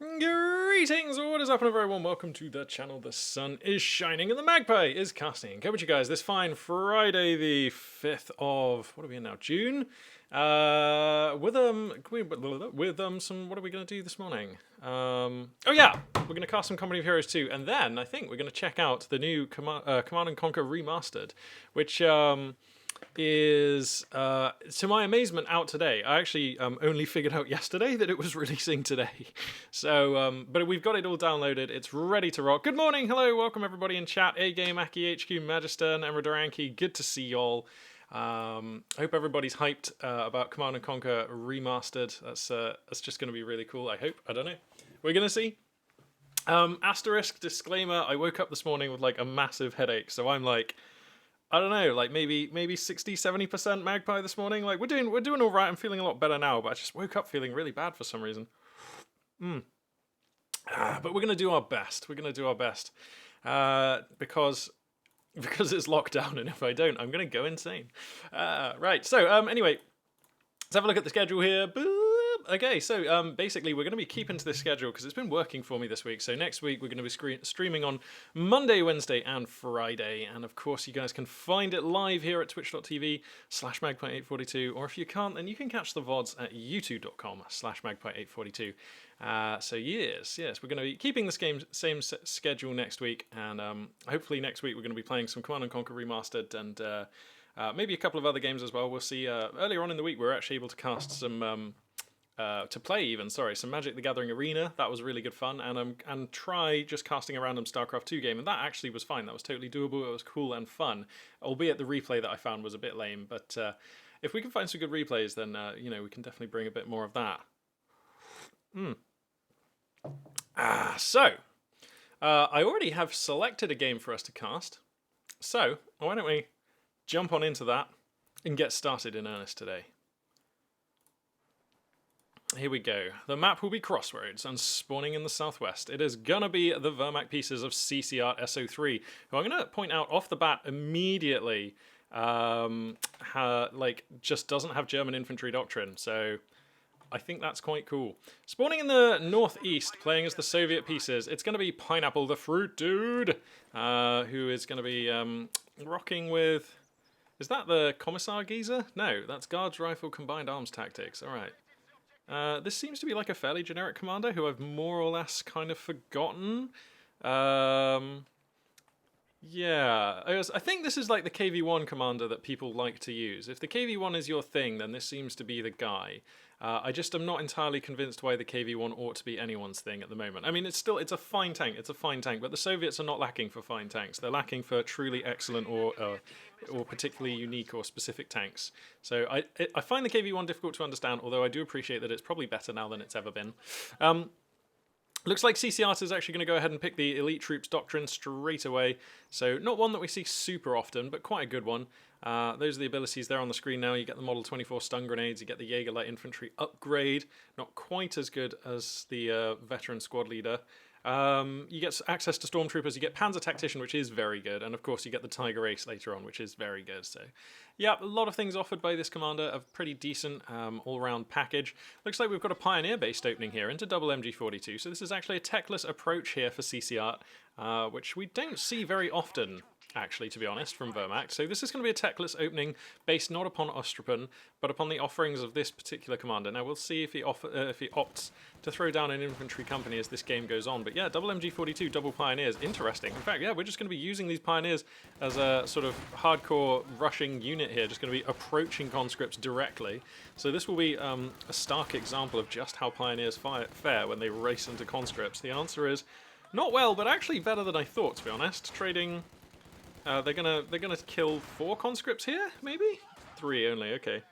Greetings, what is up, and a very warm welcome to the channel. The sun is shining and the Magpie is casting. Coming to you guys this fine Friday, the 5th of, what are we in now, June? With some, what are we going to do this morning? Oh yeah, we're going to cast some Company of Heroes 2, and then I think we're going to check out the new Command & Conquer Remastered, which is, to my amazement, out today. I actually only figured out yesterday that it was releasing today. So, but we've got it all downloaded. It's ready to rock. Good morning, hello, welcome everybody in chat. A-Game, Aki, HQ, Magister, and Emma Duranki. Good to see y'all. Hope everybody's hyped about Command & Conquer Remastered. That's just going to be really cool, I hope. I don't know. We're going to see. Asterisk, disclaimer, I woke up this morning with like a massive headache, so I'm like, I don't know, like maybe 60-70% Magpie this morning. Like we're doing all right. I'm feeling a lot better now, but I just woke up feeling really bad for some reason. But we're gonna do our best. We're gonna do our best because it's lockdown, and if I don't, I'm gonna go insane. Right. So anyway, let's have a look at the schedule here. Boop. Okay, so basically we're going to be keeping to this schedule because it's been working for me this week. So next week we're going to be streaming on Monday, Wednesday, and Friday. And of course you guys can find it live here at twitch.tv/magpie842. Or if you can't, then you can catch the VODs at youtube.com/magpie842. So yes, we're going to be keeping this same schedule next week. And hopefully next week we're going to be playing some Command & Conquer Remastered and maybe a couple of other games as well. We'll see. Earlier on in the week we were actually able to cast some... some Magic the Gathering Arena. That was really good fun, and try just casting a random StarCraft 2 game, and that actually was fine. That was totally doable. It was cool and fun, albeit the replay that I found was a bit lame. But if we can find some good replays, then we can definitely bring a bit more of that. So I already have selected a game for us to cast. So why don't we jump on into that and get started in earnest today. Here we go. The map will be Crossroads and spawning in the southwest. It is gonna be the Wehrmacht pieces of CC Art SO3, who I'm gonna point out off the bat immediately, just doesn't have German infantry doctrine. So I think that's quite cool. Spawning in the northeast, playing as the Soviet pieces, it's gonna be Pineapple the Fruit Dude, who is gonna be rocking with. Is that the Commissar Geezer? No, that's Guards Rifle Combined Arms Tactics. All right. This seems to be like a fairly generic commander who I've more or less kind of forgotten. Yeah, I think this is like the KV-1 commander that people like to use. If the KV-1 is your thing, then this seems to be the guy. I just am not entirely convinced why the KV-1 ought to be anyone's thing at the moment. I mean, it's a fine tank. It's a fine tank, but the Soviets are not lacking for fine tanks. They're lacking for truly excellent or particularly unique or specific tanks. So I find the KV-1 difficult to understand, although I do appreciate that it's probably better now than it's ever been. Looks like CC Art is actually going to go ahead and pick the Elite Troops Doctrine straight away. So not one that we see super often, but quite a good one. Those are the abilities there on the screen now. You get the Model 24 stun grenades, you get the Jaeger Light Infantry upgrade. Not quite as good as the Veteran Squad Leader. You get access to Stormtroopers, you get Panzer Tactician, which is very good, and of course you get the Tiger Ace later on, which is very good. So yeah, a lot of things offered by this commander, a pretty decent all-round package. Looks like we've got a Pioneer-based opening here into double MG42, so this is actually a techless approach here for CC Art, which we don't see very often, actually, to be honest, from Wehrmacht. So this is going to be a techless opening based not upon Ostrapen, but upon the offerings of this particular commander. Now we'll see if he opts to throw down an infantry company as this game goes on. But yeah, double MG42, double Pioneers, interesting. In fact, yeah, we're just going to be using these Pioneers as a sort of hardcore rushing unit here, just going to be approaching conscripts directly. So this will be a stark example of just how Pioneers fare when they race into conscripts. The answer is not well, but actually better than I thought, to be honest. Trading... they're gonna kill 4 conscripts here, maybe? 3 only, okay.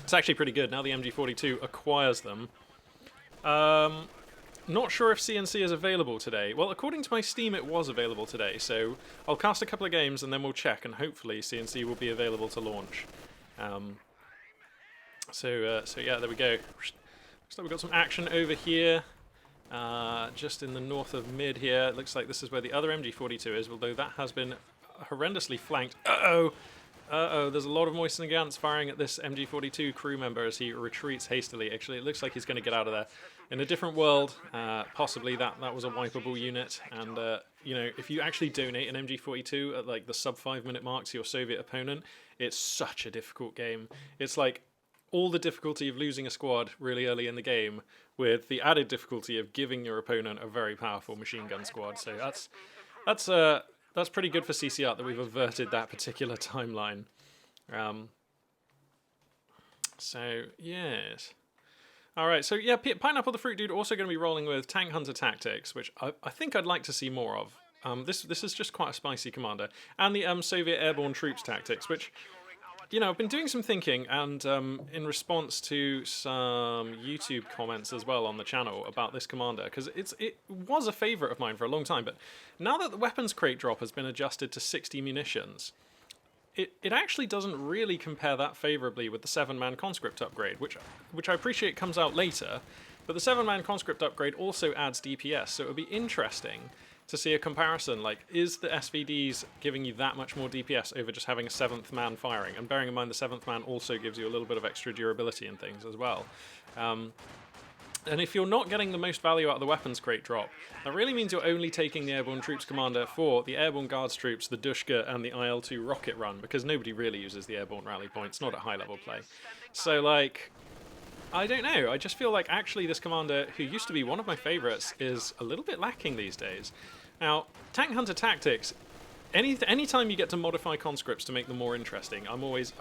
It's actually pretty good. Now the MG42 acquires them. Not sure if CNC is available today. Well, according to my Steam, it was available today, so I'll cast a couple of games and then we'll check, and hopefully CNC will be available to launch. So yeah, there we go. Looks like we've got some action over here. Just in the north of mid here. It looks like this is where the other MG42 is, although that has been horrendously flanked. Uh-oh! Uh-oh, there's a lot of Moisten Gantz firing at this MG42 crew member as he retreats hastily. Actually, it looks like he's going to get out of there. In a different world, possibly that was a wipeable unit, and you know, if you actually donate an MG42 at like the sub 5 minute mark to your Soviet opponent, it's such a difficult game. It's like all the difficulty of losing a squad really early in the game, with the added difficulty of giving your opponent a very powerful machine gun squad. So that's pretty good for CCR that we've averted that particular timeline. So yes. Alright, so yeah, Pineapple the Fruit Dude also going to be rolling with Tank Hunter Tactics, which I think I'd like to see more of. This is just quite a spicy commander. And the Soviet Airborne Troops Tactics, which, you know, I've been doing some thinking, and in response to some YouTube comments as well on the channel about this commander, because it was a favourite of mine for a long time, but now that the weapons crate drop has been adjusted to 60 munitions, it actually doesn't really compare that favourably with the 7-man conscript upgrade, which I appreciate comes out later, but the 7-man conscript upgrade also adds DPS, so it would be interesting to see a comparison, like, is the SVDs giving you that much more DPS over just having a 7th man firing? And bearing in mind the 7th man also gives you a little bit of extra durability and things as well. And if you're not getting the most value out of the weapons crate drop, that really means you're only taking the Airborne Troops Commander for the Airborne Guards Troops, the Dushka, and the IL-2 Rocket Run, because nobody really uses the Airborne Rally Points, not at high-level play. So, like, I don't know, I just feel like actually this commander, who used to be one of my favourites, is a little bit lacking these days. Now, Tank Hunter Tactics, anytime you get to modify conscripts to make them more interesting, I'm always,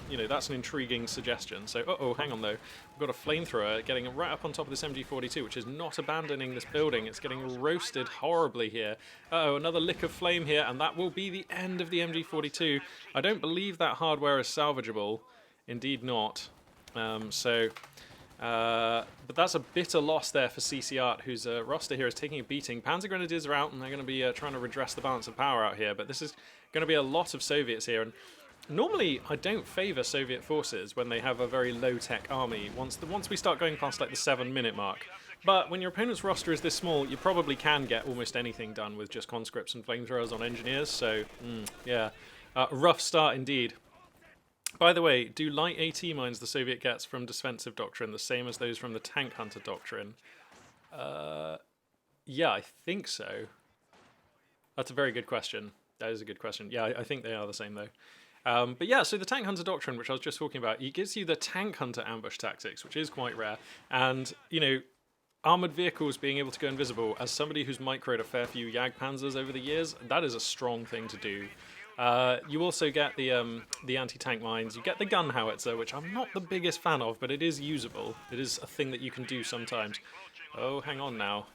you know, that's an intriguing suggestion. So, hang on though, we've got a flamethrower getting right up on top of this MG42, which is not abandoning this building. It's getting roasted horribly here. Another lick of flame here, and that will be the end of the MG42. I don't believe that hardware is salvageable. Indeed not. But that's a bitter loss there for CCR, whose roster here is taking a beating. Panzer Grenadiers are out, and they're going to be trying to redress the balance of power out here, but this is going to be a lot of Soviets here, and normally I don't favour Soviet forces when they have a very low-tech army, once we start going past like the 7-minute mark. But when your opponent's roster is this small, you probably can get almost anything done with just conscripts and flamethrowers on engineers, so yeah, rough start indeed. By the way, do light AT mines the Soviet gets from Defensive Doctrine the same as those from the Tank Hunter Doctrine? Yeah, I think so. That's a very good question. That is a good question. Yeah, I think they are the same, though. But yeah, so the Tank Hunter Doctrine, which I was just talking about, it gives you the Tank Hunter ambush tactics, which is quite rare. And, you know, armoured vehicles being able to go invisible, as somebody who's microed a fair few Jagdpanzers over the years, that is a strong thing to do. You also get the anti-tank mines, you get the gun howitzer, which I'm not the biggest fan of, but it is usable. It is a thing that you can do sometimes. Oh, hang on now.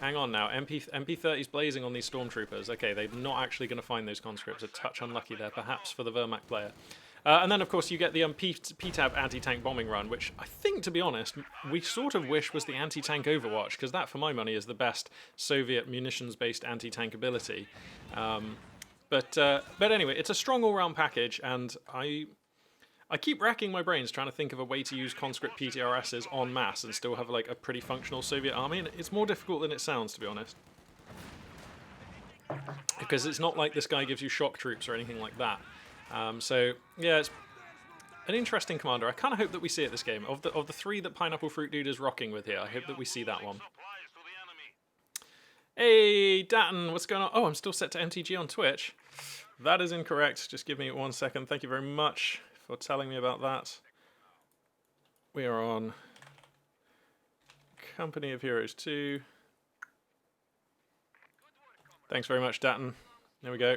Hang on now, MP30's blazing on these stormtroopers. Okay, they're not actually going to find those conscripts. A touch unlucky there, perhaps, for the Wehrmacht player. And then, of course, you get the PTAB anti-tank bombing run, which I think, to be honest, we sort of wish was the anti-tank Overwatch, because that, for my money, is the best Soviet munitions-based anti-tank ability. But anyway, it's a strong all-round package, and I keep racking my brains trying to think of a way to use conscript PTRSs en masse and still have like a pretty functional Soviet army, and it's more difficult than it sounds, to be honest. Because it's not like this guy gives you shock troops or anything like that. So yeah, it's an interesting commander. I kind of hope that we see it this game. Of the three that Pineapple Fruit Dude is rocking with here, I hope that we see that one. Hey, Datton, what's going on? Oh, I'm still set to MTG on Twitch. That is incorrect. Just give me 1 second. Thank you very much for telling me about that. We are on Company of Heroes 2. Thanks very much, Datton. There we go.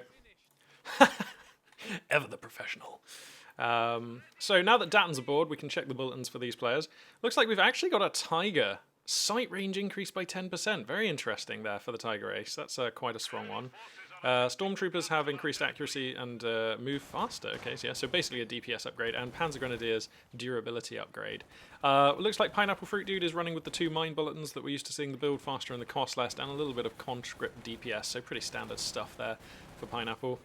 Ever the professional. So now that Datton's aboard, we can check the bulletins for these players. Looks like we've actually got a Tiger. Sight range increased by 10%. Very interesting there for the Tiger Ace. That's quite a strong one. Stormtroopers have increased accuracy and move faster. Okay, so yeah, so basically a DPS upgrade, and Panzer Grenadiers durability upgrade. Looks like Pineapple Fruit Dude is running with the 2 mine bulletins that we're used to seeing, the build faster and the cost less, and a little bit of conscript DPS, so pretty standard stuff there for Pineapple.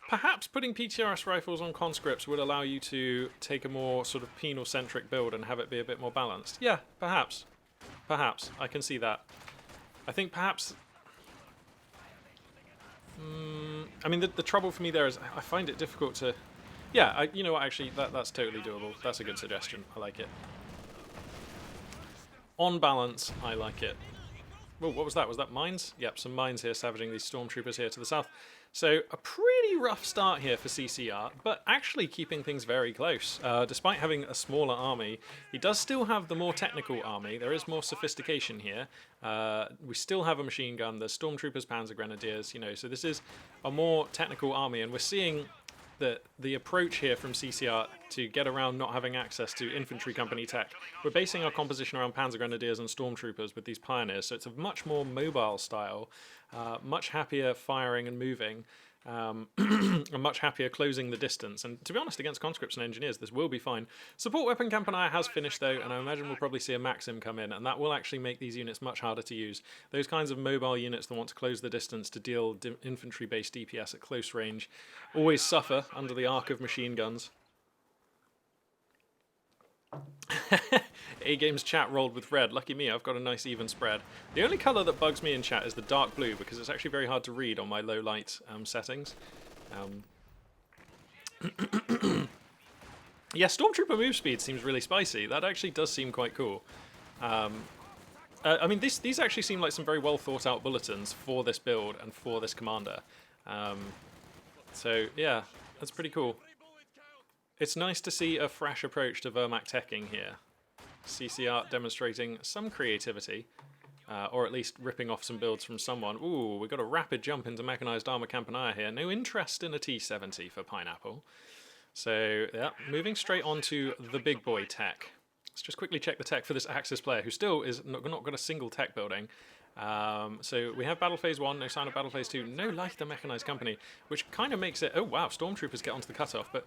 Perhaps putting PTRS rifles on conscripts would allow you to take a more sort of penal-centric build and have it be a bit more balanced. Yeah, perhaps. Perhaps. I can see that. I think perhaps... I mean, the trouble for me there is I find it difficult to... Yeah, you know what, actually, that's totally doable. That's a good suggestion. I like it. On balance, I like it. Whoa, what was that? Was that mines? Yep, some mines here savaging these stormtroopers here to the south. So a pretty rough start here for CCR, but actually keeping things very close. Despite having a smaller army, he does still have the more technical army. There is more sophistication here. We still have a machine gun. There's stormtroopers, panzer grenadiers, you know, so this is a more technical army, and we're seeing the approach here from CCR to get around not having access to infantry company tech. We're basing our composition around panzer grenadiers and stormtroopers with these pioneers, so it's a much more mobile style, much happier firing and moving, and much happier closing the distance. And to be honest, against conscripts and engineers, this will be fine. Support weapon Campania has finished though, and I imagine we'll probably see a Maxim come in, and that will actually make these units much harder to use. Those kinds of mobile units that want to close the distance to deal infantry-based DPS at close range always suffer under the arc of machine guns. A-Game's chat rolled with red. Lucky me, I've got a nice even spread. The only colour that bugs me in chat is the dark blue, because it's actually very hard to read on my low light settings. Yeah, Stormtrooper move speed seems really spicy. That actually does seem quite cool. I mean, these actually seem like some very well thought out bulletins for this build and for this commander. So yeah, that's pretty cool. It's nice to see a fresh approach to Wehrmacht teching here. CCR demonstrating some creativity, or at least ripping off some builds from someone. Ooh, we've got a rapid jump into Mechanized Armor Campania here. No interest in a T-70 for Pineapple. So, yeah, moving straight on to the big boy tech. Let's just quickly check the tech for this Axis player, who still is not got a single tech building. So we have Battle Phase 1, no sign of Battle Phase 2, no Leichter Mechanized Company, which kind of makes it... Oh, wow, Stormtroopers get onto the cutoff, but...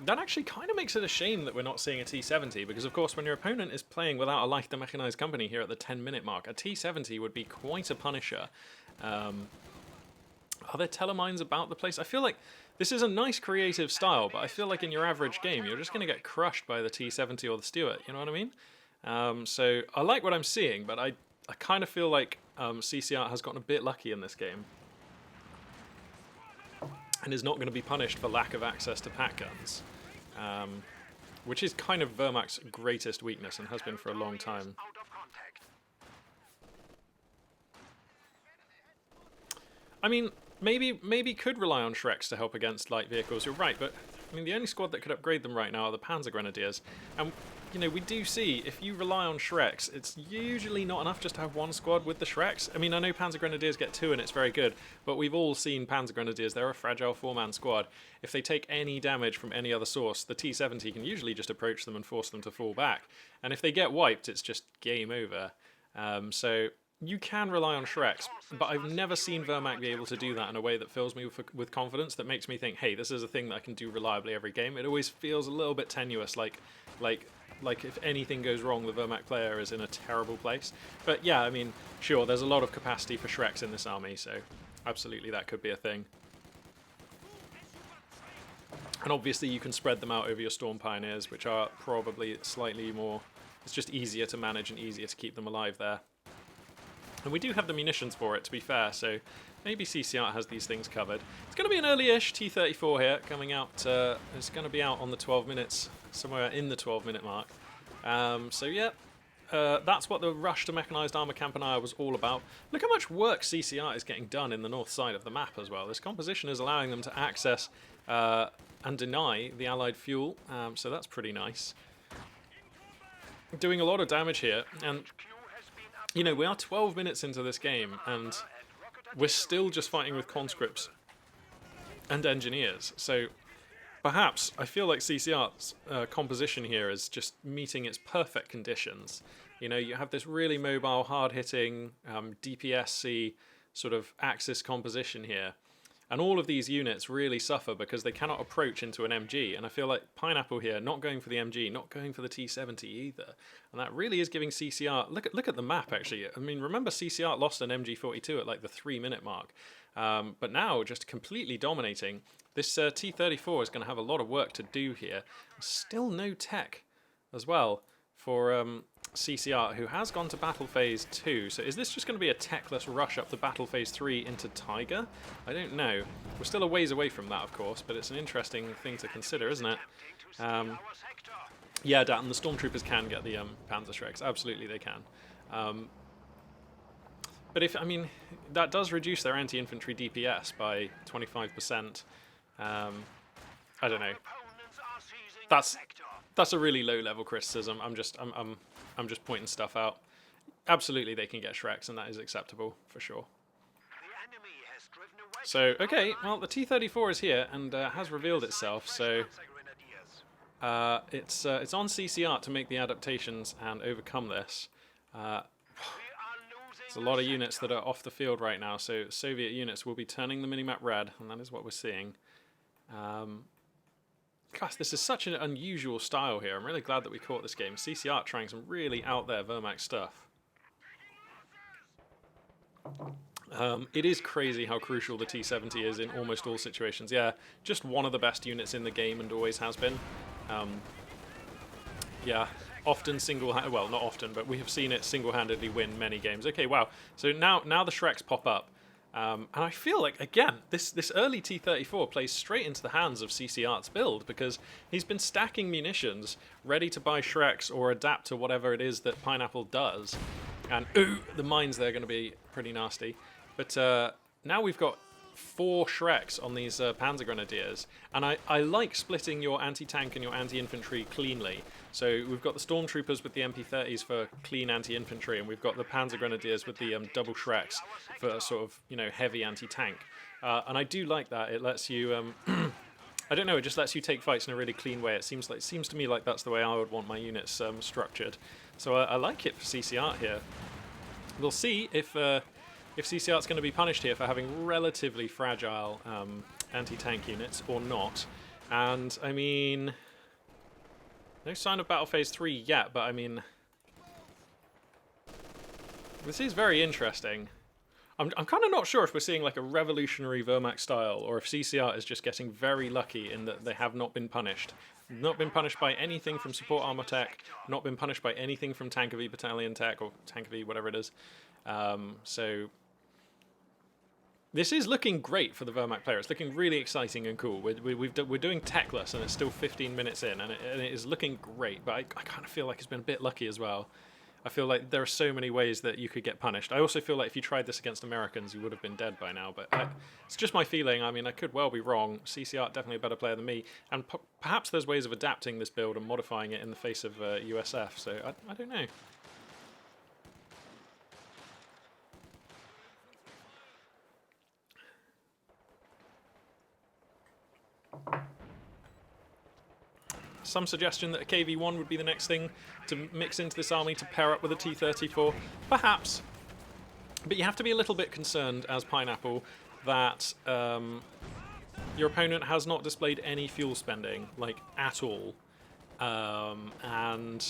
That actually kind of makes it a shame that we're not seeing a T-70, because of course when your opponent is playing without a Leichter Mechanized Company here at the 10-minute mark, a T-70 would be quite a punisher. Are there telemines about the place? I feel like this is a nice creative style, but I feel like in your average game you're just going to get crushed by the T-70 or the Stuart, you know what I mean? So I like what I'm seeing, but I kind of feel like CCR has gotten a bit lucky in this game. And is not going to be punished for lack of access to pack guns, which is kind of Wehrmacht's greatest weakness and has been for a long time. I mean, maybe could rely on Shreks to help against light vehicles. You're right, but I mean the only squad that could upgrade them right now are the Panzer Grenadiers, and you know we do see if you rely on Shreks, it's usually not enough just to have one squad with the Shreks. I mean, I know Panzer Grenadiers get 2 and it's very good, but we've all seen Panzer Grenadiers. They're a fragile 4-man squad. If they take any damage from any other source, the T-70 can usually just approach them and force them to fall back. And if they get wiped, it's just game over. So you can rely on Shreks, but I've never seen Wehrmacht be able to do that in a way that fills me with confidence, that makes me think, hey, this is a thing that I can do reliably every game. It always feels a little bit tenuous, like if anything goes wrong, the Wehrmacht player is in a terrible place. But yeah, I mean, sure, there's a lot of capacity for Shreks in this army, so absolutely that could be a thing. And obviously you can spread them out over your Storm Pioneers, which are probably slightly more... It's just easier to manage and easier to keep them alive there. And we do have the munitions for it, to be fair, so maybe CCR has these things covered. It's going to be an early-ish T-34 here, coming out, it's going to be out on the 12 minutes, somewhere in the 12-minute mark. So yeah, that's what the rush to Mechanized Armor Campania was all about. Look how much work CCR is getting done in the north side of the map as well. This composition is allowing them to access and deny the Allied fuel, so that's pretty nice. Doing a lot of damage here, and you know, we are 12 minutes into this game, and we're still just fighting with conscripts and engineers. So perhaps I feel like CCR's composition here is just meeting its perfect conditions. You know, you have this really mobile, hard-hitting, DPSC sort of Axis composition here. And all of these units really suffer because they cannot approach into an MG. And I feel like Pineapple here, not going for the MG, not going for the T-70 either. And that really is giving CCR... Look at the map, actually. I mean, remember CCR lost an MG-42 at like the 3-minute mark. But now, just completely dominating. This T-34 is going to have a lot of work to do here. Still no tech as well for CCR, who has gone to Battle Phase 2. So is this just going to be a techless rush up to Battle Phase 3 into Tiger? I don't know. We're still a ways away from that, of course, but it's an interesting thing to consider, isn't it? Yeah, Dan, the Stormtroopers can get the Panzer Shreks. Absolutely they can. But if, I mean, that does reduce their anti-infantry DPS by 25%. I don't know. That's a really low-level criticism. I'm just pointing stuff out. Absolutely, they can get Shreks, and that is acceptable for sure. So, okay, well, the T-34 is here and has revealed itself. So, it's on CCR to make the adaptations and overcome this. There's a lot of units that are off the field right now, so Soviet units will be turning the minimap red, and that is what we're seeing. Gosh, this is such an unusual style here. I'm really glad that we caught this game. CCR trying some really out there Wehrmacht stuff. It is crazy how crucial the T-70 is in almost all situations. Yeah, just one of the best units in the game and always has been. Yeah, often well, not often, but we have seen it single-handedly win many games. Okay, wow. So now the Shreks pop up. And I feel like, again, this early T-34 plays straight into the hands of CCR's build, because he's been stacking munitions, ready to buy Shreks or adapt to whatever it is that Pineapple does. And, ooh, the mines there are going to be pretty nasty. But now we've got 4 Shreks on these Panzer Grenadiers, and I like splitting your anti-tank and your anti-infantry cleanly. So we've got the Stormtroopers with the MP30s for clean anti-infantry, and we've got the Panzer Grenadiers with the double Shreks for sort of, you know, heavy anti-tank. And I do like that. It lets you, I don't know, it just lets you take fights in a really clean way. It seems to me like that's the way I would want my units structured. So I like it for CCR here. We'll see if CCR is going to be punished here for having relatively fragile anti-tank units or not. And, I mean, no sign of Battle Phase 3 yet, but, I mean, this is very interesting. I'm kind of not sure if we're seeing, like, a revolutionary Wehrmacht style, or if CCR is just getting very lucky in that they have not been punished. Not been punished by anything from Support Armor Tech, not been punished by anything from Tankovy Battalion Tech, or Tankovy, whatever it is. So this is looking great for the Wehrmacht player. It's looking really exciting and cool. We're doing techless, and it's still 15 minutes in, and it is looking great, but I kind of feel like it's been a bit lucky as well. I feel like there are so many ways that you could get punished. I also feel like if you tried this against Americans, you would have been dead by now, but it's just my feeling. I mean, I could well be wrong. CCR definitely a better player than me, and perhaps there's ways of adapting this build and modifying it in the face of USF, so I don't know. Some suggestion that a KV-1 would be the next thing to mix into this army to pair up with a T-34. Perhaps. But you have to be a little bit concerned as Pineapple that your opponent has not displayed any fuel spending, like, at all. And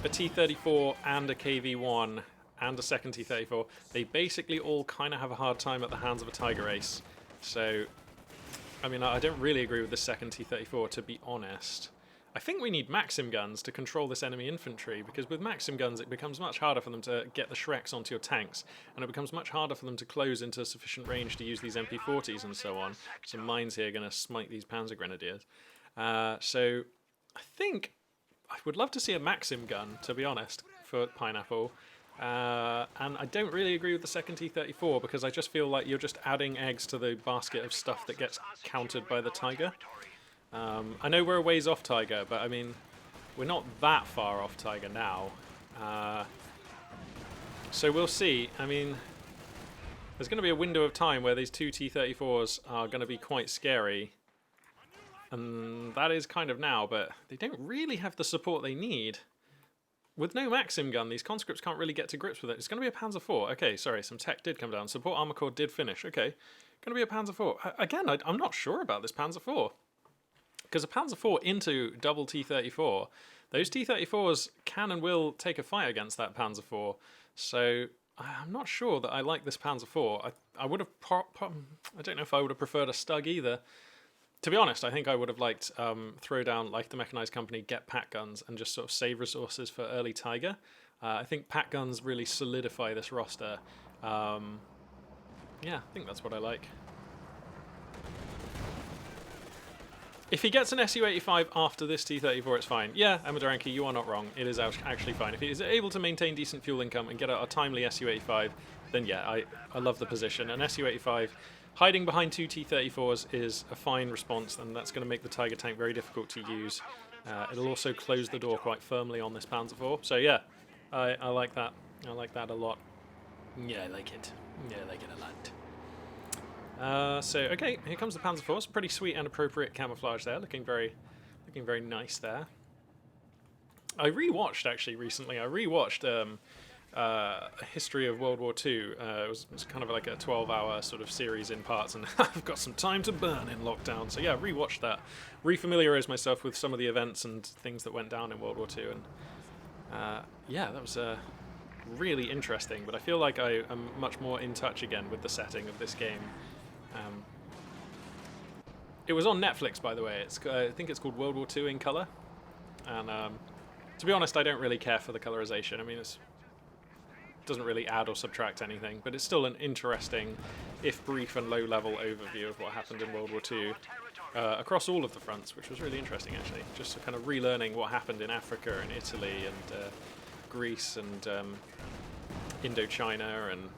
a T-34 and a KV-1 and a second T-34, they basically all kind of have a hard time at the hands of a Tiger Ace. So, I mean, I don't really agree with the second T-34, to be honest. I think we need Maxim guns to control this enemy infantry, because with Maxim guns it becomes much harder for them to get the Shreks onto your tanks, and it becomes much harder for them to close into sufficient range to use these MP40s and so on. Some mines here are going to smite these Panzer Grenadiers. So I think I would love to see a Maxim gun, to be honest, for Pineapple. And I don't really agree with the second T-34, because I just feel like you're just adding eggs to the basket of stuff that gets countered by the Tiger. I know we're a ways off Tiger, but I mean, we're not that far off Tiger now. So we'll see. I mean, there's going to be a window of time where these 2 T-34s are going to be quite scary. And that is kind of now, but they don't really have the support they need. With no Maxim gun, these conscripts can't really get to grips with it. It's going to be a Panzer IV. Okay, sorry, some tech did come down. Support Armor Corps did finish. Okay, going to be a Panzer IV. Again, I'm not sure about this Panzer IV. Because a Panzer IV into double T-34, those T-34s can and will take a fight against that Panzer IV. So I'm not sure that I like this Panzer IV. I would have, I don't know if I would have preferred a Stug either. To be honest, I think I would have liked throw down like the mechanized company, get pack guns, and just sort of save resources for early Tiger. I think pack guns really solidify this roster. Um, yeah, I think that's what I like. If he gets an SU-85 after this T-34, it's fine. Yeah, Amadoranki, you are not wrong. It is actually fine. If he is able to maintain decent fuel income and get a timely SU-85, then yeah, I love the position. An SU-85 hiding behind two T-34s is a fine response, and that's going to make the Tiger tank very difficult to use. It'll also close the door quite firmly on this Panzer IV. So yeah, I like that. I like that a lot. Yeah, I like it. Yeah, I like it a lot. So okay, here comes the Panzer IV. It's pretty sweet and appropriate camouflage there, looking very nice there. I rewatched actually recently. I rewatched a history of World War II. It was kind of like a 12-hour sort of series in parts, and I've got some time to burn in lockdown. So yeah, rewatched that, refamiliarized myself with some of the events and things that went down in World War II, and yeah, that was really interesting. But I feel like I am much more in touch again with the setting of this game. It was on Netflix, by the way. I think it's called World War II in color, and to be honest, I don't really care for the colorization. I mean, it doesn't really add or subtract anything, but it's still an interesting, if brief and low-level overview of what happened in World War II across all of the fronts, which was really interesting, actually. Just kind of relearning what happened in Africa and Italy and Greece and Indochina and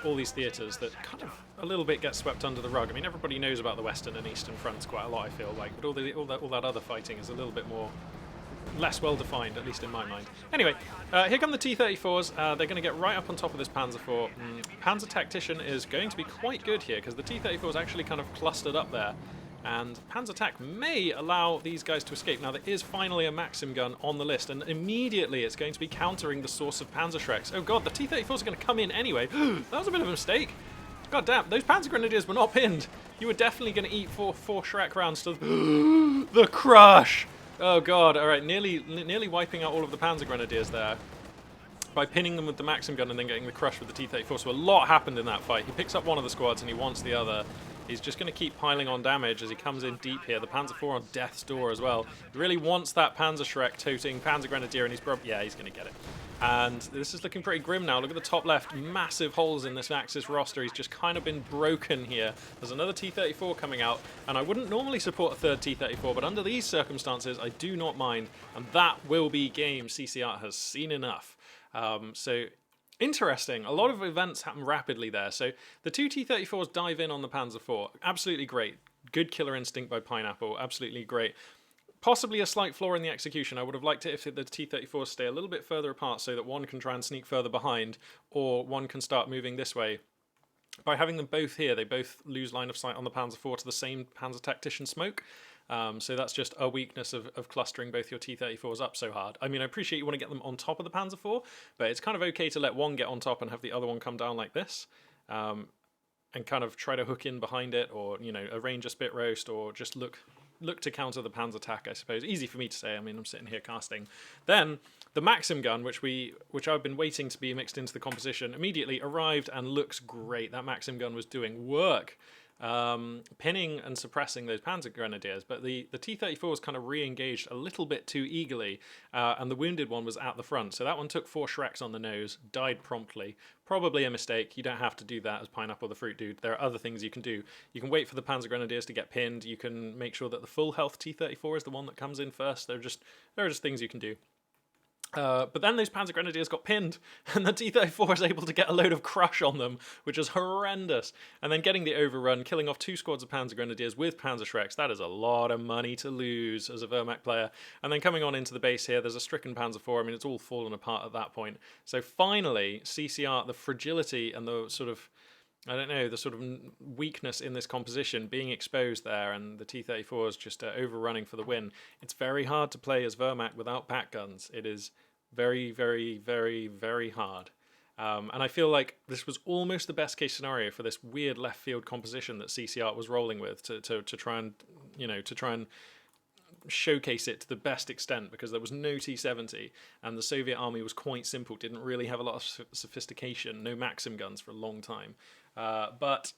all these theatres that kind of a little bit get swept under the rug. I mean, everybody knows about the Western and Eastern fronts quite a lot, I feel like, but all that other fighting is a little bit more less well defined, at least in my mind. Anyway, here come the T-34s. They're going to get right up on top of this Panzer IV. Panzer Tactician is going to be quite good here because the T-34 is actually kind of clustered up there. And Panzer Tac may allow these guys to escape. Now, there is finally a Maxim gun on the list, and immediately it's going to be countering the source of Panzer Shreks. Oh god, the T-34s are going to come in anyway. That was a bit of a mistake. God damn, those Panzer Grenadiers were not pinned. You were definitely going to eat four Shrek rounds to the crush. Oh god, alright, nearly wiping out all of the Panzer Grenadiers there by pinning them with the Maxim gun and then getting the crush with the T-34. So a lot happened in that fight. He picks up one of the squads and he wants the other. He's just going to keep piling on damage as he comes in deep here. The Panzer IV on death's door as well. He really wants that Panzer Shrek toting Panzer Grenadier, and he's probably, yeah, he's going to get it. And this is looking pretty grim now. Look at the top left, massive holes in this Axis roster. He's just kind of been broken here. There's another T-34 coming out, and I wouldn't normally support a third T-34, but under these circumstances, I do not mind, and that will be game. CCR has seen enough. So interesting. A lot of events happen rapidly there. So the two T-34s dive in on the Panzer IV. Absolutely great. Good killer instinct by Pineapple. Absolutely great. Possibly a slight flaw in the execution. I would have liked it if the T-34s stay a little bit further apart so that one can try and sneak further behind, or one can start moving this way. By having them both here, they both lose line of sight on the Panzer IV to the same Panzer Tactician smoke. So that's just a weakness of clustering both your T-34s up so hard. I mean, I appreciate you want to get them on top of the Panzer IV, but it's kind of okay to let one get on top and have the other one come down like this, and kind of try to hook in behind it, or arrange a spit roast, or just look to counter the Panzer Tac, I suppose. Easy for me to say. I mean, I'm sitting here casting. Then the Maxim gun, which I've been waiting to be mixed into the composition, immediately arrived and looks great. That Maxim gun was doing work. Pinning and suppressing those Panzer Grenadiers, but the T-34s kind of re-engaged a little bit too eagerly, and the wounded one was at the front, so that one took 4 Shreks on the nose, died promptly. Probably a mistake. You don't have to do that as Pineapple the Fruit Dude. There are other things you can do. You can wait for the Panzer Grenadiers to get pinned. You can make sure that the full health T-34 is the one that comes in first. There are just things you can do. But then those Panzer Grenadiers got pinned, and the T-34 was able to get a load of crush on them, which is horrendous. And then getting the overrun, killing off 2 squads of Panzer Grenadiers with Panzer Shreks, that is a lot of money to lose as a Wehrmacht player. And then coming on into the base here, there's a stricken Panzer IV. I mean, it's all fallen apart at that point. So finally, CCR, the fragility and the sort of, I don't know, the sort of weakness in this composition being exposed there, and the T-34 is just overrunning for the win. It's very hard to play as Wehrmacht without pack guns. It is very, very, very, very hard. And I feel like this was almost the best case scenario for this weird left field composition that CCR was rolling with to try and showcase it to the best extent, because there was no T-70 and the Soviet army was quite simple, didn't really have a lot of sophistication, no Maxim guns for a long time. But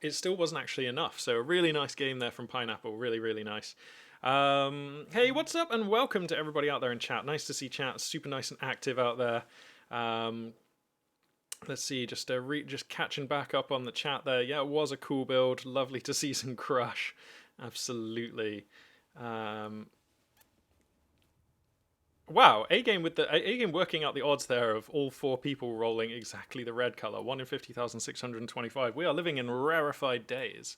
it still wasn't actually enough. So a really nice game there from Pineapple. Really, really nice. Hey, what's up, and welcome to everybody out there in chat. Nice to see chat. Super nice and active out there. Let's see, just catching back up on the chat there. Yeah, it was a cool build. Lovely to see some crush. Absolutely. Wow, A-game working out the odds there of all 4 people rolling exactly the red color. 1 in 50,625. We are living in rarefied days.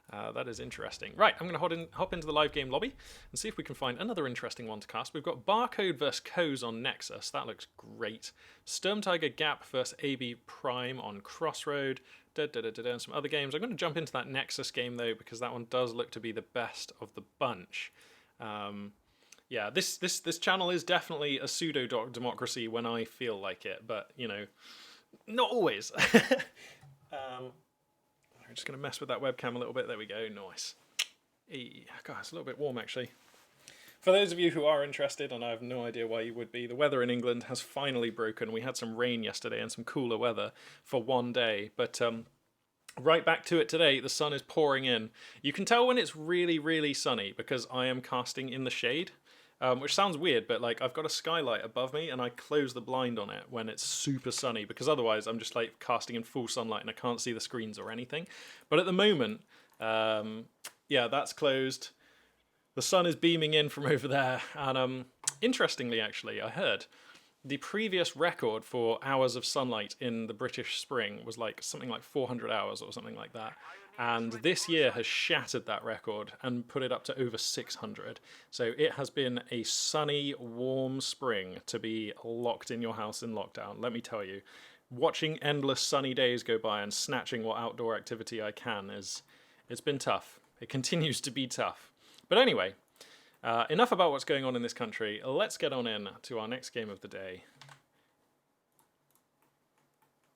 That is interesting. Right, I'm going to hop into the live game lobby and see if we can find another interesting one to cast. We've got Barcode versus Coz on Nexus. That looks great. Sturm Tiger Gap versus AB Prime on Crossroad. And some other games. I'm going to jump into that Nexus game, though, because that one does look to be the best of the bunch. Yeah, this channel is definitely a pseudo-democracy when I feel like it, but, you know, not always. I'm just going to mess with that webcam a little bit. There we go. Nice. God, it's a little bit warm, actually. For those of you who are interested, and I have no idea why you would be, the weather in England has finally broken. We had some rain yesterday and some cooler weather for one day, but right back to it today. The sun is pouring in. You can tell when it's really, really sunny because I am casting in the shade. Which sounds weird, but like I've got a skylight above me and I close the blind on it when it's super sunny because otherwise I'm just like casting in full sunlight and I can't see the screens or anything. But at the moment, yeah, that's closed. The sun is beaming in from over there. And interestingly, actually, I heard the previous record for hours of sunlight in the British spring was like something like 400 hours or something like that. And this year has shattered that record and put it up to over 600. So it has been a sunny, warm spring to be locked in your house in lockdown. Let me tell you, watching endless sunny days go by and snatching what outdoor activity I can it's been tough. It continues to be tough. But anyway, enough about what's going on in this country. Let's get on in to our next game of the day.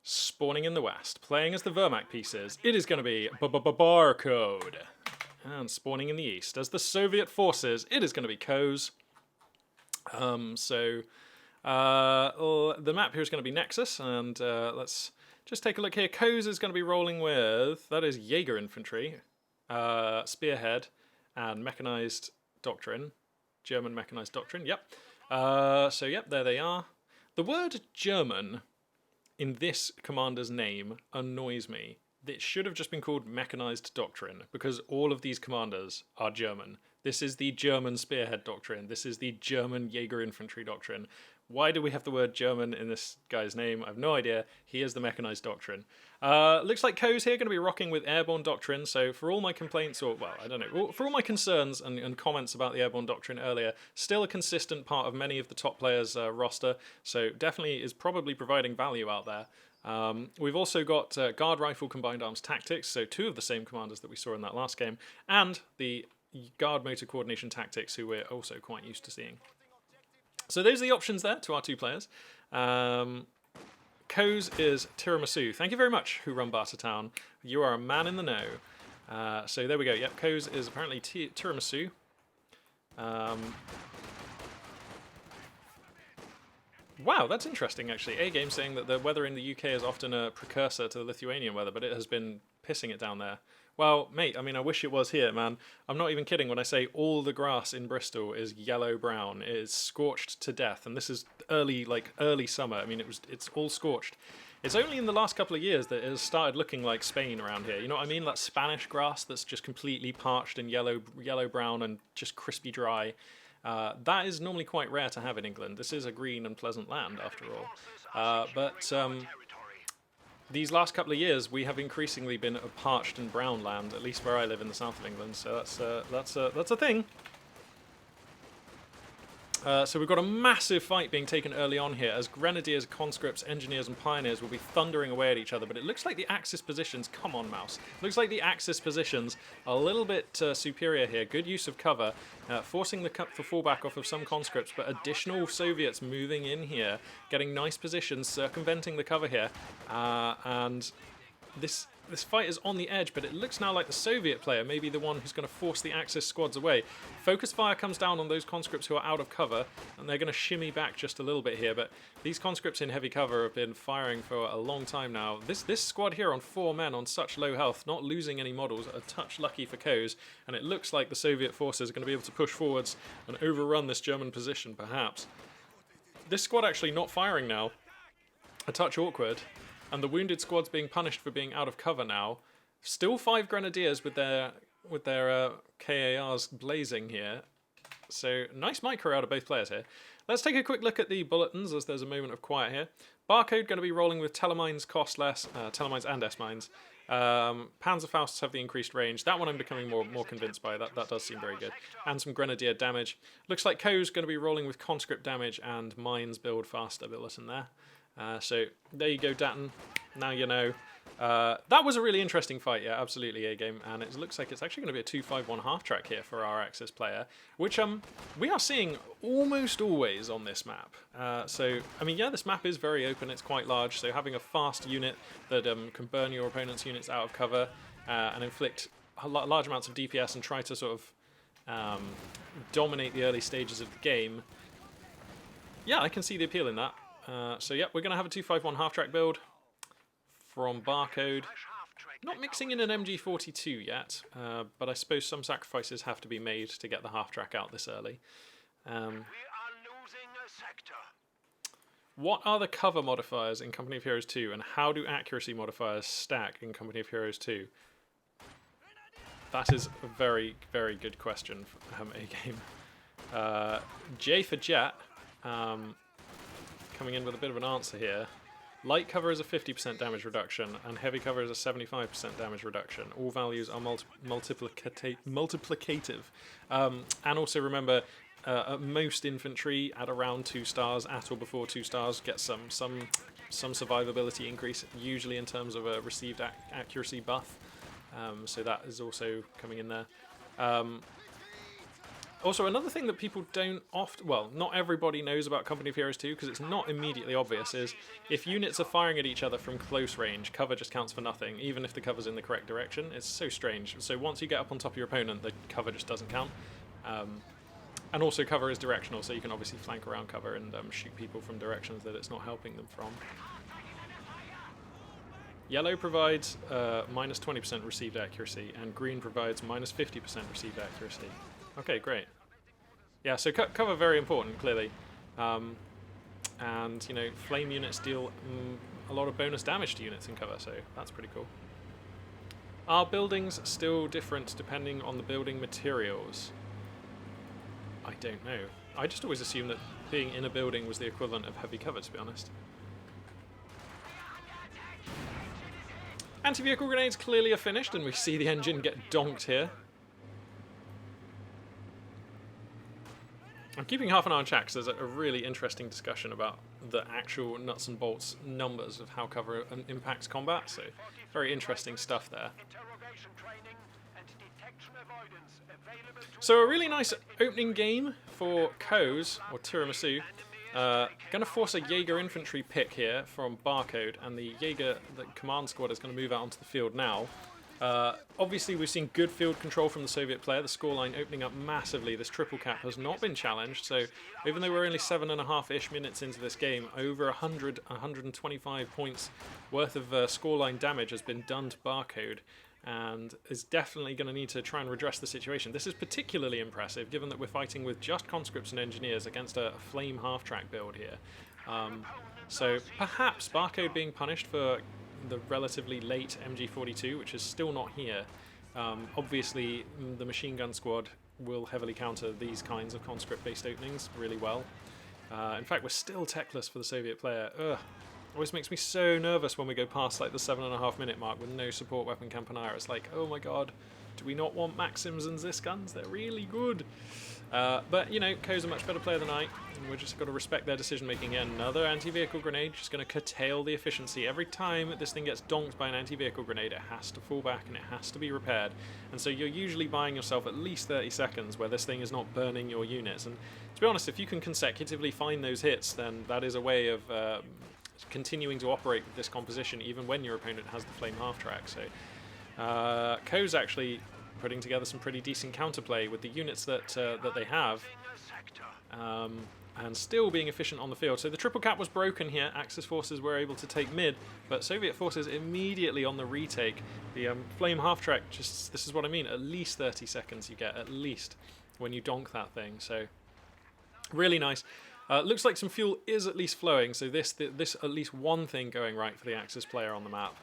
Spawning in the west, playing as the Vermac pieces, it is going to be Barcode. And spawning in the east, as the Soviet forces, it is going to be Coz. The map here is going to be Nexus, and let's just take a look here. Coz is going to be rolling with, that is Jaeger Infantry, Spearhead, and Mechanized Doctrine. German Mechanized Doctrine, yep. So yep, there they are. The word German in this commander's name annoys me. It should have just been called Mechanized Doctrine, because all of these commanders are German. This is the German Spearhead Doctrine. This is the German Jaeger Infantry Doctrine. Why do we have the word German in this guy's name? I have no idea. He is the Mechanized Doctrine. Looks like Coz here going to be rocking with Airborne Doctrine, so for all my complaints, or, well, I don't know, for all my concerns and comments about the Airborne Doctrine earlier, still a consistent part of many of the top players' roster, so definitely is probably providing value out there. We've also got Guard Rifle Combined Arms Tactics, so 2 of the same commanders that we saw in that last game, and the Guard Motor Coordination Tactics, who we're also quite used to seeing. So those are the options there to our 2 players. Coz is Tiramisu. Thank you very much, Who Run Bartertown. You are a man in the know. So there we go. Yep, Coz is apparently Tiramisu. Wow, that's interesting, actually. A-Game saying that the weather in the UK is often a precursor to the Lithuanian weather, but it has been pissing it down there. Well, mate, I mean, I wish it was here, man. I'm not even kidding when I say all the grass in Bristol is yellow-brown. It is scorched to death, and this is early summer. I mean, it's all scorched. It's only in the last couple of years that it has started looking like Spain around here. You know what I mean? That Spanish grass that's just completely parched and yellow-brown and just crispy dry. That is normally quite rare to have in England. This is a green and pleasant land, after all. But these last couple of years, we have increasingly been a parched and brown land, at least where I live in the south of England. So that's a thing. So we've got a massive fight being taken early on here as Grenadiers, Conscripts, Engineers and Pioneers will be thundering away at each other, but it looks like the Axis positions, come on mouse, looks like the Axis positions are a little bit superior here. Good use of cover, forcing the fallback off of some Conscripts, but additional Soviets moving in here, getting nice positions, circumventing the cover here, and this this fight is on the edge, but it looks now like the Soviet player may be the one who's going to force the Axis squads away. Focus fire comes down on those conscripts who are out of cover, and they're going to shimmy back just a little bit here, but these conscripts in heavy cover have been firing for a long time now. This squad here on 4 men on such low health, not losing any models, a touch lucky for Coes, and it looks like the Soviet forces are going to be able to push forwards and overrun this German position, perhaps. This squad actually not firing now, a touch awkward. And the wounded squad's being punished for being out of cover now. Still 5 grenadiers with their KARs blazing here. So nice micro out of both players here. Let's take a quick look at the bulletins as there's a moment of quiet here. Barcode going to be rolling with telemines cost less, telemines and S-mines. Panzerfausts have the increased range. That one I'm becoming more convinced by. That does seem very good. And some grenadier damage. Looks like Co's going to be rolling with conscript damage and mines build faster bulletin there. So there you go, Datton. Now you know. That was a really interesting fight, yeah, absolutely, A-game. And it looks like it's actually going to be a 2-5-1 half-track here for our Axis player, which we are seeing almost always on this map. So, I mean, yeah, this map is very open, it's quite large, so having a fast unit that can burn your opponent's units out of cover and inflict large amounts of DPS and try to sort of dominate the early stages of the game, yeah, I can see the appeal in that. So yeah, we're going to have a 2-5-1 half-track build from Barcode. Not mixing in an MG42 yet, but I suppose some sacrifices have to be made to get the half-track out this early. What are the cover modifiers in Company of Heroes 2, and how do accuracy modifiers stack in Company of Heroes 2? That is a very, very good question for A-game. J for Jet. Coming in with a bit of an answer here. Light cover is a 50% damage reduction, and heavy cover is a 75% damage reduction. All values are multiplicative. And also remember, at most infantry at around 2 stars, at or before 2 stars, get some survivability increase, usually in terms of a received accuracy buff. So that is also coming in there. Also, another thing that people don't often, well, not everybody knows about Company of Heroes 2, because it's not immediately obvious, is if units are firing at each other from close range, cover just counts for nothing, even if the cover's in the correct direction. It's so strange. So once you get up on top of your opponent, the cover just doesn't count. And also cover is directional, so you can obviously flank around cover and shoot people from directions that it's not helping them from. Yellow provides minus 20% received accuracy, and green provides minus 50% received accuracy. Okay, great. Yeah, so cover very important, clearly. And, you know, flame units deal a lot of bonus damage to units in cover, so that's pretty cool. Are buildings still different depending on the building materials? I don't know. I just always assumed that being in a building was the equivalent of heavy cover, to be honest. Anti-vehicle grenades clearly are finished, and we see the engine get donked here. I'm keeping half an eye on chat because there's a really interesting discussion about the actual nuts and bolts numbers of how cover impacts combat, so very interesting stuff there. So a really nice opening game for Coes, or Tiramisu. Going to force a Jaeger infantry pick here from Barcode, and the Jaeger, the command squad, is going to move out onto the field now. Obviously we've seen good field control from the Soviet player, the scoreline opening up massively. This triple cap has not been challenged, so even though we're only 7.5-ish minutes into this game, over 125 points worth of scoreline damage has been done to Barcode, and is definitely going to need to try and redress the situation. This is particularly impressive given that we're fighting with just conscripts and engineers against a flame half-track build here. So perhaps Barcode being punished for the relatively late MG42, which is still not here. Obviously, the machine gun squad will heavily counter these kinds of conscript-based openings really well. In fact, we're still techless for the Soviet player. Ugh. Always makes me so nervous when we go past like the 7.5 minute mark with no support weapon Campanara. It's like, oh my god, do we not want Maxims and Zis guns? They're really good. But, you know, Ko's a much better player than I, and we're just got to respect their decision-making. Another anti-vehicle grenade, just going to curtail the efficiency. Every time this thing gets donked by an anti-vehicle grenade, it has to fall back and it has to be repaired. And so you're usually buying yourself at least 30 seconds where this thing is not burning your units. And to be honest, if you can consecutively find those hits, then that is a way of continuing to operate with this composition even when your opponent has the flame half-track. So Ko's actually putting together some pretty decent counterplay with the units that they have, and still being efficient on the field. So the triple cap was broken here. Axis forces were able to take mid, but Soviet forces immediately on the retake. The flame half-track, just this is what I mean, at least 30 seconds you get, at least, when you donk that thing. So really nice. Looks like some fuel is at least flowing, so this at least one thing going right for the Axis player on the map.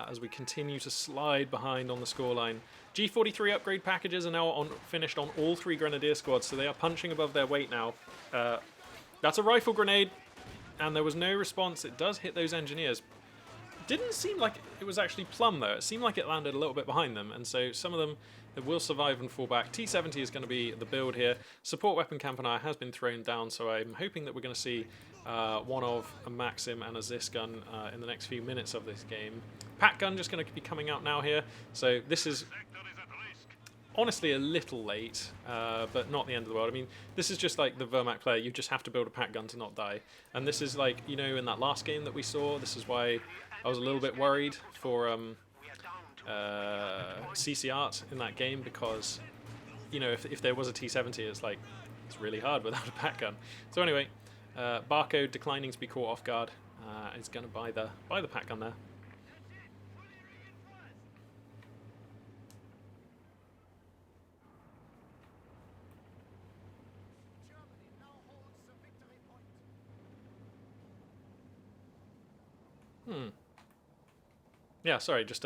As we continue to slide behind on the scoreline. G43 upgrade packages are now finished on all 3 Grenadier squads, so they are punching above their weight now. That's a rifle grenade, and there was no response. It does hit those engineers. Didn't seem like it was actually plumb, though. It seemed like it landed a little bit behind them, and so some of them will survive and fall back. T-70 is going to be the build here. Support weapon Campanile has been thrown down, so I'm hoping that we're going to see one of a Maxim and a Zis gun in the next few minutes of this game. Pack gun just going to be coming out now here, so this is honestly a little late, but not the end of the world. I mean, this is just like the Wehrmacht player. You just have to build a pack gun to not die. And this is like, you know, in that last game that we saw, this is why I was a little bit worried for CC Art in that game, because, you know, if there was a T-70, it's like, it's really hard without a pack gun. So anyway, Barcode declining to be caught off guard. Is going to buy the pack gun there. Yeah, sorry, just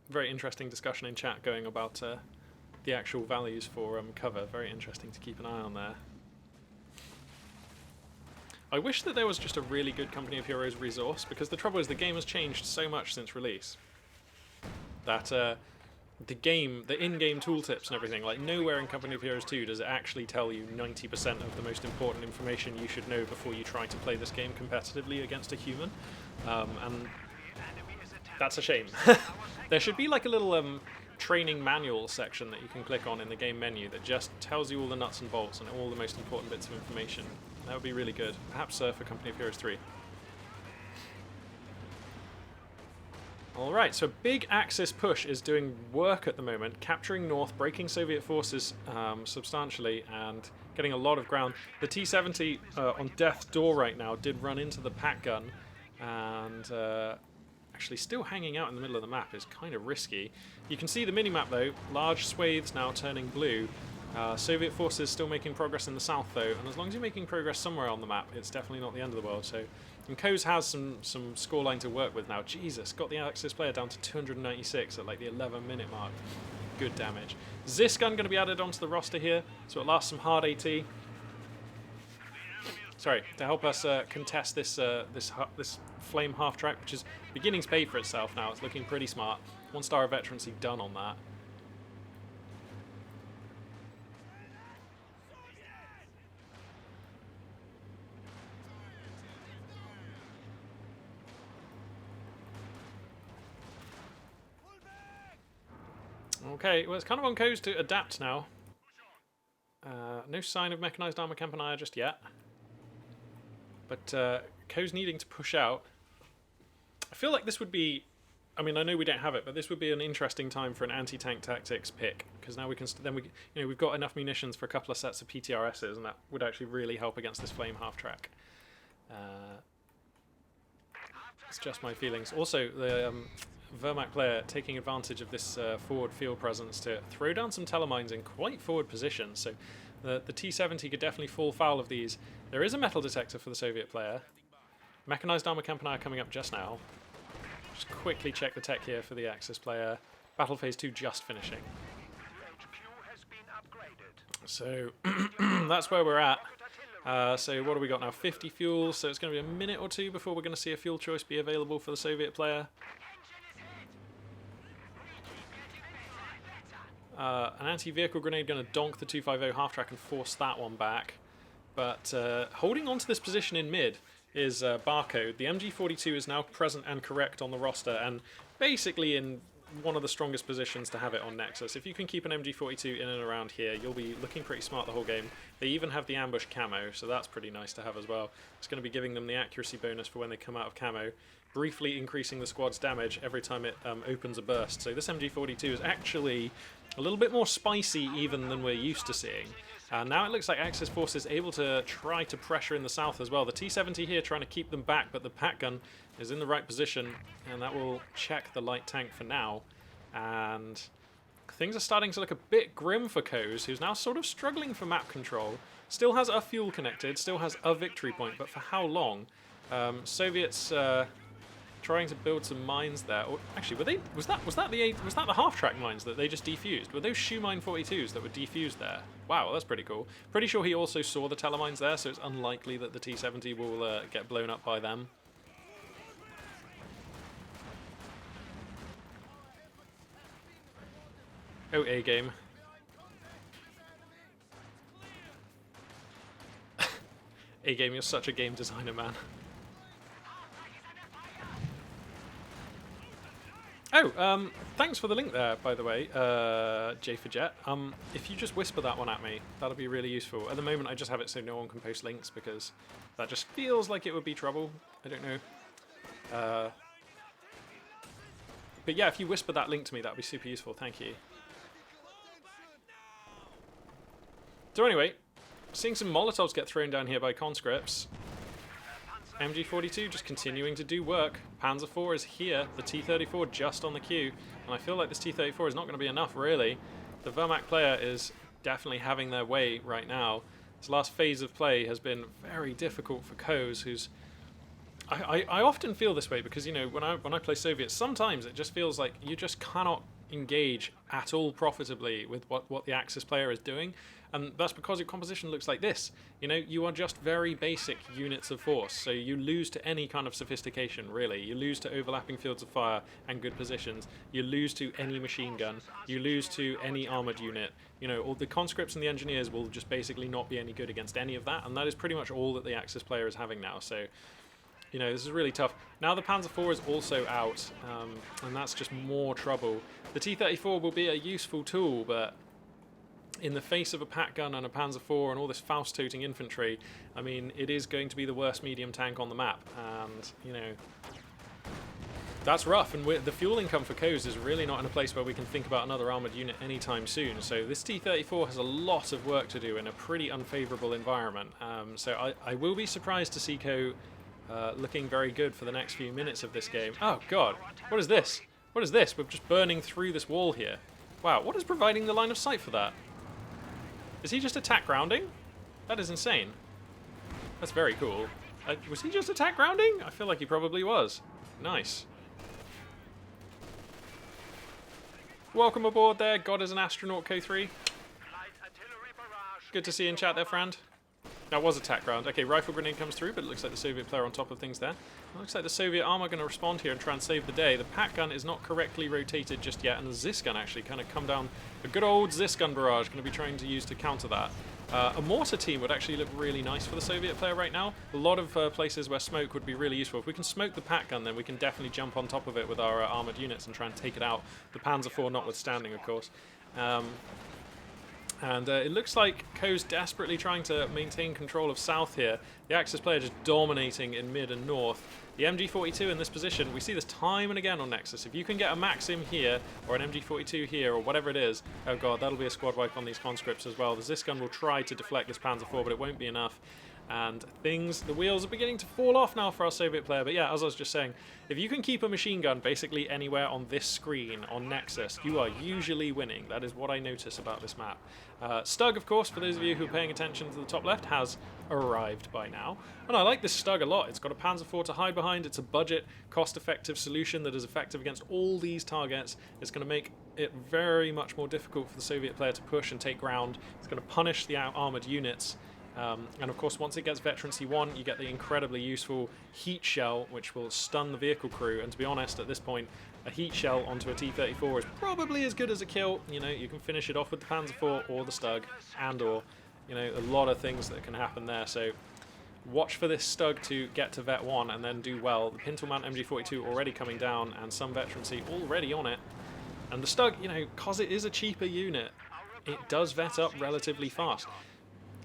very interesting discussion in chat going about the actual values for cover. Very interesting to keep an eye on there. I wish that there was just a really good Company of Heroes resource, because the trouble is the game has changed so much since release that the in-game tooltips and everything, like nowhere in Company of Heroes 2 does it actually tell you 90% of the most important information you should know before you try to play this game competitively against a human, and that's a shame. There should be like a little training manual section that you can click on in the game menu that just tells you all the nuts and bolts and all the most important bits of information. That would be really good. Perhaps for Company of Heroes 3. Alright, so big Axis push is doing work at the moment, capturing north, breaking Soviet forces substantially, and getting a lot of ground. The T-70 on death's door right now did run into the pack gun, and actually still hanging out in the middle of the map is kind of risky. You can see the mini-map though, large swathes now turning blue. Soviet forces still making progress in the south though, and as long as you're making progress somewhere on the map, it's definitely not the end of the world. So, and Koz has some scoreline to work with now. Jesus, got the Axis player down to 296 at like the 11-minute mark. Good damage. Zis gun going to be added onto the roster here, so it lasts some hard AT. Sorry, to help us contest this flame half-track, which is beginning to pay for itself now. It's looking pretty smart. 1 star of veterancy done on that. Okay, well, it's kind of on Koz to adapt now. No sign of mechanized armor Campanile just yet. But Koz needing to push out. I feel like this would be, I mean, I know we don't have it, but this would be an interesting time for an anti-tank tactics pick, because now we can we've got enough munitions for a couple of sets of PTRSs, and that would actually really help against this flame half-track. It's just my feelings. Also, the Wehrmacht player taking advantage of this forward field presence to throw down some telemines in quite forward positions. So the T-70 could definitely fall foul of these. There is a metal detector for the Soviet player. Mechanized armor Campanile coming up just now. Just quickly check the tech here for the Axis player. Battle phase 2 just finishing. So that's where we're at. So what do we got now? 50 fuel, so it's going to be a minute or two before we're going to see a fuel choice be available for the Soviet player. An anti-vehicle grenade going to donk the 250 half-track and force that one back. But holding on to this position in mid is Barcode. The MG42 is now present and correct on the roster, and basically in one of the strongest positions to have it on Nexus. If you can keep an MG42 in and around here, you'll be looking pretty smart the whole game. They even have the ambush camo, so that's pretty nice to have as well. It's going to be giving them the accuracy bonus for when they come out of camo, briefly increasing the squad's damage every time it opens a burst. So this MG42 is actually a little bit more spicy even than we're used to seeing. Now it looks like Axis Force is able to try to pressure in the south as well. The T-70 here trying to keep them back, but the Pat Gun is in the right position, and that will check the light tank for now. And things are starting to look a bit grim for Coase, who's now sort of struggling for map control. Still has a fuel connected, still has a victory point, but for how long? Soviets trying to build some mines there. Or, actually, was that the half-track mines that they just defused? Were those shoe mine 42s that were defused there? Wow, that's pretty cool. Pretty sure he also saw the telemines there, so it's unlikely that the T-70 will get blown up by them. Oh, A-game. A-game, you're such a game designer, man. Oh, thanks for the link there, by the way, J for Jet. If you just whisper that one at me, that'll be really useful. At the moment, I just have it so no one can post links because that just feels like it would be trouble. I don't know. But yeah, if you whisper that link to me, that'd be super useful. Thank you. So anyway, seeing some Molotovs get thrown down here by conscripts. MG42 just continuing to do work. Panzer IV is here, the T-34 just on the queue, and I feel like this T-34 is not going to be enough, really. The Wehrmacht player is definitely having their way right now. This last phase of play has been very difficult for Coase, who's... I often feel this way because, you know, when I play Soviets, sometimes it just feels like you just cannot engage at all profitably with what the Axis player is doing, and that's because your composition looks like this. You know, you are just very basic units of force, so you lose to any kind of sophistication, really. You lose to overlapping fields of fire and good positions. You lose to any machine gun. You lose to any armored unit. You know, all the conscripts and the engineers will just basically not be any good against any of that, and that is pretty much all that the Axis player is having now. So, you know, this is really tough. Now the Panzer IV is also out, and that's just more trouble. The T-34 will be a useful tool, but in the face of a Pat Gun and a Panzer IV and all this Faust-toting infantry, I mean, it is going to be the worst medium tank on the map, and, you know, that's rough, and the fuel income for Coase is really not in a place where we can think about another armoured unit anytime soon, so this T-34 has a lot of work to do in a pretty unfavourable environment, so I will be surprised to see Co looking very good for the next few minutes of this game. Oh god, what is this? What is this? We're just burning through this wall here. Wow, what is providing the line of sight for that? Is he just attack grounding? That is insane. That's very cool. Was he just attack grounding? I feel like he probably was. Nice. Welcome aboard there, God is an astronaut Co3. Good to see you in chat there, friend. That was attack ground. Okay, rifle grenade comes through, but it looks like the Soviet player on top of things there. It looks like the Soviet armor are going to respond here and try and save the day. The Pat Gun is not correctly rotated just yet, and the Zis Gun actually kind of come down. A good old Zis Gun barrage going to be trying to use to counter that. A mortar team would actually look really nice for the Soviet player right now. A lot of places where smoke would be really useful. If we can smoke the Pat Gun, then we can definitely jump on top of it with our armored units and try and take it out. The Panzer IV notwithstanding, of course. And it looks like Coase desperately trying to maintain control of south here. The Axis player just dominating in mid and north. The MG42 in this position, we see this time and again on Nexus. If you can get a Maxim here, or an MG42 here, or whatever it is, oh god, that'll be a squad wipe on these conscripts as well. The Zis Gun will try to deflect this Panzer IV, but it won't be enough. And the wheels are beginning to fall off now for our Soviet player. But yeah, as I was just saying, if you can keep a machine gun basically anywhere on this screen, on Nexus, you are usually winning. That is what I notice about this map. Stug, of course, for those of you who are paying attention to the top left, has arrived by now. And I like this Stug a lot. It's got a Panzer IV to hide behind. It's a budget, cost-effective solution that is effective against all these targets. It's going to make it very much more difficult for the Soviet player to push and take ground. It's going to punish the out-armoured units. And of course, once it gets Veterancy 1, you get the incredibly useful heat shell, which will stun the vehicle crew. And to be honest, at this point, a heat shell onto a T-34 is probably as good as a kill. You know, you can finish it off with the Panzer IV or the Stug, and/or, you know, a lot of things that can happen there. So watch for this Stug to get to Vet 1 and then do well. The Pintelmount MG42 already coming down, and some Veterancy already on it. And the Stug, you know, because it is a cheaper unit, it does vet up relatively fast.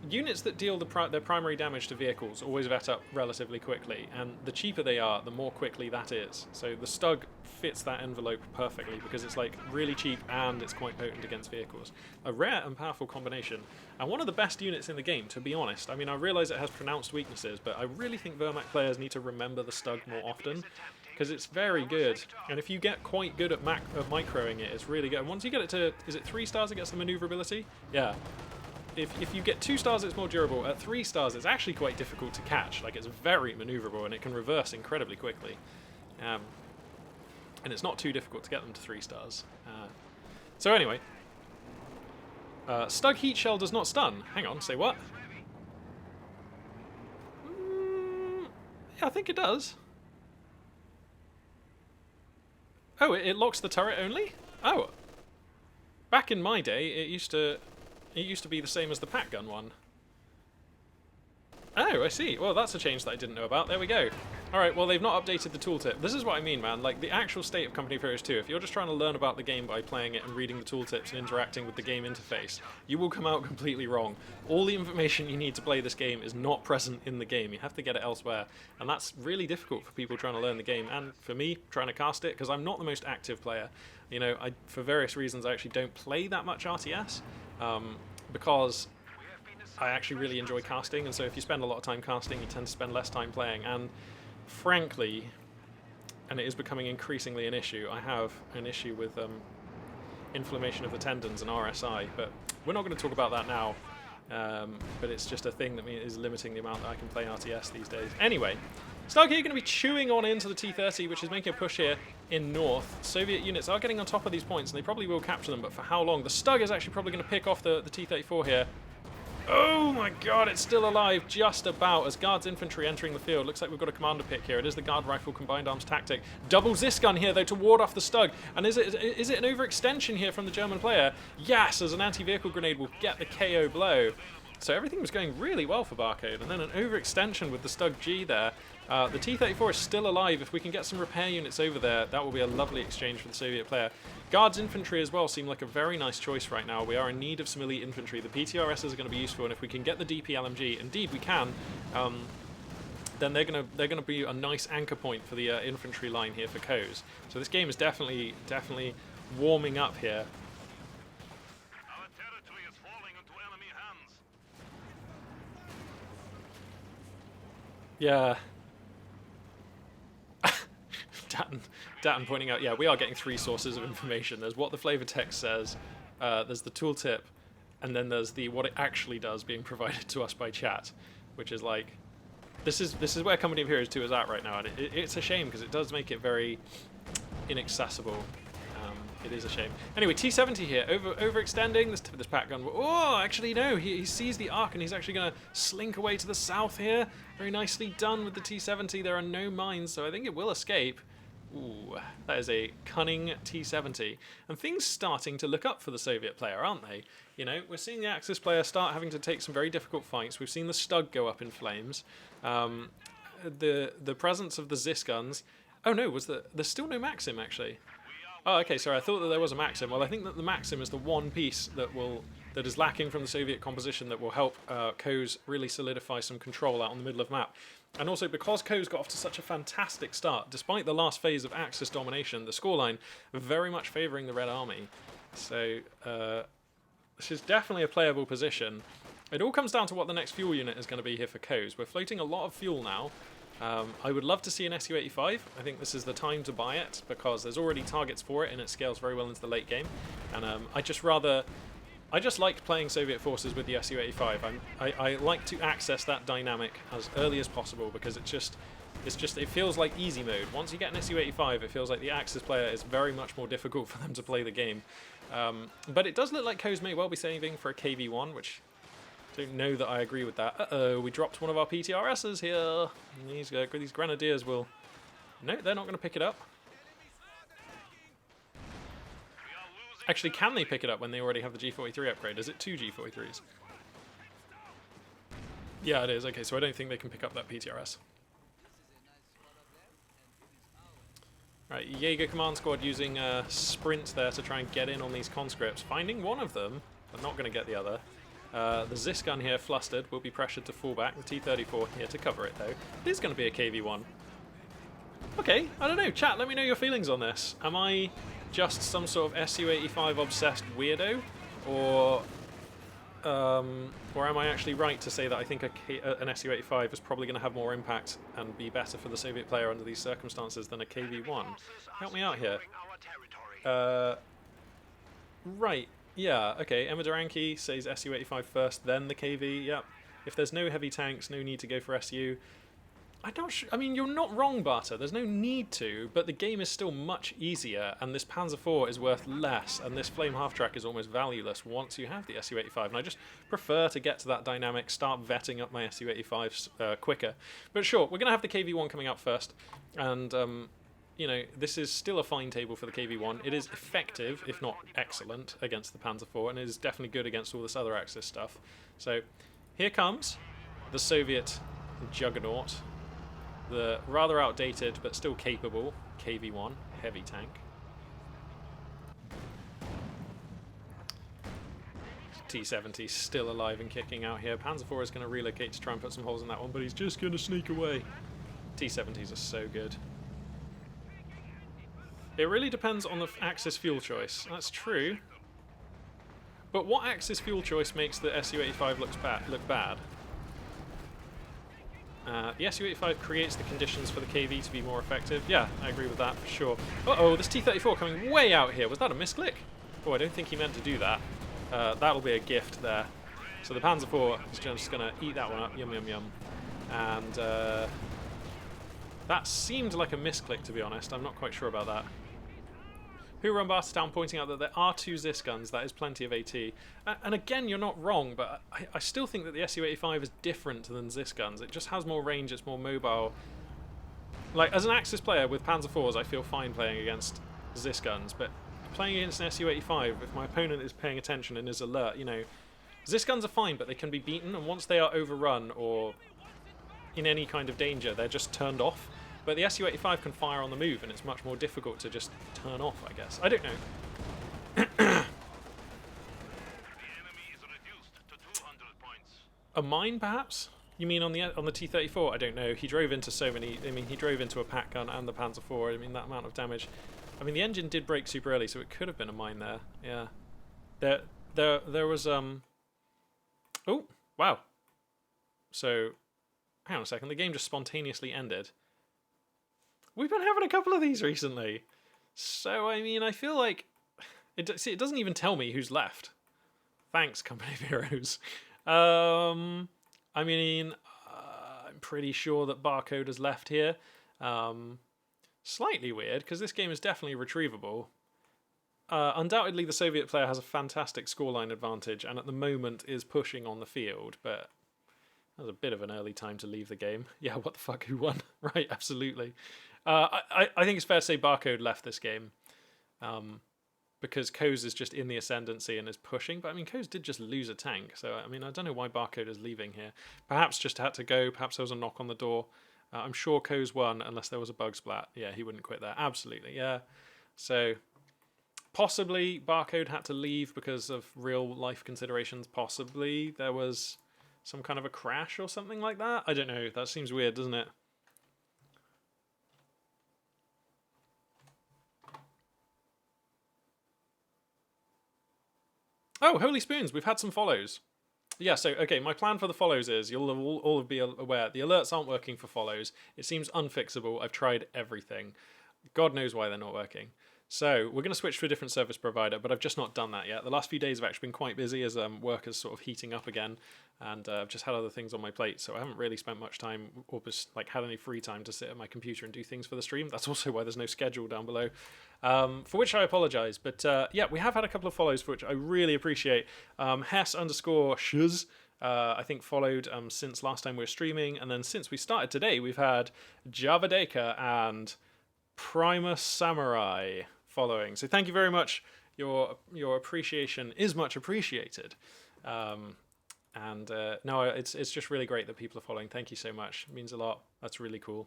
Units that deal their primary damage to vehicles always vet up relatively quickly, and the cheaper they are, the more quickly that is. So the Stug fits that envelope perfectly because it's like really cheap and it's quite potent against vehicles. A rare and powerful combination, and one of the best units in the game, to be honest. I mean, I realise it has pronounced weaknesses, but I really think Vermac players need to remember the Stug more often, because it's very good. And if you get quite good at microing it, it's really good. And once you get it to, is it 3 stars it gets the maneuverability? Yeah. If you get 2 stars, it's more durable. At 3 stars, it's actually quite difficult to catch. Like, it's very maneuverable, and it can reverse incredibly quickly. And it's not too difficult to get them to 3 stars. So anyway, Stug Heat Shell does not stun. Hang on, say what? Yeah, I think it does. Oh, it locks the turret only? Oh. Back in my day, it used to be the same as the pack gun one. Oh, I see. Well, that's a change that I didn't know about. There we go. Alright, well, they've not updated the tooltip. This is what I mean, man. Like, the actual state of Company of Heroes 2, if you're just trying to learn about the game by playing it and reading the tooltips and interacting with the game interface, you will come out completely wrong. All the information you need to play this game is not present in the game. You have to get it elsewhere. And that's really difficult for people trying to learn the game, and for me, trying to cast it, because I'm not the most active player. You know, for various reasons, I actually don't play that much RTS, because I actually really enjoy casting, and so if you spend a lot of time casting, you tend to spend less time playing. And frankly, and it is becoming increasingly an issue, I have an issue with inflammation of the tendons and RSI, but we're not going to talk about that now. But it's just a thing that is limiting the amount that I can play RTS these days. Anyway, Stug here going to be chewing on into the T-30, which is making a push here in north. Soviet units are getting on top of these points, and they probably will capture them, but for how long? The Stug is actually probably going to pick off the T-34 here. Oh my god, it's still alive just about as Guards infantry entering the field. Looks like we've got a commander pick here. It is the Guard rifle combined arms tactic. Double Zisgun here though to ward off the Stug. And is it an overextension here from the German player? Yes, as an anti-vehicle grenade will get the KO blow. So everything was going really well for Barcode, and then an overextension with the Stug G there. The T-34 is still alive. If we can get some repair units over there, that will be a lovely exchange for the Soviet player. Guards infantry as well seem like a very nice choice right now. We are in need of some elite infantry. The PTRSs are going to be useful, and if we can get the DP LMG, indeed we can, then they're going to be a nice anchor point for the infantry line here for Coes. So this game is definitely warming up here. Our territory is falling into enemy hands. Yeah. Datton pointing out, yeah, we are getting 3 sources of information. There's what the flavor text says, there's the tooltip, and then there's the what it actually does being provided to us by chat, which is like, this is where Company of Heroes 2 is at right now, and it's a shame because it does make it very inaccessible. It is a shame. Anyway, T-70 here, overextending this pack gun. Oh, actually no, he sees the arc and he's actually going to slink away to the south here. Very nicely done with the T-70. There are no mines, so I think it will escape. Ooh, that is a cunning T-70. And things starting to look up for the Soviet player, aren't they? You know, we're seeing the Axis player start having to take some very difficult fights. We've seen the Stug go up in flames. The presence of the Zis guns. Oh no, there's still no Maxim actually. Oh, okay, sorry, I thought that there was a Maxim. Well, I think that the Maxim is the one piece that is lacking from the Soviet composition that will help Coes really solidify some control out on the middle of the map. And also, because Coes got off to such a fantastic start, despite the last phase of Axis domination, the scoreline very much favouring the Red Army. So, this is definitely a playable position. It all comes down to what the next fuel unit is going to be here for Coes. We're floating a lot of fuel now. I would love to see an Su-85. I think this is the time to buy it because there's already targets for it and it scales very well into the late game. And I just like playing Soviet forces with the Su-85. I like to access that dynamic as early as possible because it feels like easy mode. Once you get an Su-85, it feels like the Axis player is very much more difficult for them to play the game. But it does look like Coes may well be saving for a KV-1, which don't know that I agree with that. Uh-oh, we dropped one of our PTRSs here. These Grenadiers will... No, they're not going to pick it up. Actually, can they pick it up when they already have the G43 upgrade? Is it 2 G43s? Yeah, it is. Okay, so I don't think they can pick up that PTRS. Right, Jaeger Command Squad using a sprint there to try and get in on these conscripts. Finding one of them, but not going to get the other. The Zis gun here, flustered, will be pressured to fall back. The T-34 here to cover it, though. It is going to be a KV-1. Okay, I don't know. Chat, let me know your feelings on this. Am I just some sort of Su-85 obsessed weirdo? Or am I actually right to say that I think an Su-85 is probably going to have more impact and be better for the Soviet player under these circumstances than a KV-1? Help me out here. Right, yeah, okay. Emma Duranki says Su-85 first, then the KV, yep. If there's no heavy tanks, no need to go for SU. I'm not sure. I mean, you're not wrong, Barter. There's no need to, but the game is still much easier, and this Panzer IV is worth less, and this Flame half-track is almost valueless once you have the Su-85, and I just prefer to get to that dynamic, start vetting up my Su-85s quicker. But sure, we're going to have the KV-1 coming up first, and, you know, this is still a fine table for the KV-1. It is effective, if not excellent, against the Panzer IV, and it is definitely good against all this other Axis stuff. So, here comes the Soviet juggernaut. The rather outdated but still capable KV-1 heavy tank. T-70 still alive and kicking out here. Panzer IV is going to relocate to try and put some holes in that one, but he's just going to sneak away. T-70s are so good. It really depends on the Axis fuel choice. That's true. But what Axis fuel choice makes the Su-85 look bad? The Su-85 creates the conditions for the KV to be more effective. Yeah, I agree with that for sure. Uh-oh, this T-34 coming way out here. Was that a misclick? Oh, I don't think he meant to do that. That'll be a gift there. So the Panzer IV is just going to eat that one up. Yum, yum, yum. And that seemed like a misclick, to be honest. I'm not quite sure about that. Hoorah Barstown pointing out that there are 2 Zis guns, that is plenty of AT. And again, you're not wrong, but I still think that the Su-85 is different than Zis guns. It just has more range, it's more mobile. Like, as an Axis player with Panzer IVs, I feel fine playing against Zis guns, but playing against an Su-85, if my opponent is paying attention and is alert, you know, Zis guns are fine, but they can be beaten, and once they are overrun or in any kind of danger, they're just turned off. But the Su-85 can fire on the move, and it's much more difficult to just turn off, I guess. I don't know. The enemy is reduced to 200 points. A mine, perhaps? You mean on the T-34? I don't know. He drove into so many... I mean, he drove into a pack gun and the Panzer IV. I mean, that amount of damage. I mean, the engine did break super early, so it could have been a mine there. Yeah. There was... Oh, wow. So, hang on a second. The game just spontaneously ended. We've been having a couple of these recently. So, I mean, I feel like... it doesn't even tell me who's left. Thanks, Company of Heroes. I mean, I'm pretty sure that Barcode has left here. Slightly weird, because this game is definitely retrievable. Undoubtedly, the Soviet player has a fantastic scoreline advantage, and at the moment is pushing on the field, but... that was a bit of an early time to leave the game. Yeah, what the fuck, who won? Right, absolutely. I think it's fair to say Barcode left this game. Because Coase is just in the ascendancy and is pushing. But, I mean, Coase did just lose a tank. So, I mean, I don't know why Barcode is leaving here. Perhaps just had to go. Perhaps there was a knock on the door. I'm sure Coase won unless there was a bug splat. Yeah, he wouldn't quit there. Absolutely, yeah. So, possibly Barcode had to leave because of real-life considerations. Possibly there was... some kind of a crash or something like that? I don't know. That seems weird, doesn't it? Oh, Holy Spoons. We've had some follows. Yeah, so, okay, my plan for the follows is, you'll all be aware, the alerts aren't working for follows. It seems unfixable. I've tried everything. God knows why they're not working. So, we're going to switch to a different service provider, but I've just not done that yet. The last few days have actually been quite busy as work is sort of heating up again, and I've just had other things on my plate, so I haven't really spent much time or just like had any free time to sit at my computer and do things for the stream. That's also why there's no schedule down below, for which I apologise. But yeah, we have had a couple of follows, for which I really appreciate. Hess_Shuz, I think followed since last time we were streaming, and then since we started today, we've had Javadeka and Primus Samurai following. So thank you very much. Your appreciation is much appreciated. No, it's just really great that people are following. Thank you so much. It means a lot. That's really cool.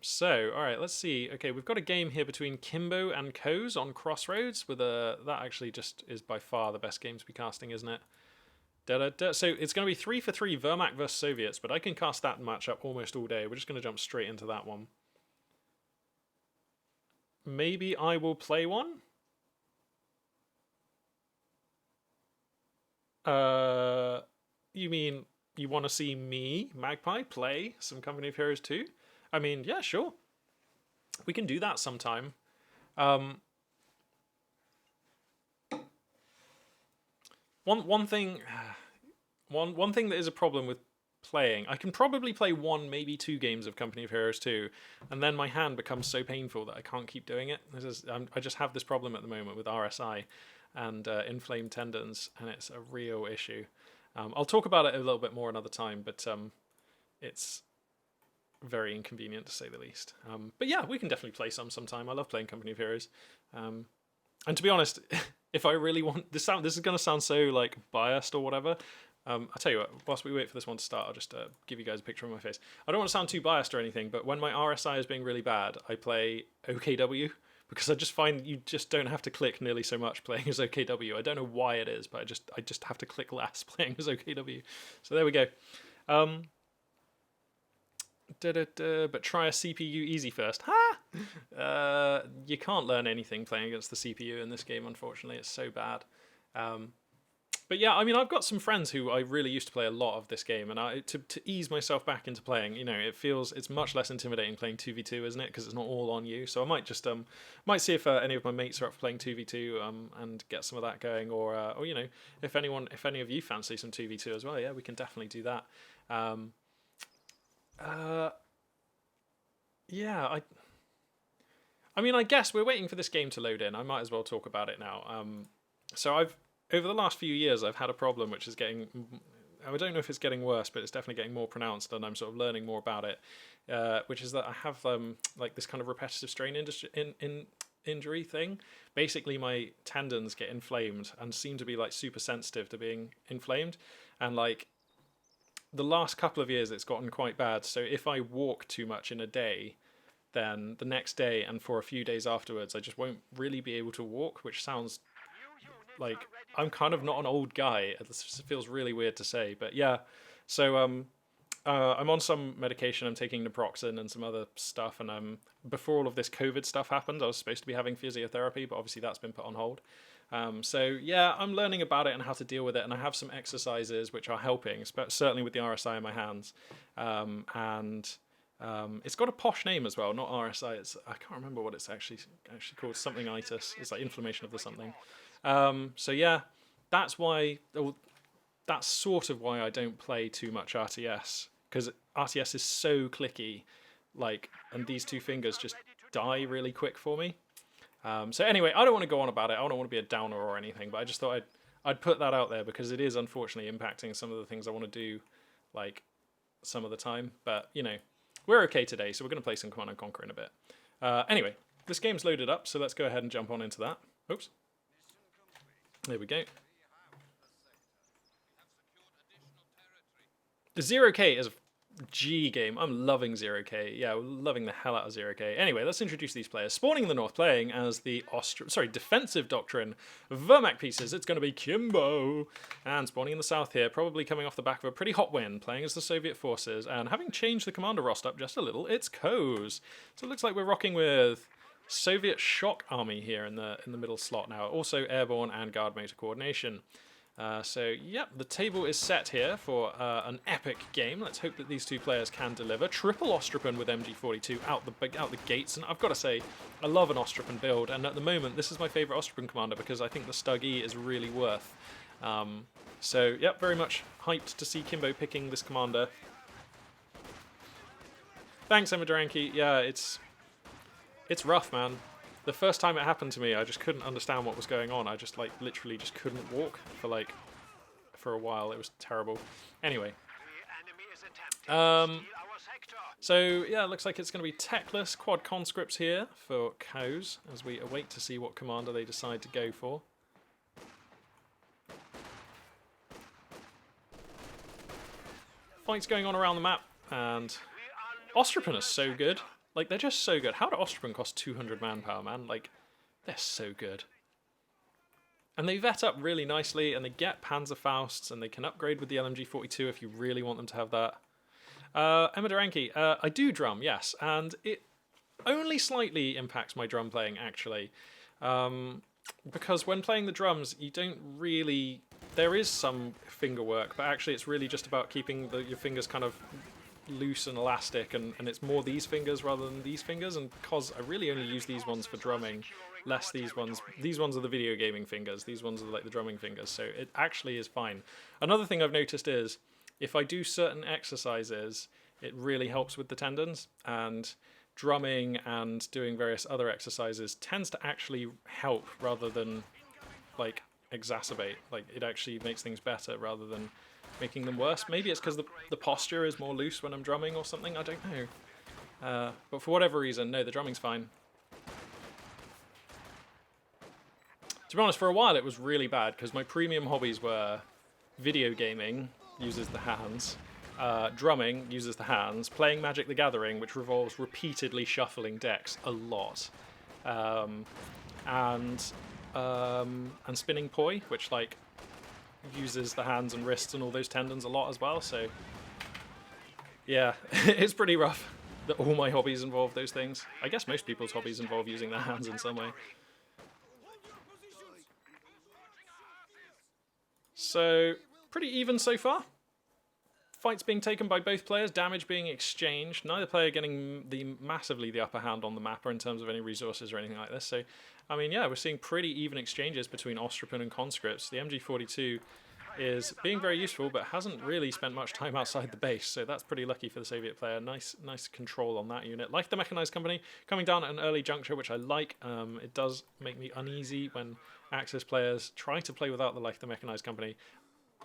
So, all right, let's see. Okay, we've got a game here between Kimbo and Koz on Crossroads. With a that actually just is by far the best game to be casting, isn't it? Da-da-da. So it's going to be 3-for-3 Wehrmacht versus Soviets, but I can cast that matchup almost all day. We're just going to jump straight into that one. Maybe I will play one. You mean you want to see me, Magpie, play some Company of Heroes 2? I mean, yeah, sure. We can do that sometime. One thing one thing that is a problem with playing, I can probably play one, maybe two games of Company of Heroes 2, and then my hand becomes so painful that I can't keep doing it. I just have this problem at the moment with RSI and inflamed tendons, and it's a real issue. I'll talk about it a little bit more another time, but it's very inconvenient to say the least. But yeah, we can definitely play sometime. I love playing Company of Heroes. And to be honest, if I really want this is going to sound so like biased or whatever. I'll tell you what, whilst we wait for this one to start, I'll just give you guys a picture of my face. I don't want to sound too biased or anything, but when my RSI is being really bad, I play OKW, because I just find you just don't have to click nearly so much playing as OKW. I don't know why it is, but I just have to click less playing as OKW. So there we go. But try a CPU easy first. Ha! You can't learn anything playing against the CPU in this game, unfortunately. It's so bad. But yeah, I mean, I've got some friends who I really used to play a lot of this game, and to ease myself back into playing, you know, it's much less intimidating playing 2v2, isn't it? Because it's not all on you. So I might just might see if any of my mates are up for playing 2v2 and get some of that going, or you know, if any of you fancy some 2v2 as well, yeah, we can definitely do that. Yeah, I mean, I guess we're waiting for this game to load in. I might as well talk about it now. So over the last few years, I've had a problem which is getting, I don't know if it's getting worse, but it's definitely getting more pronounced, and I'm sort of learning more about it, which is that I have like this kind of repetitive strain injury thing. Basically, my tendons get inflamed and seem to be like super sensitive to being inflamed, and like the last couple of years it's gotten quite bad. So if I walk too much in a day, then the next day and for a few days afterwards I just won't really be able to walk, which sounds like I'm kind of not an old guy. It feels really weird to say, but yeah. So I'm on some medication. I'm taking naproxen and some other stuff, and before all of this COVID stuff happened, I was supposed to be having physiotherapy, but obviously that's been put on hold. So yeah, I'm learning about it and how to deal with it, and I have some exercises which are helping, certainly with the RSI in my hands. It's got a posh name as well, not RSI. I can't remember what it's actually called. Something itis. It's like inflammation of the something. So yeah, that's sort of why I don't play too much RTS, because RTS is so clicky, like, and these two fingers just die really quick for me. So anyway, I don't want to go on about it. I don't want to be a downer or anything, but I just thought I'd put that out there because it is unfortunately impacting some of the things I want to do, like, some of the time. But you know, we're okay today, so we're going to play some Command and Conquer in a bit. Anyway, this game's loaded up, so let's go ahead and jump on into that. Oops. There we go. The 0K is a G game. I'm loving 0K. Yeah, loving the hell out of 0K. Anyway, let's introduce these players. Spawning in the north, playing as the defensive doctrine Wehrmacht pieces. It's going to be Kimbo. And spawning in the south here, probably coming off the back of a pretty hot win, playing as the Soviet forces, and having changed the commander roster up just a little, it's Koz. So it looks like we're rocking with Soviet shock army here in the middle slot now. Also airborne and guard motor coordination. So, yep, the table is set here for an epic game. Let's hope that these two players can deliver. Triple Ostrapan with MG42 out the gates. And I've got to say, I love an Ostrapan build. And at the moment, this is my favourite Ostrapan commander because I think the Stug E is really worth. So, yep, very much hyped to see Kimbo picking this commander. Thanks, Emma Duranke. Yeah, it's rough, man. The first time it happened to me, I just couldn't understand what was going on. I just, like, literally just couldn't walk for a while. It was terrible. Anyway. So, yeah, it looks like it's going to be techless quad conscripts here for Koz as we await to see what commander they decide to go for. Fights going on around the map, and Ostripin are so good. Like, they're just so good. How do Ostripin cost 200 manpower, man? Like, they're so good. And they vet up really nicely, and they get Panzerfausts, and they can upgrade with the LMG-42 if you really want them to have that. Emma Duranke, I do drum, yes, and it only slightly impacts my drum playing, actually. Because when playing the drums, you don't really... There is some finger work, but actually it's really just about keeping your fingers kind of loose and elastic, and it's more these fingers rather than these fingers, and because I really only use these ones for drumming, less these ones. These ones are the video gaming fingers, these ones are like the drumming fingers, so it actually is fine. Another thing I've noticed is, if I do certain exercises, it really helps with the tendons, and drumming and doing various other exercises tends to actually help rather than like exacerbate. Like, it actually makes things better rather than making them worse. Maybe it's because the posture is more loose when I'm drumming or something, I don't know. But for whatever reason, no, the drumming's fine. To be honest, for a while it was really bad, because my premium hobbies were video gaming, uses the hands, drumming, uses the hands, playing Magic the Gathering, which revolves repeatedly shuffling decks a lot, and spinning poi, which like uses the hands and wrists and all those tendons a lot as well, so yeah, it's pretty rough that all my hobbies involve those things. I guess most people's hobbies involve using their hands in some way. So, pretty even so far. Fights being taken by both players, damage being exchanged, neither player getting massively the upper hand on the map or in terms of any resources or anything like this. So, I mean, yeah, we're seeing pretty even exchanges between Ostripin and conscripts. The MG42 is being very useful, but hasn't really spent much time outside the base, so that's pretty lucky for the Soviet player. Nice control on that unit. Like the Mechanized Company, coming down at an early juncture, which I like. It does make me uneasy when Axis players try to play without the Mechanized Company.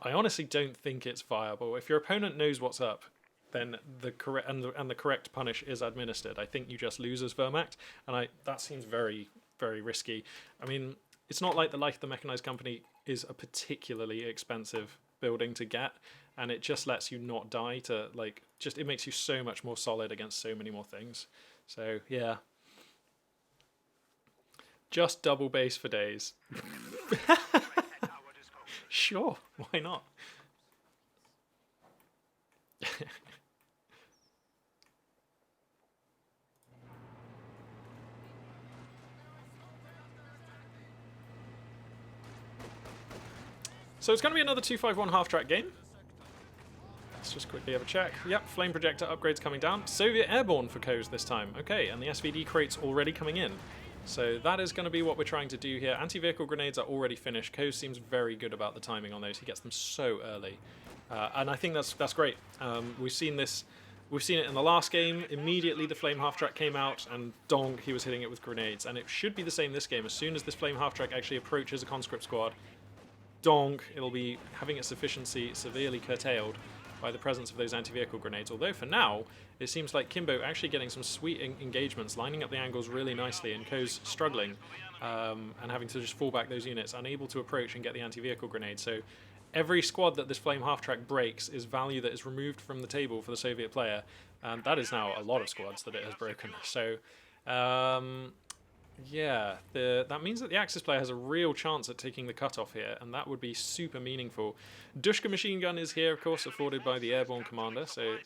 I honestly don't think it's viable. If your opponent knows what's up, then the correct punish is administered. I think you just lose as Wehrmacht, and that seems very, very risky. I mean, it's not like the Mechanized Company is a particularly expensive building to get, and it just lets you not die to, like, it makes you so much more solid against so many more things. So, yeah. Just double base for days. Sure, why not? So it's going to be another 251 half-track game. Let's just quickly have a check. Yep, flame projector upgrades coming down. Soviet airborne for Co's this time. Okay, and the SVD crates already coming in. So that is going to be what we're trying to do here. Anti-vehicle grenades are already finished. Coase seems very good about the timing on those. He gets them so early. And I think that's great. We've seen it in the last game. Immediately the flame half-track came out, and dong, he was hitting it with grenades. And it should be the same this game. As soon as this flame half-track actually approaches a conscript squad, dong, it'll be having its efficiency severely curtailed by the presence of those anti-vehicle grenades. Although for now, it seems like Kimbo actually getting some sweet engagements, lining up the angles really nicely, and Ko's struggling and having to just fall back those units, unable to approach and get the anti-vehicle grenade. So every squad that this flame half-track breaks is value that is removed from the table for the Soviet player, and that is now a lot of squads that it has broken. So yeah, that means that the Axis player has a real chance at taking the cutoff here, and that would be super meaningful. Dushka machine gun is here, of course, afforded by the airborne commander, so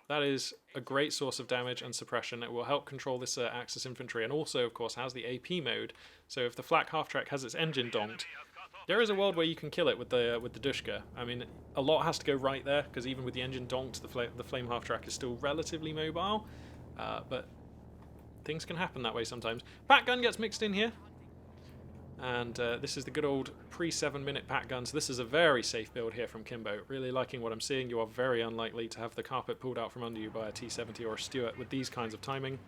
that is a great source of damage and suppression. It will help control this Axis infantry, and also, of course, has the AP mode, so if the flak half-track has its engine donked, there is a world where you can kill it with the Dushka. I mean, a lot has to go right there, because even with the engine donked, the flame half-track is still relatively mobile, but things can happen that way sometimes. Pat gun gets mixed in here. And this is the good old pre-7-minute pat gun. So this is a very safe build here from Kimbo. Really liking what I'm seeing. You are very unlikely to have the carpet pulled out from under you by a T-70 or a Stuart with these kinds of timing.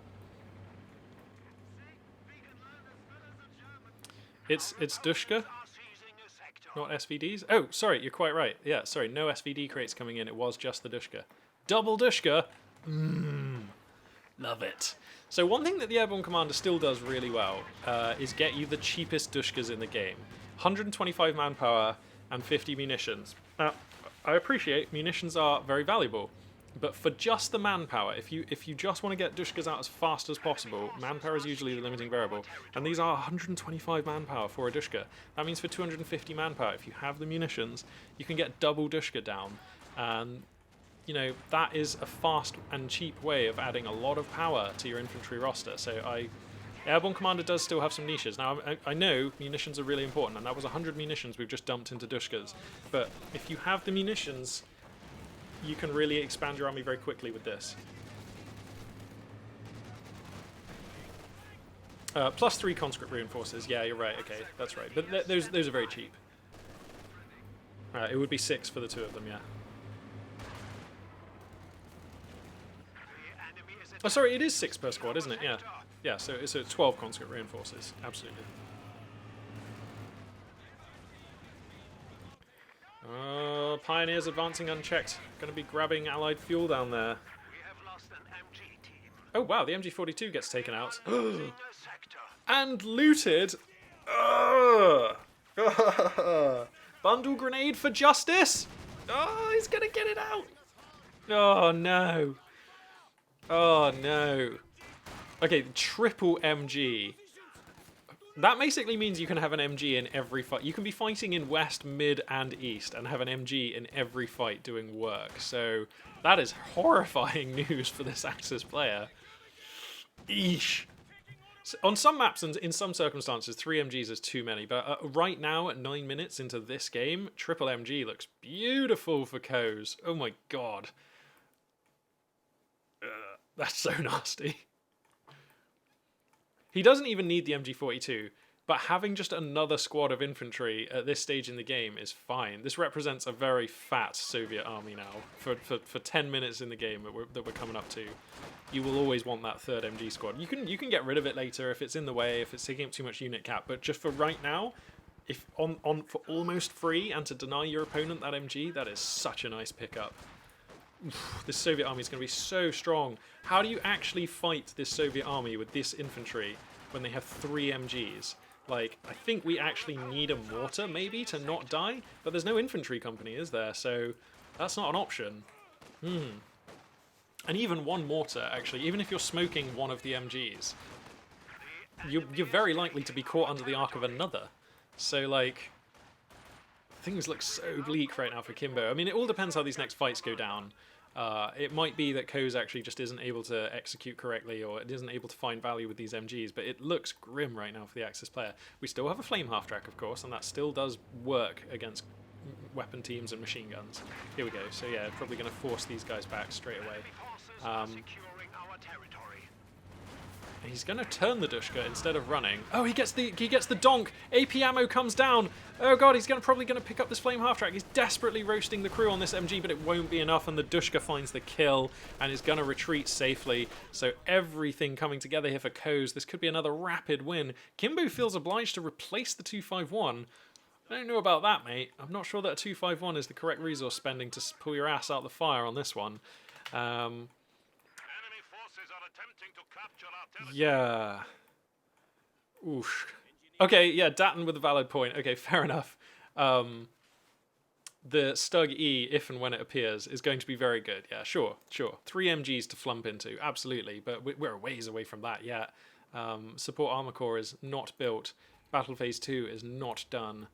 It's Dushka, not SVDs. Oh, sorry, you're quite right. Yeah, sorry, no SVD crates coming in. It was just the Dushka. Double Dushka. Love it. So one thing that the Airborne Commander still does really well is get you the cheapest Dushkas in the game. 125 manpower and 50 munitions. Now, I appreciate munitions are very valuable, But for just the manpower, if you just want to get Dushkas out as fast as possible, manpower is usually the limiting variable. And these are 125 manpower for a Dushka. That means for 250 manpower, if you have the munitions, you can get double Dushka down. And, you know, that is a fast and cheap way of adding a lot of power to your infantry roster. So Airborne Commander does still have some niches. Now, I know munitions are really important, and that was 100 munitions we've just dumped into Dushkas. But if you have the munitions, you can really expand your army very quickly with this. +3 conscript reinforces. Yeah, you're right. Okay, that's right. But those are very cheap. It would be 6 for the 2 of them, yeah. Oh, sorry, it is 6 per squad, isn't it? Yeah. Yeah, so it's 12 conscript reinforces. Absolutely. Pioneers advancing unchecked. Going to be grabbing allied fuel down there. Oh wow, the MG42 gets taken out. And looted. Bundle grenade for justice. Oh, he's going to get it out. Oh no. Oh no. Okay, triple MG. That basically means you can have an MG in every fight. You can be fighting in West, Mid, and East and have an MG in every fight doing work. So that is horrifying news for this Axis player. Eesh. So on some maps and in some circumstances, 3 MGs is too many. But right now, at 9 minutes into this game, triple MG looks beautiful for Coes. Oh my god. That's so nasty. He doesn't even need the MG42, but having just another squad of infantry at this stage in the game is fine. This represents a very fat Soviet army now. For 10 minutes in the game that we're coming up to, you will always want that third MG squad. You can get rid of it later if it's in the way, if it's taking up too much unit cap, but just for right now, if for almost free and to deny your opponent that MG, that is such a nice pickup. This Soviet army is going to be so strong. How do you actually fight this Soviet army with this infantry when they have 3 MGs? Like, I think we actually need a mortar, maybe, to not die, but there's no infantry company, is there? So that's not an option. And even one mortar, actually, even if you're smoking one of the MGs, you're very likely to be caught under the arc of another. So, like, things look so bleak right now for Kimbo. I mean, it all depends how these next fights go down. It might be that Coes actually just isn't able to execute correctly, or it isn't able to find value with these MGs, but it looks grim right now for the Axis player. We still have a flame half-track, of course, and that still does work against weapon teams and machine guns. Here we go. So yeah, probably going to force these guys back straight away. He's going to turn the Dushka instead of running. Oh, he gets the donk. AP ammo comes down. Oh god, he's probably going to pick up this flame half-track. He's desperately roasting the crew on this MG, but it won't be enough, and the Dushka finds the kill and is going to retreat safely. So everything coming together here for Coes. This could be another rapid win. Kimbo feels obliged to replace the 251. I don't know about that, mate. I'm not sure that a 251 is the correct resource spending to pull your ass out the fire on this one. Yeah. Oosh. Okay, yeah, Datton with a valid point. Okay, fair enough. The Stug E, if and when it appears, is going to be very good. Yeah, sure. 3 MGs to flump into, absolutely, but we're a ways away from that yet. Support Armor Core is not built. Battle Phase 2 is not done.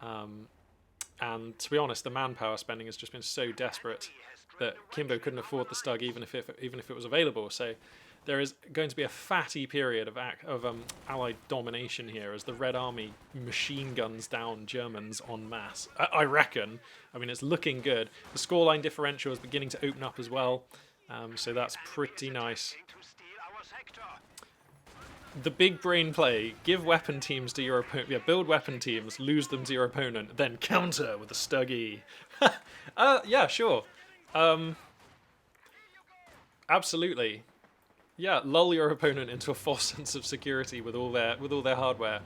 And to be honest, the manpower spending has just been so desperate that Kimbo couldn't afford the Stug even if it was available. So there is going to be a fatty period of Allied domination here as the Red Army machine guns down Germans en masse. I reckon. I mean, it's looking good. The scoreline differential is beginning to open up as well, so that's pretty nice. The big brain play: give weapon teams to your opponent. Yeah, build weapon teams, lose them to your opponent, then counter with a Stuggy. Yeah, sure. Absolutely. Yeah, lull your opponent into a false sense of security with all their hardware.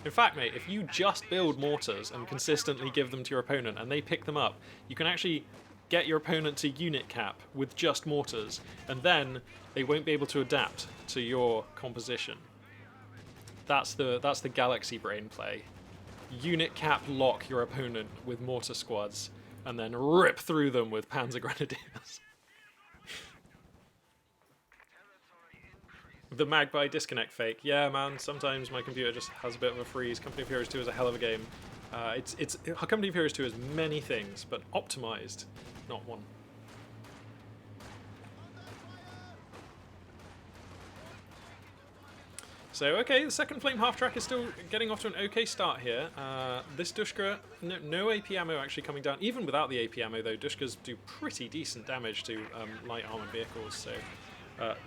In fact, mate, if you just build mortars and consistently give them to your opponent and they pick them up, you can actually get your opponent to unit cap with just mortars, and then they won't be able to adapt to your composition. That's the Galaxy brain play. Unit cap lock your opponent with mortar squads, and then rip through them with Panzer Grenadiers. The Magpie disconnect fake. Yeah, man, sometimes my computer just has a bit of a freeze. Company of Heroes 2 is a hell of a game. Company of Heroes 2 is many things, but optimized, not one. So, okay, the second Flame half-track is still getting off to an okay start here. This Dushka, no AP ammo actually coming down. Even without the AP ammo, though, Dushkas do pretty decent damage to light armored vehicles. So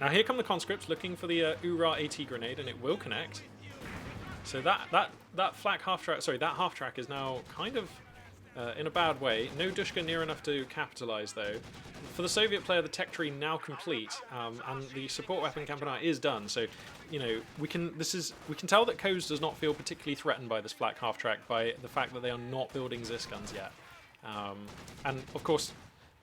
now here come the conscripts looking for the Ura AT grenade, and it will connect. So that flak half-track, sorry, that half-track is now kind of in a bad way. No Dushka near enough to capitalize, though. For the Soviet player, the tech tree now complete, and the support weapon Campanile is done. So, you know, we can tell that Koz does not feel particularly threatened by this flak half track by the fact that they are not building Zis guns yet. And of course,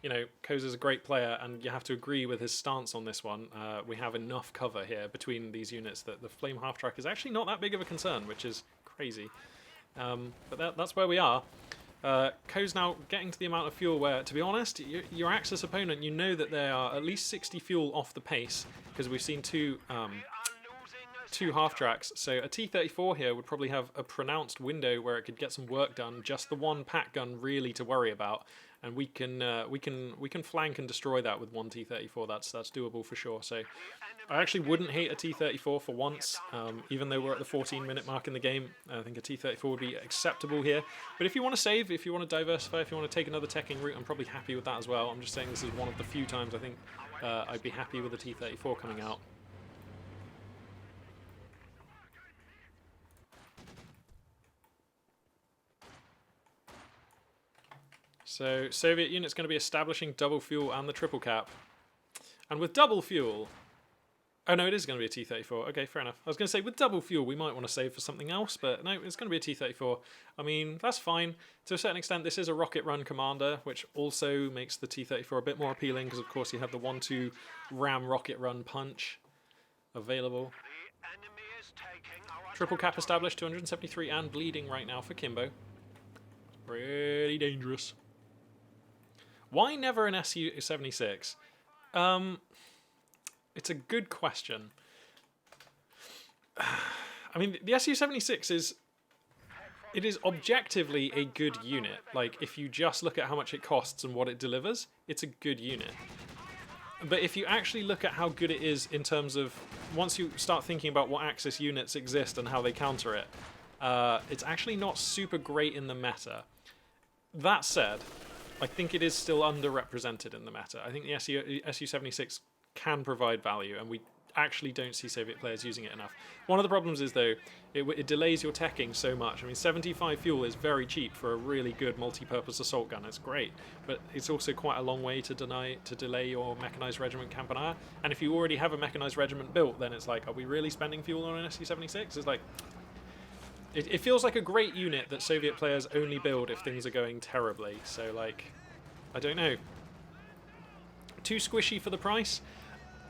you know, Koz is a great player, and you have to agree with his stance on this one. We have enough cover here between these units that the Flame half track is actually not that big of a concern, which is crazy. But that's where we are. Ko's now getting to the amount of fuel where, to be honest, your Axis opponent, you know that they are at least 60 fuel off the pace, because we've seen two half-tracks. So a T-34 here would probably have a pronounced window where it could get some work done, just the one pack gun really to worry about, and we can flank and destroy that with one T-34. That's doable for sure. So I actually wouldn't hate a T-34 for once, even though we're at the 14-minute mark in the game. I think a T-34 would be acceptable here. But if you want to save, if you want to diversify, if you want to take another teching route, I'm probably happy with that as well. I'm just saying this is one of the few times I think I'd be happy with a T-34 coming out. So Soviet unit's going to be establishing double fuel and the triple cap. And with double fuel... Oh no, it is going to be a T-34. Okay, fair enough. I was going to say, with double fuel, we might want to save for something else, but no, it's going to be a T-34. I mean, that's fine. To a certain extent, this is a rocket run commander, which also makes the T-34 a bit more appealing, because of course you have the 1-2 ram rocket run punch available. Triple cap established, 273 and bleeding right now for Kimbo. Pretty dangerous. Why never an Su-76? It's a good question. I mean, the Su-76 is objectively a good unit. Like, if you just look at how much it costs and what it delivers, it's a good unit. But if you actually look at how good it is in terms of, once you start thinking about what Axis units exist and how they counter it, it's actually not super great in the meta. That said, I think it is still underrepresented in the meta. I think the Su-76 can provide value, and we actually don't see Soviet players using it enough. One of the problems is, though, it delays your teching so much. I mean, 75 fuel is very cheap for a really good multi-purpose assault gun. It's great, but it's also quite a long way to delay your mechanized regiment Campanile. And if you already have a mechanized regiment built, then it's like, are we really spending fuel on an Su-76? It's like... It feels like a great unit that Soviet players only build if things are going terribly. So, like, I don't know. Too squishy for the price?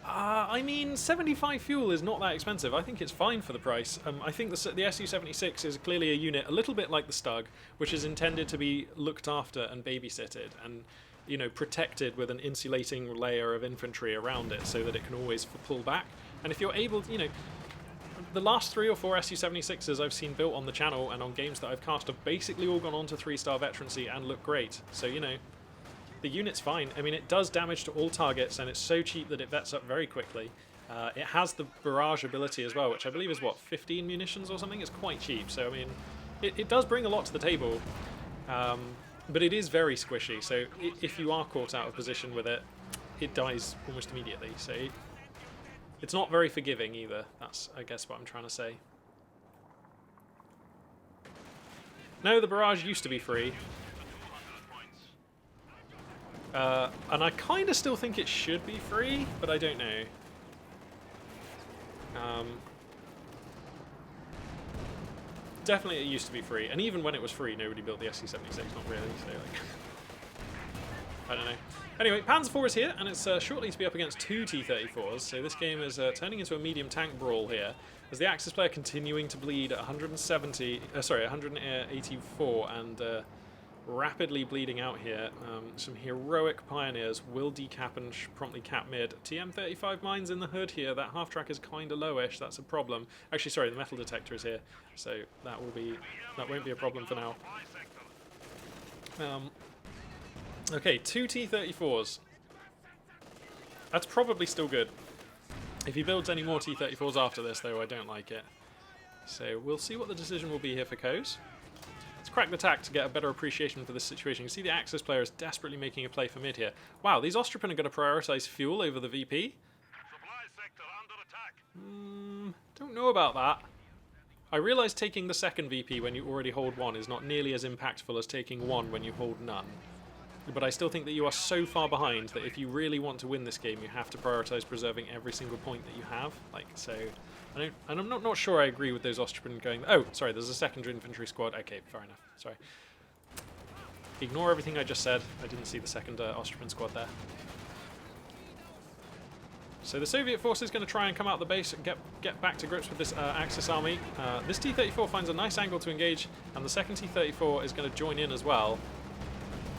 I mean, 75 fuel is not that expensive. I think it's fine for the price. I think the Su-76 is clearly a unit a little bit like the Stug, which is intended to be looked after and babysitted and, you know, protected with an insulating layer of infantry around it so that it can always pull back. And if you're able, you know... The last 3 or 4 Su-76s I've seen built on the channel and on games that I've cast have basically all gone on to 3-star veterancy and look great. So, you know, the unit's fine. I mean, it does damage to all targets, and it's so cheap that it vets up very quickly. It has the barrage ability as well, which I believe is, what, 15 munitions or something? It's quite cheap. So, I mean, it does bring a lot to the table, but it is very squishy. So if you are caught out of position with it, it dies almost immediately. So... It's not very forgiving either. That's, I guess, what I'm trying to say. No, the barrage used to be free. And I kind of still think it should be free, but I don't know. Definitely it used to be free. And even when it was free, nobody built the Su-76, not really. So, like... I don't know. Anyway, Panzer IV is here, and it's shortly to be up against 2 T-34s, so this game is turning into a medium tank brawl here, as the Axis player continuing to bleed at 184, and rapidly bleeding out here. Some heroic pioneers will decap and promptly cap mid. TM35 mines in the hood here. That half track is kind of lowish. That's a problem. Actually, sorry, the metal detector is here, so that won't be a problem for now. Okay, 2 T34s. That's probably still good. If he builds any more T34s after this, though, I don't like it. So we'll see what the decision will be here for Coase. Let's crack the tack to get a better appreciation for this situation. You can see the Axis player is desperately making a play for mid here. Wow, these Ostripen are going to prioritise fuel over the VP? Supply sector under attack. Don't know about that. I realise taking the second VP when you already hold one is not nearly as impactful as taking one when you hold none. But I still think that you are so far behind that if you really want to win this game, you have to prioritise preserving every single point that you have. I'm not sure I agree with those Ostripen going... Oh, sorry, there's a second infantry squad. Okay, fair enough. Sorry. Ignore everything I just said. I didn't see the second Ostripen squad there. So the Soviet force is going to try and come out the base and get back to grips with this Axis army. This T-34 finds a nice angle to engage, and the second T-34 is going to join in as well.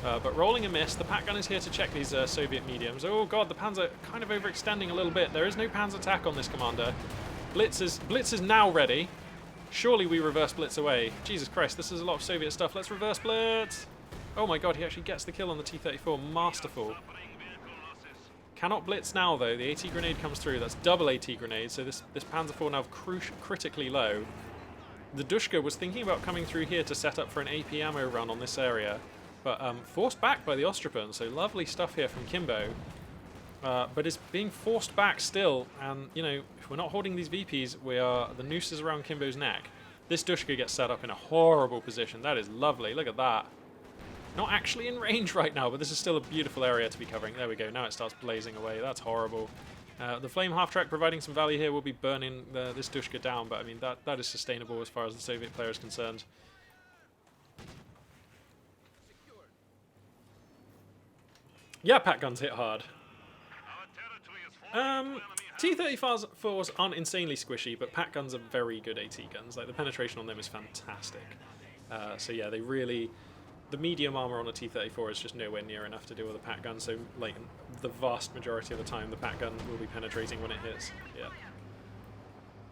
But rolling a miss, the Pat Gun is here to check these Soviet mediums. Oh god, the Panzer kind of overextending a little bit. There is no Panzer attack on this commander. Blitz is now ready. Surely we reverse Blitz away. Jesus Christ, this is a lot of Soviet stuff. Let's reverse Blitz. Oh my god, he actually gets the kill on the T-34. Masterful. Cannot Blitz now though. The AT grenade comes through. That's double AT grenade, so this Panzer IV now critically low. The Dushka was thinking about coming through here to set up for an AP ammo run on this area. But forced back by the Ostripen, so lovely stuff here from Kimbo. But it's being forced back still, and, you know, if we're not holding these VPs, the noose is around Kimbo's neck. This Dushka gets set up in a horrible position. That is lovely, look at that. Not actually in range right now, but this is still a beautiful area to be covering. There we go, now it starts blazing away, that's horrible. The Flame half-track providing some value here will be burning this Dushka down, but I mean, that is sustainable as far as the Soviet player is concerned. Yeah, Pat Guns hit hard. T-34s aren't insanely squishy, but Pat Guns are very good AT guns. Like, the penetration on them is fantastic. So yeah, they really... The medium armor on a T-34 is just nowhere near enough to deal with a Pat Gun, so like the vast majority of the time the Pat Gun will be penetrating when it hits. Yeah.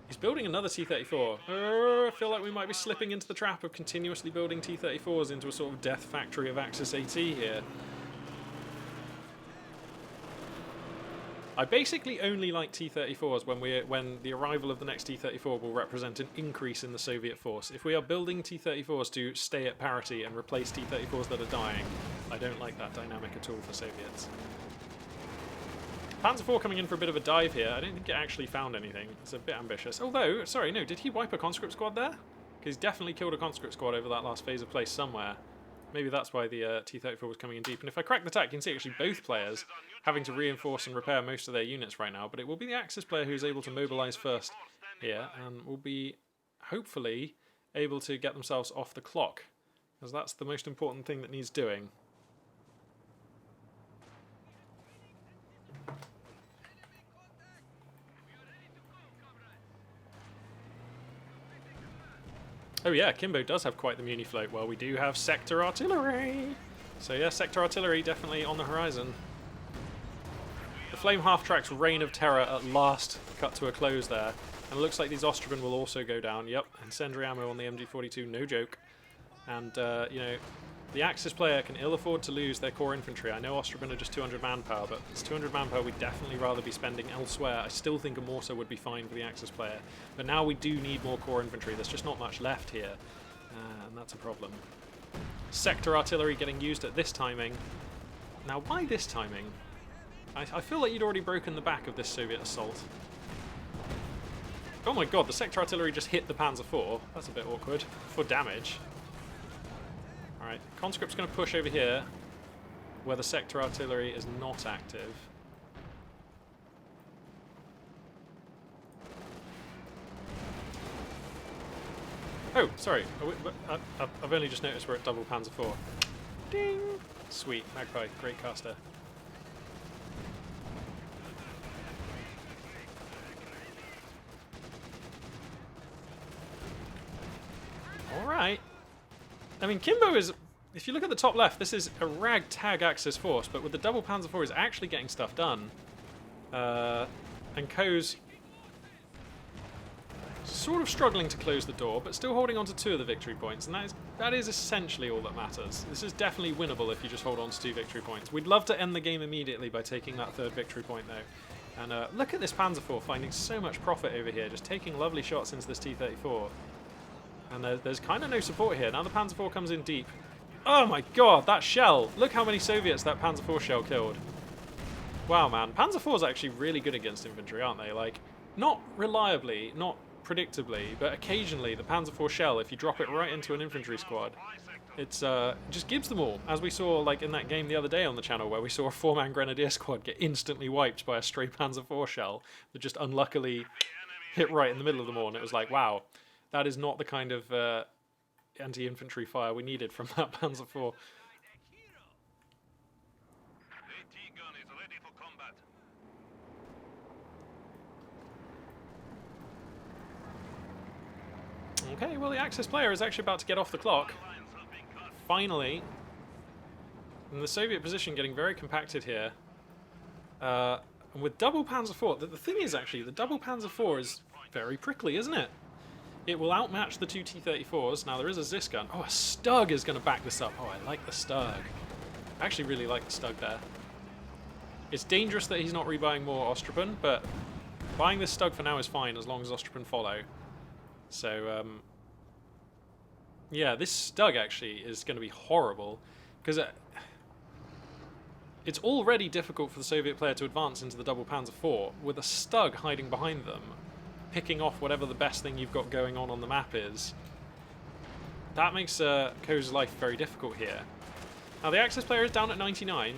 He's building another T-34. I feel like we might be slipping into the trap of continuously building T-34s into a sort of death factory of Axis AT here. I basically only like T-34s when the arrival of the next T-34 will represent an increase in the Soviet force. If we are building T-34s to stay at parity and replace T-34s that are dying, I don't like that dynamic at all for Soviets. Panzer IV coming in for a bit of a dive here. I don't think it actually found anything. It's a bit ambitious. Although, sorry, no, did he wipe a conscript squad there? Because he's definitely killed a conscript squad over that last phase of play somewhere. Maybe that's why the T-34 was coming in deep. And if I crack the tack, you can see actually both players having to reinforce and repair most of their units right now. But it will be the Axis player who's able to mobilise first here and will be, hopefully, able to get themselves off the clock. Because that's the most important thing that needs doing. Oh yeah, Kimbo does have quite the muni float. Well, we do have sector artillery. So yeah, sector artillery definitely on the horizon. The Flame half-track's reign of terror at last cut to a close there. And it looks like these Ostripen will also go down. Yep, incendiary ammo on the MG42, no joke. And, you know, the Axis player can ill afford to lose their core infantry. I know Ostripen are just 200 manpower, but it's 200 manpower we'd definitely rather be spending elsewhere. I still think a mortar would be fine for the Axis player. But now we do need more core infantry. There's just not much left here. And that's a problem. Sector artillery getting used at this timing. Now, why this timing? I feel like you'd already broken the back of this Soviet assault. Oh my god, the sector artillery just hit the Panzer IV. That's a bit awkward. For damage. Alright, conscript's going to push over here, where the sector artillery is not active. Oh, sorry. I've only just noticed we're at double Panzer IV. Ding! Sweet, Magpie, great caster. Alright. I mean, Kimbo is... if you look at the top left, this is a ragtag Axis force, but with the double Panzer IV is actually getting stuff done. And Ko's sort of struggling to close the door, but still holding on to 2 of the victory points, and that is essentially all that matters. This is definitely winnable if you just hold on to 2 victory points. We'd love to end the game immediately by taking that 3rd victory point, though. And look at this Panzer IV finding so much profit over here, just taking lovely shots into this T-34. And there's kind of no support here. Now the Panzer IV comes in deep. Oh my god, that shell! Look how many Soviets that Panzer IV shell killed. Wow, man. Panzer IV's actually really good against infantry, aren't they? Like, not reliably, not predictably, but occasionally the Panzer IV shell, if you drop it right into an infantry squad, it's just gives them all. As we saw like in that game the other day on the channel where we saw a 4-man grenadier squad get instantly wiped by a stray Panzer IV shell that just unluckily hit right in the middle of them all, and it was like, wow, that is not the kind of anti-infantry fire we needed from that Panzer IV. AT-gun is ready for combat. Okay, well the Axis player is actually about to get off the clock. Finally. And the Soviet position getting very compacted here. And with double Panzer IV, the thing is actually, the double Panzer IV is very prickly, isn't it? It will outmatch the 2 T-34s. Now there is a Zis gun. Oh, a Stug is going to back this up. Oh, I like the Stug. I actually really like the Stug there. It's dangerous that he's not rebuying more Ostropon, but buying this Stug for now is fine as long as Ostropon follow. So, yeah, this Stug actually is going to be horrible, because it's already difficult for the Soviet player to advance into the double Panzer IV with a Stug hiding behind them, picking off whatever the best thing you've got going on the map is. That makes Ko's life very difficult here. Now the Axis player is down at 99,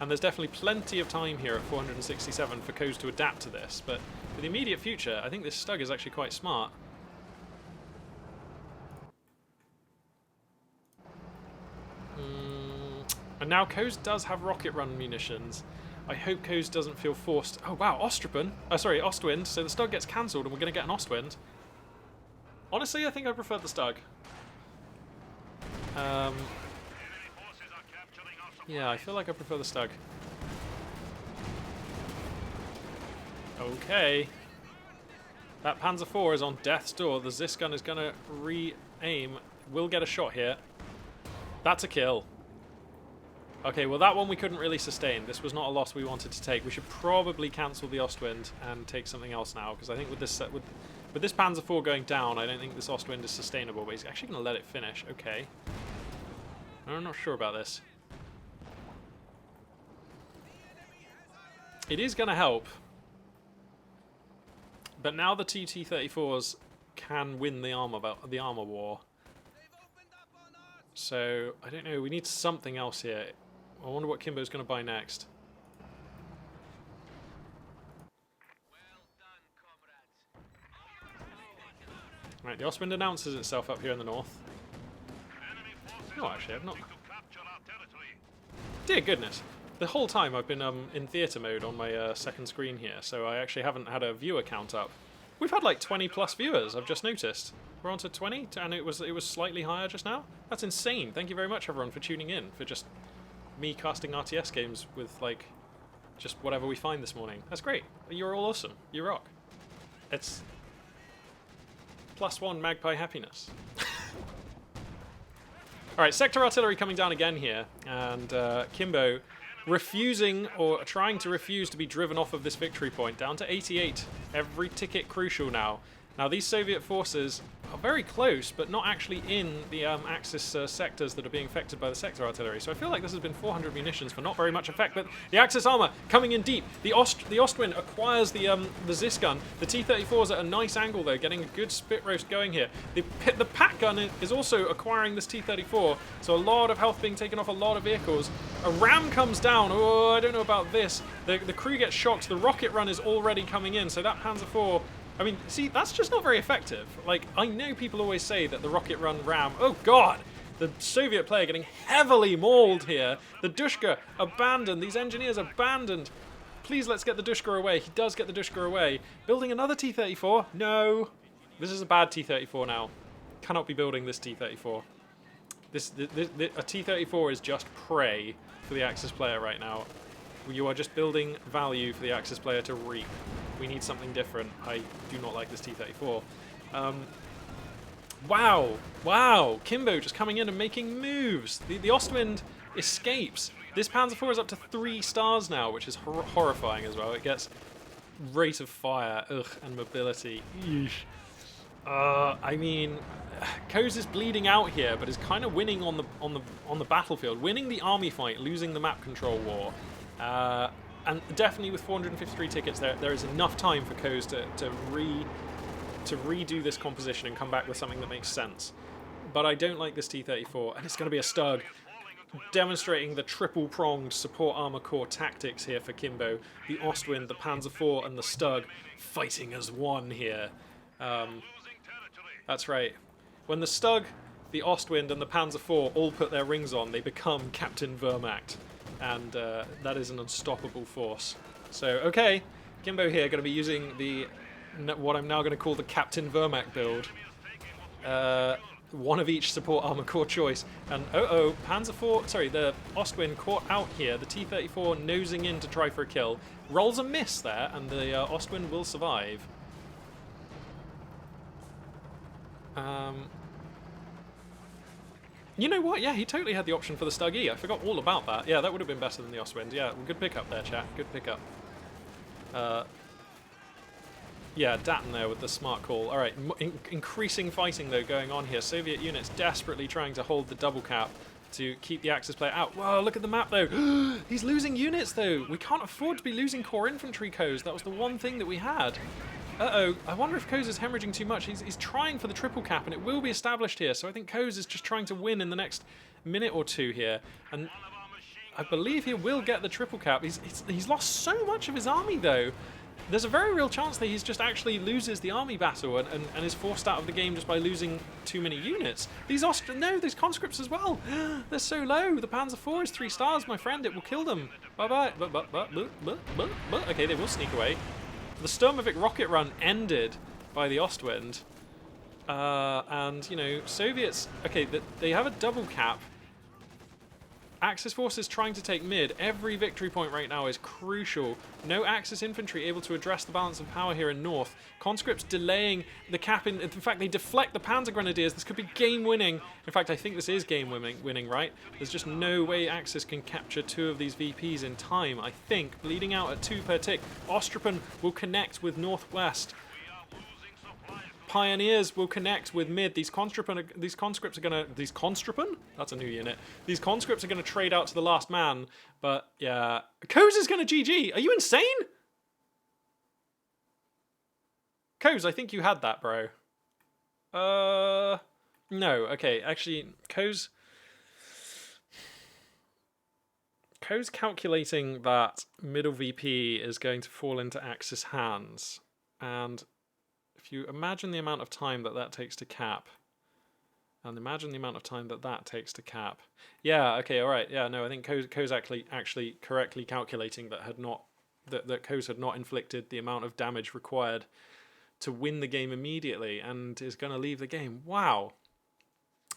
and there's definitely plenty of time here at 467 for Ko's to adapt to this, but for the immediate future, I think this Stug is actually quite smart. And now Ko's does have rocket run munitions. I hope Ko's doesn't feel forced. Oh wow, Ostropon. Sorry, Ostwind. So the Stug gets cancelled and we're going to get an Ostwind. Honestly, I think I prefer the Stug. Yeah, I feel like I prefer the Stug. Okay. That Panzer IV is on death's door. The Zis gun is going to re-aim. We'll get a shot here. That's a kill. Okay, well that one we couldn't really sustain. This was not a loss we wanted to take. We should probably cancel the Ostwind and take something else now, because I think with this with this Panzer IV going down, I don't think this Ostwind is sustainable, but he's actually going to let it finish. Okay. I'm not sure about this. It is going to help. But now the T-34s can win the armor war. So, I don't know, we need something else here. I wonder what Kimbo's going to buy next. Right, the Ostwind announces itself up here in the north. Oh, actually, I've not... Dear goodness. The whole time I've been in theatre mode on my second screen here, so I actually haven't had a viewer count up. We've had like 20 plus viewers, I've just noticed. We're on to 20, and it was slightly higher just now. That's insane. Thank you very much, everyone, for tuning in, for just me casting RTS games with, like, just whatever we find this morning. That's great. You're all awesome. You rock. It's +1 Magpie happiness. Alright, sector artillery coming down again here, and Kimbo refusing, or trying to refuse to be driven off of this victory point, down to 88. Every ticket crucial now. Now these Soviet forces are very close, but not actually in the Axis sectors that are being affected by the sector artillery. So I feel like this has been 400 munitions for not very much effect, but the Axis armor coming in deep. The Ostwind acquires the Zis gun. The T-34s at a nice angle though, getting a good spit roast going here. The Pat gun is also acquiring this T-34, so a lot of health being taken off a lot of vehicles. A ram comes down. Oh, I don't know about this. The crew gets shocked. The rocket run is already coming in, so that Panzer IV... I mean, see, that's just not very effective. Like, I know people always say that the rocket run ram... Oh, God! The Soviet player getting heavily mauled here. The Dushka abandoned. These engineers abandoned. Please, let's get the Dushka away. He does get the Dushka away. Building another T-34? No. This is a bad T-34 now. Cannot be building this T-34. A T-34 is just prey for the Axis player right now. You are just building value for the Axis player to reap. We need something different. I do not like this T-34. Wow! Kimbo just coming in and making moves. The Ostwind escapes. This Panzer IV is up to 3 stars now, which is horrifying as well. It gets rate of fire, and mobility. Yeesh. I mean, Coase is bleeding out here, but is kind of winning on the battlefield, winning the army fight, losing the map control war, and definitely with 453 tickets, there is enough time for Coase to redo this composition and come back with something that makes sense. But I don't like this T-34, and it's going to be a Stug, demonstrating the triple-pronged support armor core tactics here for Kimbo. The Ostwind, the Panzer IV, and the Stug fighting as one here. That's right. When the Stug, the Ostwind, and the Panzer IV all put their rings on, they become Captain Wehrmacht, and that is an unstoppable force. So, okay, Kimbo here going to be using what I'm now going to call the Captain Wehrmacht build. One of each support armor core choice. And Panzer IV, sorry, the Ostwind caught out here. The T-34 nosing in to try for a kill. Rolls a miss there, and the Ostwind will survive. You know what? Yeah, he totally had the option for the Stug E. I forgot all about that. Yeah, that would have been better than the Ostwind. Yeah, good pickup there, chat. Good pickup. Yeah, Datton there with the smart call. All right, increasing fighting, though, going on here. Soviet units desperately trying to hold the double cap to keep the Axis player out. Whoa, look at the map, though. He's losing units, though. We can't afford to be losing core infantry, Coase. That was the one thing that we had. I wonder if Coase is hemorrhaging too much. He's trying for the triple cap, and it will be established here. So I think Coase is just trying to win in the next minute or two here. And I believe he will get the triple cap. He's lost so much of his army, though. There's a very real chance that he's just actually loses the army battle and is forced out of the game just by losing too many units. These conscripts as well. They're so low. The Panzer IV is 3 stars, my friend. It will kill them. Bye-bye. Okay, they will sneak away. The Sturmovik rocket run ended by the Ostwind. And, you know, Soviets... Okay, they have a double cap. Axis forces trying to take mid. Every victory point right now is crucial. No Axis infantry able to address the balance of power here in north. Conscripts delaying the cap. In fact, they deflect the Panzer Grenadiers. This could be game-winning. In fact, I think this is game-winning, right? There's just no way Axis can capture 2 of these VPs in time, I think. Bleeding out at 2 per tick. Ostrapen will connect with northwest. Pioneers will connect with mid. These conscripts are gonna... These conscripts? That's a new unit. These conscripts are gonna trade out to the last man. But, yeah. Coase is gonna GG. Are you insane? Coase, I think you had that, bro. No. Okay, actually, Coase calculating that middle VP is going to fall into Axis hands. And... if you imagine the amount of time that takes to cap, and imagine the amount of time that takes to cap. Yeah, okay, all right. Yeah, no, I think Coase actually correctly calculating that Coase had not inflicted the amount of damage required to win the game immediately and is going to leave the game. Wow.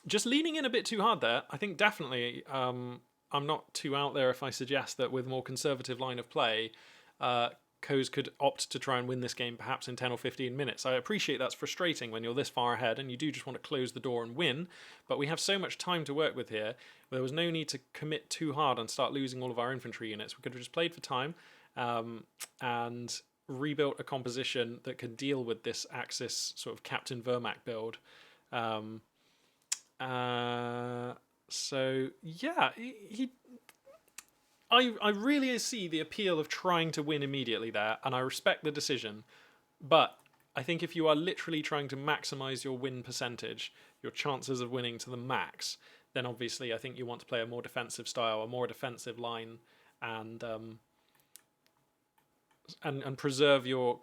Just leaning in a bit too hard there. I think definitely I'm not too out there if I suggest that with more conservative line of play, Coase could opt to try and win this game perhaps in 10 or 15 minutes. I appreciate that's frustrating when you're this far ahead and you do just want to close the door and win, but we have so much time to work with here. There was no need to commit too hard and start losing all of our infantry units. We could have just played for time and rebuilt a composition that could deal with this Axis sort of Captain Wehrmacht build. So, yeah, I really see the appeal of trying to win immediately there, and I respect the decision. But I think if you are literally trying to maximize your win percentage, your chances of winning to the max, then obviously I think you want to play a more defensive style, a more defensive line, and preserve your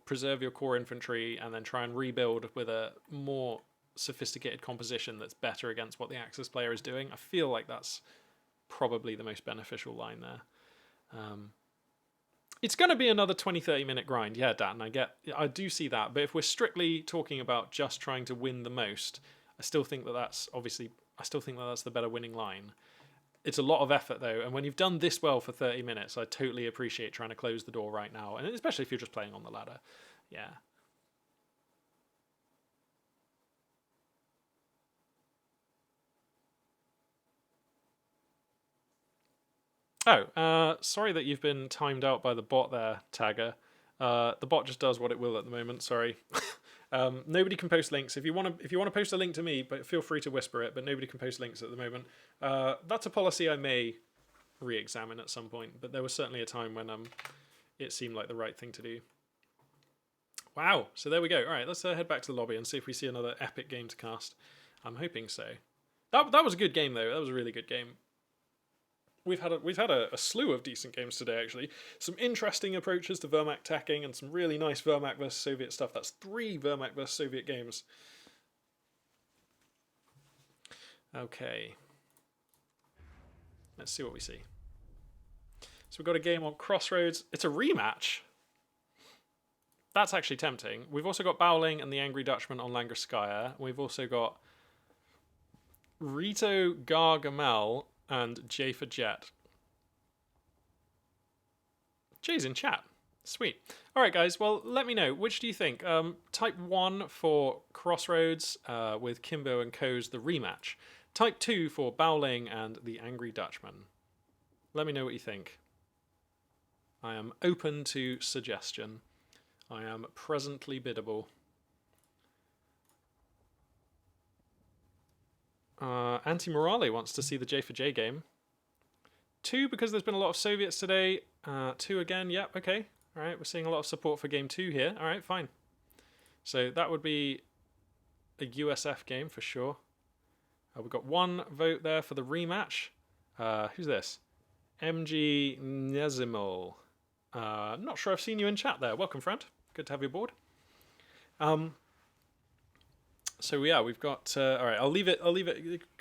core infantry, and then try and rebuild with a more sophisticated composition that's better against what the Axis player is doing. I feel like that's probably the most beneficial line there. It's going to be another 20-30 minute grind. Yeah, Dan, I do see that. But if we're strictly talking about just trying to win the most, I still think that that's obviously I still think that that's the better winning line. It's a lot of effort though, and when you've done this well for 30 minutes, I totally appreciate trying to close the door right now, and especially if you're just playing on the ladder. Yeah. Oh, sorry that you've been timed out by the bot there, Tagger. The bot just does what it will at the moment. Sorry. Nobody can post links. If you want to post a link to me, but feel free to whisper it. But nobody can post links at the moment. That's a policy I may re-examine at some point. But there was certainly a time when it seemed like the right thing to do. Wow. So there we go. All right, let's head back to the lobby and see if we see another epic game to cast. I'm hoping so. That was a good game though. That was a really good game. We've had a slew of decent games today, actually. Some interesting approaches to Wehrmacht tacking and some really nice Wehrmacht versus Soviet stuff. That's 3 Wehrmacht versus Soviet games. Okay. Let's see what we see. So we've got a game on Crossroads. It's a rematch. That's actually tempting. We've also got Bowling and the Angry Dutchman on Langreskaya. We've also got Rito Gargamel and J for Jet. Jay's in chat. Sweet. All right, guys. Well, let me know. Which do you think? Type 1 for Crossroads with Kimbo and Co's the rematch. Type 2 for Bowling and the Angry Dutchman. Let me know what you think. I am open to suggestion. I am presently biddable. Anti-Morale wants to see the J for J game. 2 because there's been a lot of Soviets today. 2 again, yep, okay. Alright, we're seeing a lot of support for game 2 here. Alright, fine. So that would be a USF game for sure. We've got 1 vote there for the rematch. Who's this? MG Nezimol. Not sure I've seen you in chat there. Welcome, friend. Good to have you aboard. So yeah, we've got. All right, I'll leave it.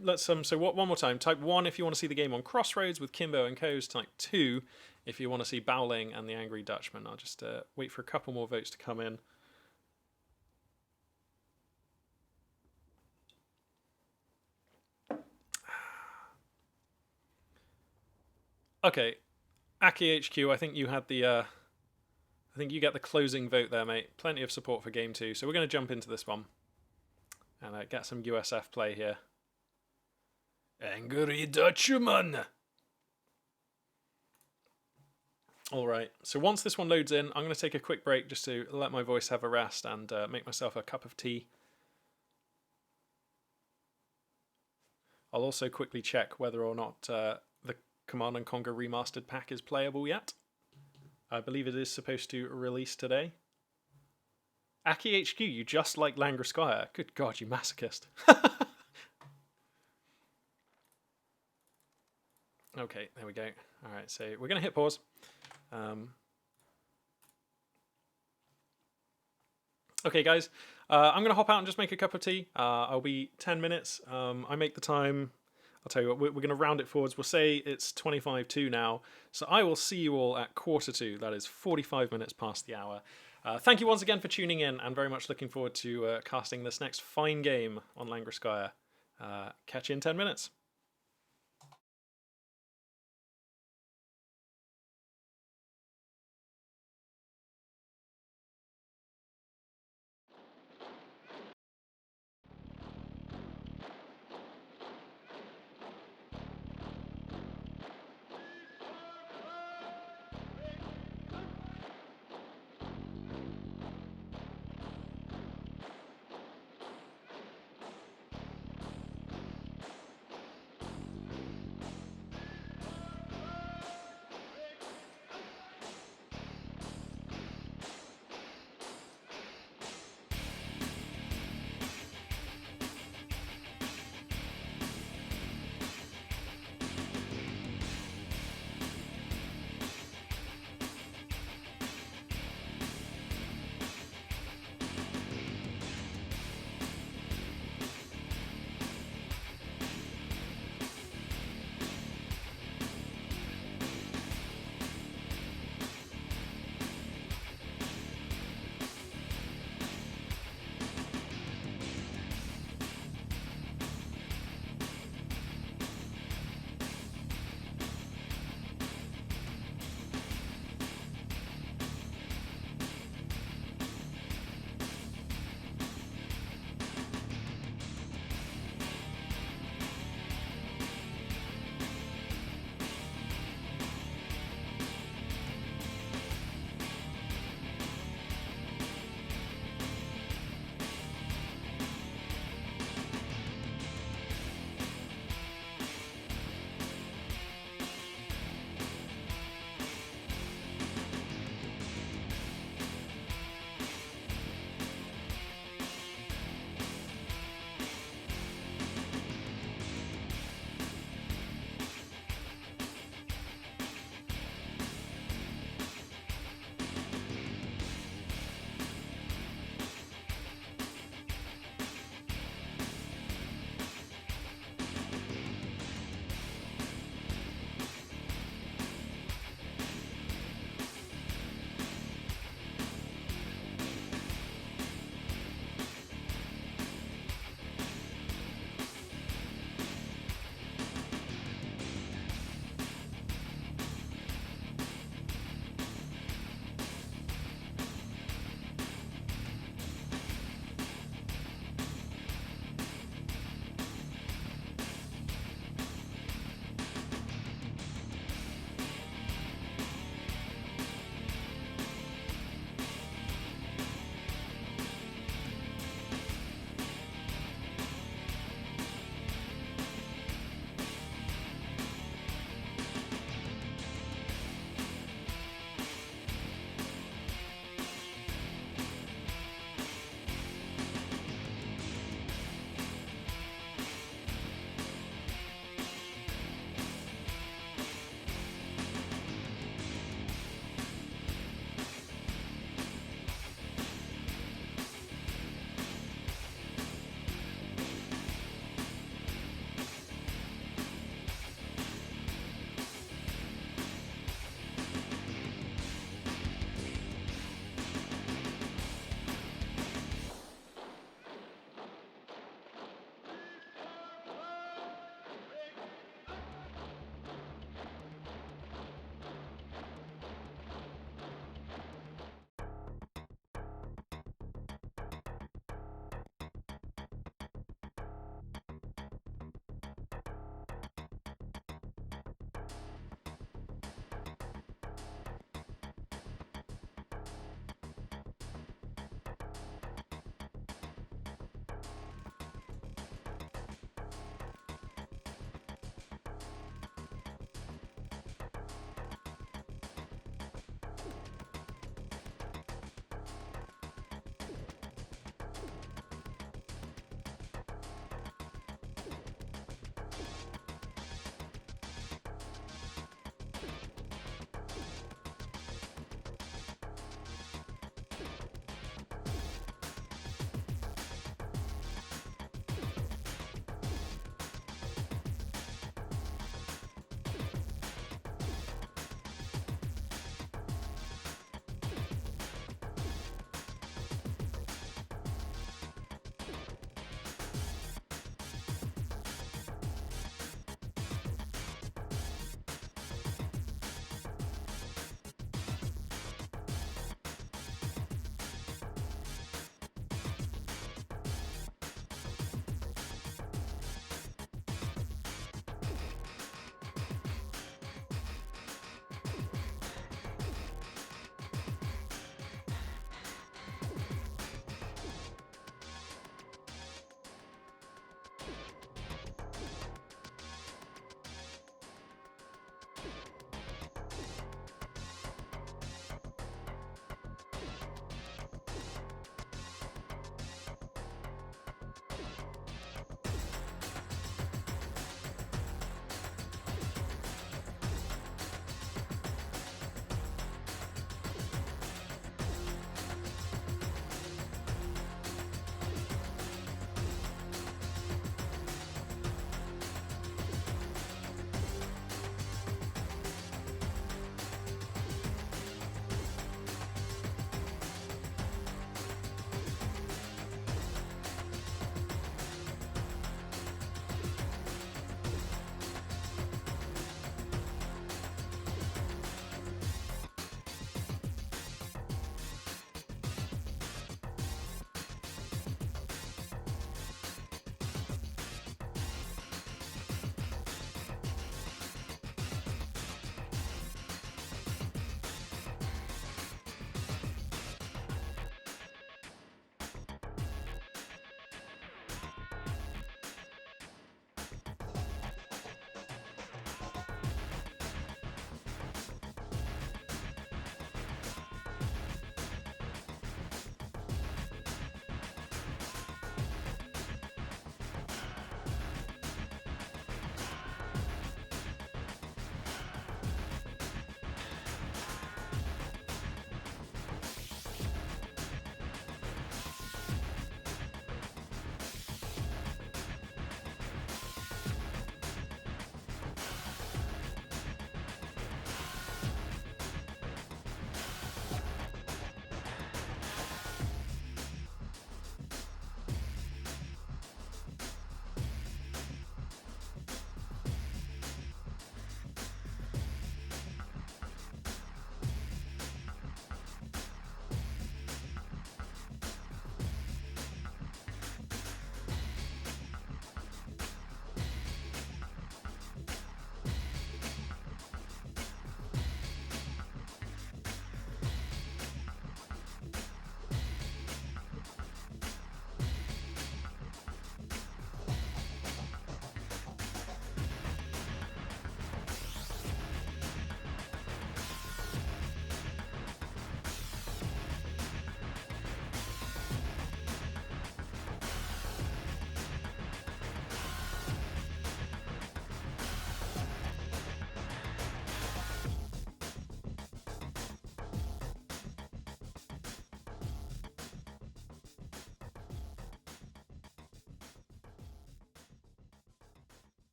Let's So one more time. Type 1 if you want to see the game on Crossroads with Kimbo and Co's. Type 2 if you want to see Bowling and the Angry Dutchman. I'll just wait for a couple more votes to come in. Okay, Aki HQ. I think you had the. I think you get the closing vote there, mate. Plenty of support for game 2. So we're going to jump into this one. And get some USF play here. Angry Dutchman! Alright, so once this one loads in, I'm going to take a quick break just to let my voice have a rest and make myself a cup of tea. I'll also quickly check whether or not the Command & Conquer Remastered pack is playable yet. I believe it is supposed to release today. Aki HQ, you just like Langreskaya. Good God, you masochist. Okay, there we go. All right, so we're going to hit pause. Okay, guys, I'm going to hop out and just make a cup of tea. I'll be 10 minutes. I make the time. I'll tell you what, we're going to round it forwards. We'll say it's 25 to now. So I will see you all at 1:45. That is 45 minutes past the hour. Thank you once again for tuning in, and very much looking forward to casting this next fine game on Langreskaya. Catch you in 10 minutes.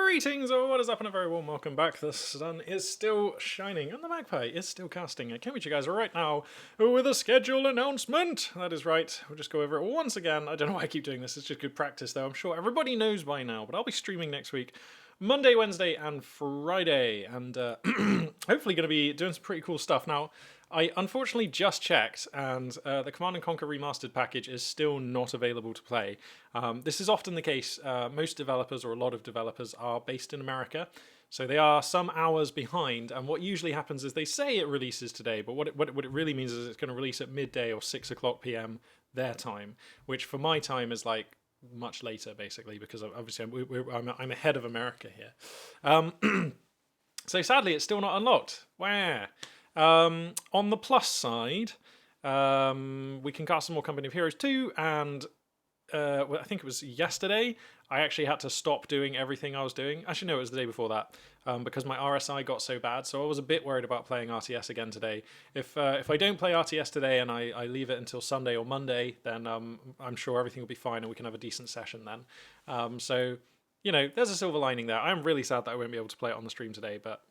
Greetings, or what is up, and a very warm welcome back. The sun is still shining, and the Magpie is still casting. I came with you guys right now with a schedule announcement. That is right. We'll just go over it once again. I don't know why I keep doing this. It's just good practice, though. I'm sure everybody knows by now, but I'll be streaming next week. Monday, Wednesday, and Friday, and hopefully going to be doing some pretty cool stuff. Now, I unfortunately just checked, and the Command & Conquer Remastered package is still not available to play. This is often the case. Most developers, or a lot of developers, are based in America, so they are some hours behind, and what usually happens is they say it releases today, but what it really means is it's going to release at midday or 6 o'clock p.m. their time, which for my time is like much later, basically, because obviously I'm ahead of America here. So sadly, it's still not unlocked. Where? On the plus side, we can cast some more Company of Heroes 2, and I think it was yesterday, I actually had to stop doing everything I was doing. Actually, no, it was the day before that, because my RSI got so bad, so I was a bit worried about playing RTS again today. If I don't play RTS today and I leave it until Sunday or Monday, then I'm sure everything will be fine and we can have a decent session then. So, you know, there's a silver lining there. I'm really sad that I won't be able to play it on the stream today, but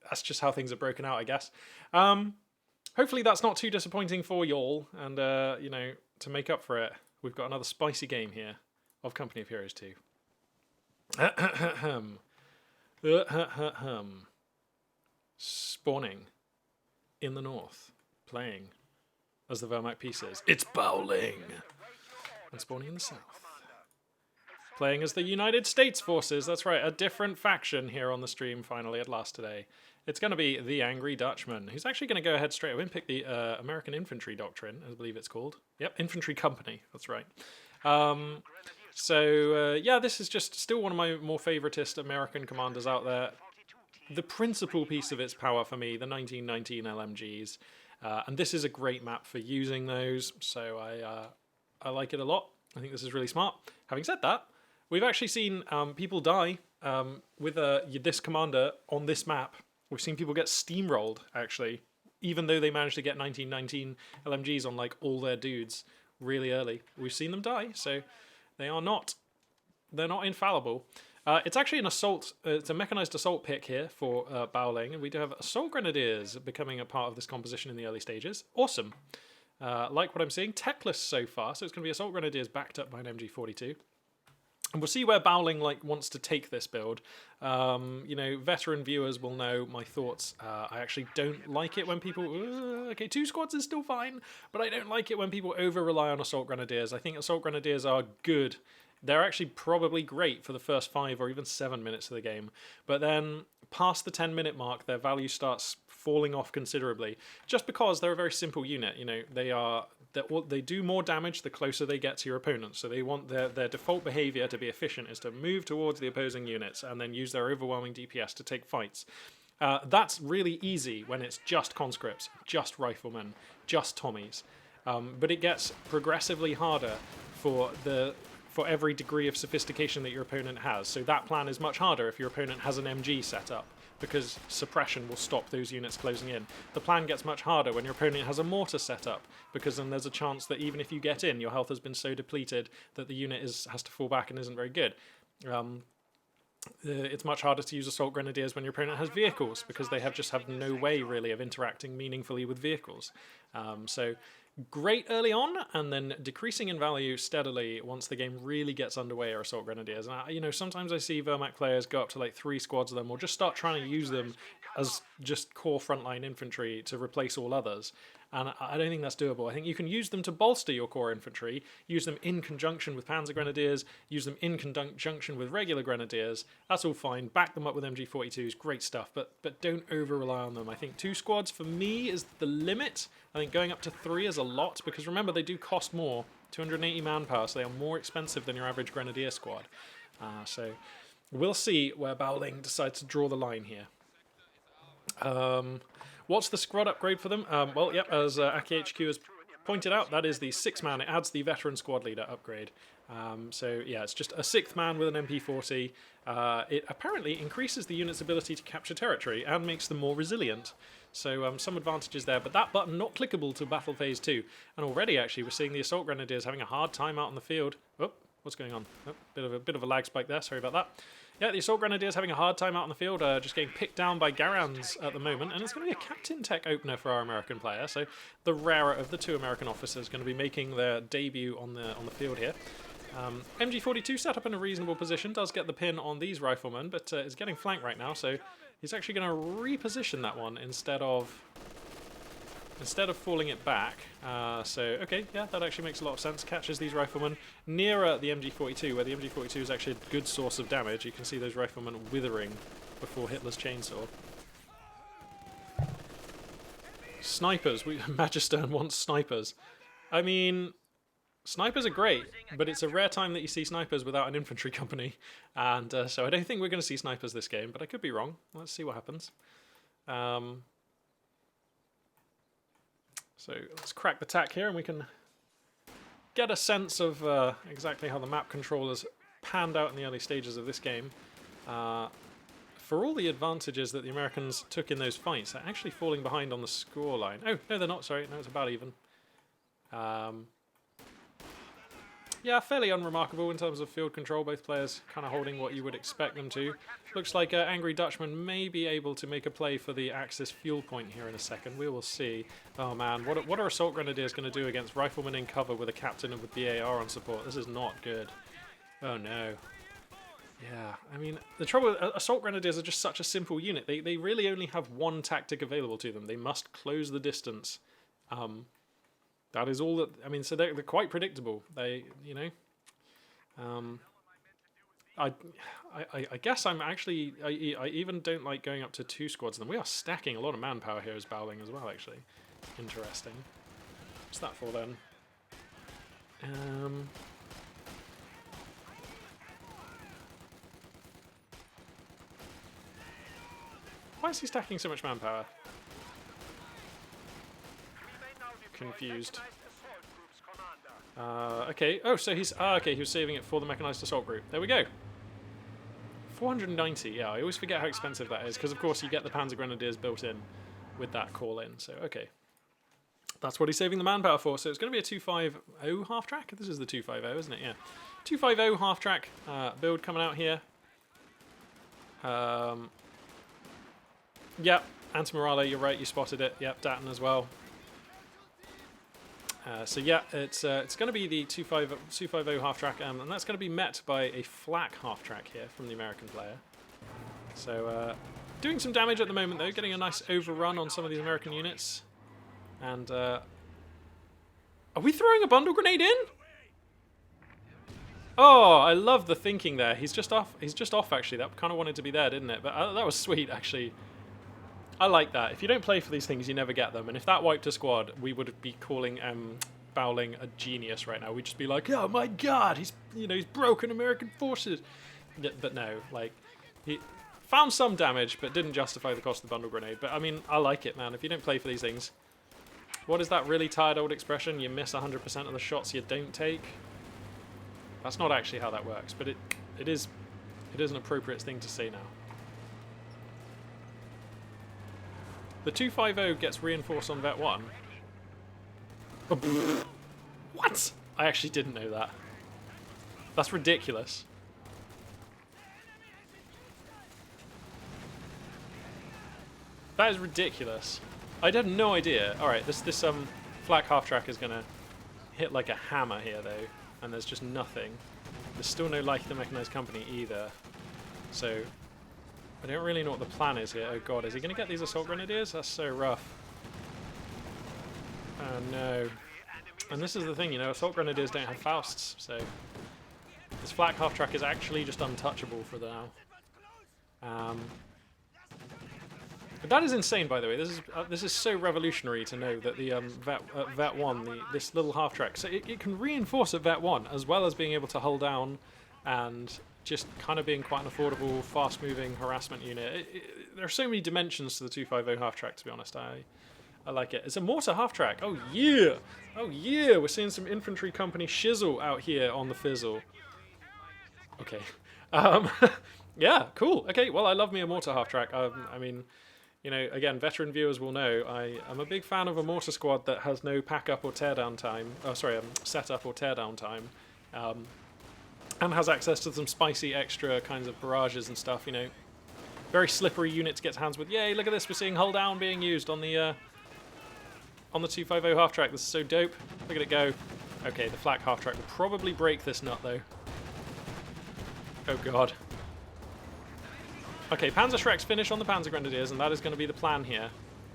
that's just how things are broken out, I guess. Hopefully that's not too disappointing for y'all, and, you know, to make up for it, we've got another spicy game here of Company of Heroes 2. Spawning in the north, playing as the Vermac pieces. It's bowling! And spawning in the south, playing as the United States forces. That's right, a different faction here on the stream finally at last today. It's going to be the Angry Dutchman, who's actually going to go ahead straight away and pick the American Infantry Doctrine, I believe it's called. Yep, Infantry Company, that's right. Yeah, this is just still one of my more favoritist American commanders out there. The principal piece of its power for me, the 1919 LMGs. And this is a great map for using those, so I like it a lot. I think this is really smart. Having said that, we've actually seen people die with this commander on this map. We've seen people get steamrolled, actually, even though they managed to get 1919 LMGs on like all their dudes really early. We've seen them die, so they're not infallible. It's actually an assault, it's a mechanized assault pick here for Bowling, and we do have assault grenadiers becoming a part of this composition in the early stages. Awesome. Like what I'm seeing, techless so far, so it's going to be assault grenadiers backed up by an MG42. And we'll see where Bowling wants to take this build. You know, veteran viewers will know my thoughts. I actually don't like it when people... okay, 2 squads is still fine, but I don't like it when people over-rely on Assault Grenadiers. I think Assault Grenadiers are good. They're actually probably great for the first 5 or even 7 minutes of the game. But then, past the 10-minute mark, their value starts falling off considerably. Just because they're a very simple unit. You know, they do more damage the closer they get to your opponent. So they want their default behavior to be efficient is to move towards the opposing units and then use their overwhelming DPS to take fights. That's really easy when it's just conscripts, just riflemen, just Tommies. But it gets progressively harder for every degree of sophistication that your opponent has. So that plan is much harder if your opponent has an MG set up, because suppression will stop those units closing in. The plan gets much harder when your opponent has a mortar set up, because then there's a chance that even if you get in, your health has been so depleted that the unit has to fall back and isn't very good. It's much harder to use assault grenadiers when your opponent has vehicles, because they just have no way really of interacting meaningfully with vehicles. So great early on, and then decreasing in value steadily once the game really gets underway are assault grenadiers. And you know, sometimes I see Vermac players go up to like 3 squads of them, or just start trying to use them as just core frontline infantry to replace all others. And I don't think that's doable. I think you can use them to bolster your core infantry, use them in conjunction with Panzer Grenadiers, use them in conjunction with regular Grenadiers. That's all fine. Back them up with MG42s, great stuff, but don't over-rely on them. I think 2 squads for me is the limit. I think going up to 3 is a lot, because remember, they do cost more, 280 manpower, so they are more expensive than your average Grenadier squad. So we'll see where Bowling decides to draw the line here. What's the squad upgrade for them? Well, yep, as AkiHQ has pointed out, that is the 6-man. It adds the veteran squad leader upgrade. So yeah, it's just a 6th man with an MP40. It apparently increases the unit's ability to capture territory and makes them more resilient. So some advantages there, but that button not clickable to Battle Phase 2. And already, actually, we're seeing the Assault Grenadiers having a hard time out in the field. Oh, what's going on? Oh, bit of a lag spike there, sorry about that. Yeah, the Assault Grenadiers having a hard time out on the field, just getting picked down by Garans at the moment, and it's going to be a Captain Tech opener for our American player, so the rarer of the two American officers going to be making their debut on the field here. MG42 set up in a reasonable position, does get the pin on these riflemen, but is getting flanked right now, so he's actually going to reposition that one instead of falling it back. So, okay, yeah, that actually makes a lot of sense. Catches these riflemen nearer the MG42, where the MG42 is actually a good source of damage. You can see those riflemen withering before Hitler's chainsaw. Snipers. Magistern wants snipers. I mean, snipers are great, but it's a rare time that you see snipers without an infantry company. And so I don't think we're going to see snipers this game, but I could be wrong. Let's see what happens. So let's crack the tack here and we can get a sense of exactly how the map controllers panned out in the early stages of this game. For all the advantages that the Americans took in those fights, they're actually falling behind on the scoreline. Oh, no they're not, sorry, no, it's about even. Yeah, fairly unremarkable in terms of field control, both players kind of holding what you would expect them to. Looks like Angry Dutchman may be able to make a play for the Axis fuel point here in a second. We will see. Oh man, what are Assault Grenadiers going to do against Riflemen in cover with a Captain and with the AR on support? This is not good. Oh no. Yeah, I mean, the trouble with Assault Grenadiers are just such a simple unit. They really only have one tactic available to them. They must close the distance. That is all that, I mean, so they're quite predictable. They, you know, I guess I'm actually, I even don't like going up to 2 squads of them. We are stacking a lot of manpower here as Bowling as well, actually. Interesting. What's that for then? Why is he stacking so much manpower? Confused. Okay. Oh, so he's okay. He was saving it for the mechanized assault group. There we go. 490. Yeah, I always forget how expensive that is because, of course, you get the Panzer Grenadiers built in with that call in. So okay, that's what he's saving the manpower for. So it's going to be a 250 half track. This is the 250, isn't it? Yeah, 250 half track build coming out here. Yep, Antimorale. You're right. You spotted it. Yep, Datton as well. So yeah, it's going to be the 250 half track, and that's going to be met by a flak half track here from the American player. So doing some damage at the moment though, getting a nice overrun on some of these American units. And are we throwing a bundle grenade in? Oh, I love the thinking there. He's just off. He's just off actually. That kind of wanted to be there, didn't it? But that was sweet actually. I like that. If you don't play for these things, you never get them. And if that wiped a squad, we would be calling Bowling a genius right now. We'd just be like, "Oh my God, he's broken American forces." But no, like he found some damage, but didn't justify the cost of the bundle grenade. But I mean, I like it, man. If you don't play for these things, what is that really tired old expression? You miss 100% of the shots you don't take. That's not actually how that works, but it is an appropriate thing to say now. The 250 gets reinforced on Vet 1. Oh, what? I actually didn't know that. That's ridiculous. That is ridiculous. I had no idea. Alright, this flak half track is going to hit like a hammer here though, and there's just nothing. There's still no Like the Mechanized Company either. So I don't really know what the plan is here. Oh god, is he going to get these Assault Grenadiers? That's so rough. Oh no. And this is the thing, Assault Grenadiers don't have Fausts, so this flak half-track is actually just untouchable for now. But that is insane, by the way. This is so revolutionary to know that the Vet 1, this little half-track, so it can reinforce at Vet 1, as well as being able to hull down and just kind of being quite an affordable, fast-moving harassment unit. There are so many dimensions to the 250 half-track, to be honest. I like it. It's a mortar half-track. Oh, yeah! Oh, yeah! We're seeing some infantry company shizzle out here on the fizzle. Okay. Yeah, cool. Okay, well, I love me a mortar half-track. I mean, again, veteran viewers will know I'm a big fan of a mortar squad that has no pack-up or tear-down time. Oh, sorry, set-up or tear-down time. and has access to some spicy extra kinds of barrages and stuff, you know. Very slippery unit to get hands with. Yay, look at this, we're seeing hull down being used on the 250 half-track. This is so dope. Look at it go. Okay, the flak half-track will probably break this nut, though. Oh, God. Okay, Panzerschrecks finish on the Panzer Grenadiers, and that is going to be the plan here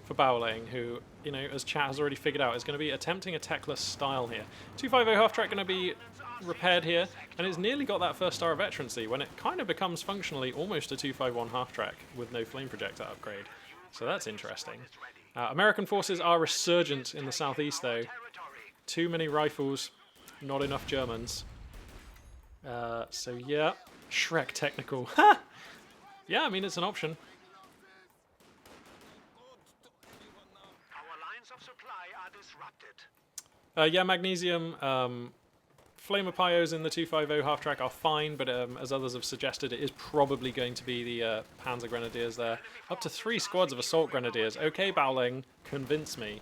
for Bowling, who, you know, as chat has already figured out, is going to be attempting a techless style here. 250 half-track going to be repaired here, and it's nearly got that first star of veterancy when it kind of becomes functionally almost a 251 half-track with no flame projector upgrade. So that's interesting. American forces are resurgent in the southeast, though. Too many rifles, not enough Germans. So yeah, Shrek technical. Ha! Yeah, I mean, it's an option. Our lines of supply are disrupted. Yeah, magnesium, flamer pyos in the 250 half-track are fine, but as others have suggested, it is probably going to be the Panzer Grenadiers there. Up to 3 squads of Assault Grenadiers. Okay, Bowling, convince me.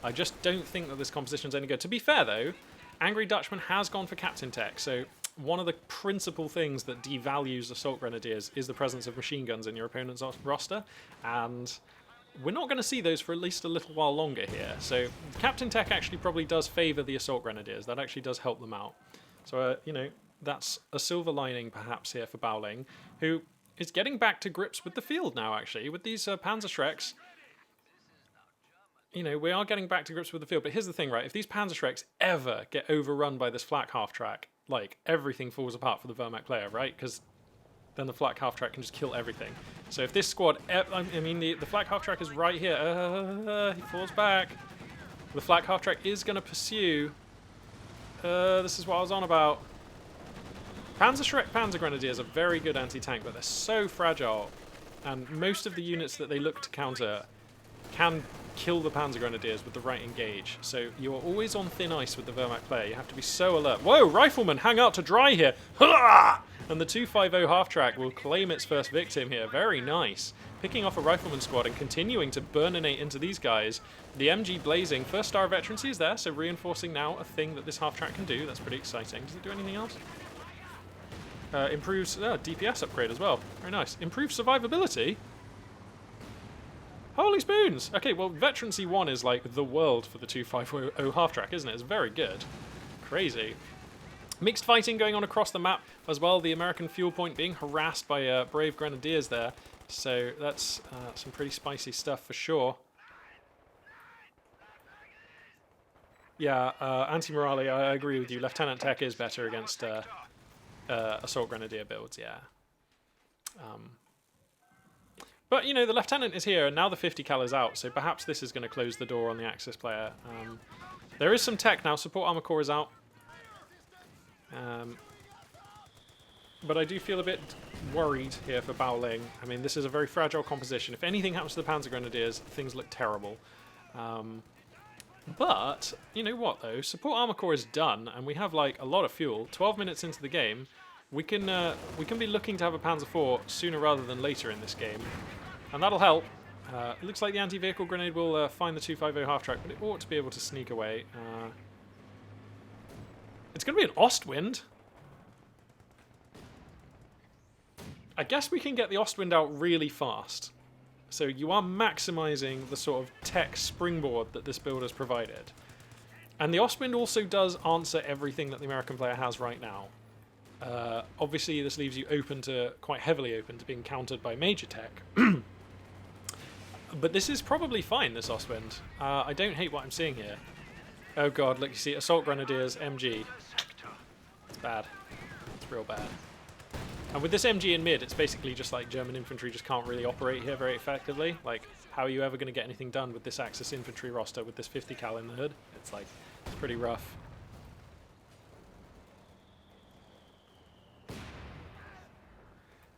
I just don't think that this composition is any good. To be fair, though, Angry Dutchman has gone for Captain Tech, so one of the principal things that devalues Assault Grenadiers is the presence of machine guns in your opponent's roster, and we're not going to see those for at least a little while longer here. So Captain Tech actually probably does favour the Assault Grenadiers. That actually does help them out. So, you know, that's a silver lining perhaps here for Bowling, who is getting back to grips with the field now, actually. With these Panzerschrecks, you know, we are getting back to grips with the field. But here's the thing, right? If these Panzerschrecks ever get overrun by this flak half-track, like, everything falls apart for the Wehrmacht player, right? Because then the flak half-track can just kill everything. So if this squad... I mean, the flak half-track is right here. He falls back. The flak half-track is going to pursue. This is what I was on about. Panzer Grenadiers are very good anti-tank, but they're so fragile. And most of the units that they look to counter can kill the Panzer Grenadiers with the right engage. So you're always on thin ice with the Wehrmacht player. You have to be so alert. Whoa, Rifleman, hang out to dry here. And the 250 half-track will claim its first victim here. Very nice. Picking off a Rifleman squad and continuing to burninate into these guys. The MG blazing. First star of veterancy is there, so reinforcing now a thing that this half-track can do. That's pretty exciting. Does it do anything else? Improves DPS upgrade as well. Very nice. Improves survivability. Holy spoons! Okay, well, Veterancy 1 is like the world for the 250 half-track, isn't it? It's very good. Crazy. Mixed fighting going on across the map as well. The American fuel point being harassed by brave Grenadiers there. So that's some pretty spicy stuff for sure. Yeah, Anti-Morale, I agree with you. Lieutenant Tech is better against Assault Grenadier builds, yeah. But, you know, the Lieutenant is here, and now the 50 cal is out, so perhaps this is going to close the door on the Axis player. There is some tech now. Support Armor Core is out. But I do feel a bit worried here for Bowling. I mean, this is a very fragile composition. If anything happens to the Panzer Grenadiers, things look terrible. But, you know what, though? Support Armor Core is done, and we have, like, a lot of fuel. 12 minutes into the game, we can be looking to have a Panzer IV sooner rather than later in this game. And that'll help. It looks like the anti-vehicle grenade will find the 250 half-track, but it ought to be able to sneak away. It's going to be an Ostwind. I guess we can get the Ostwind out really fast. So you are maximizing the sort of tech springboard that this build has provided. And the Ostwind also does answer everything that the American player has right now. Obviously, this leaves you open to, quite heavily open to being countered by major tech. But this is probably fine, this Ostwind. I don't hate what I'm seeing here. Oh god, look, you see Assault Grenadiers, MG. It's bad. It's real bad. And with this MG in mid, it's basically just like German infantry just can't really operate here very effectively. Like, how are you ever going to get anything done with this Axis infantry roster with this 50 cal in the hood? It's like, it's pretty rough.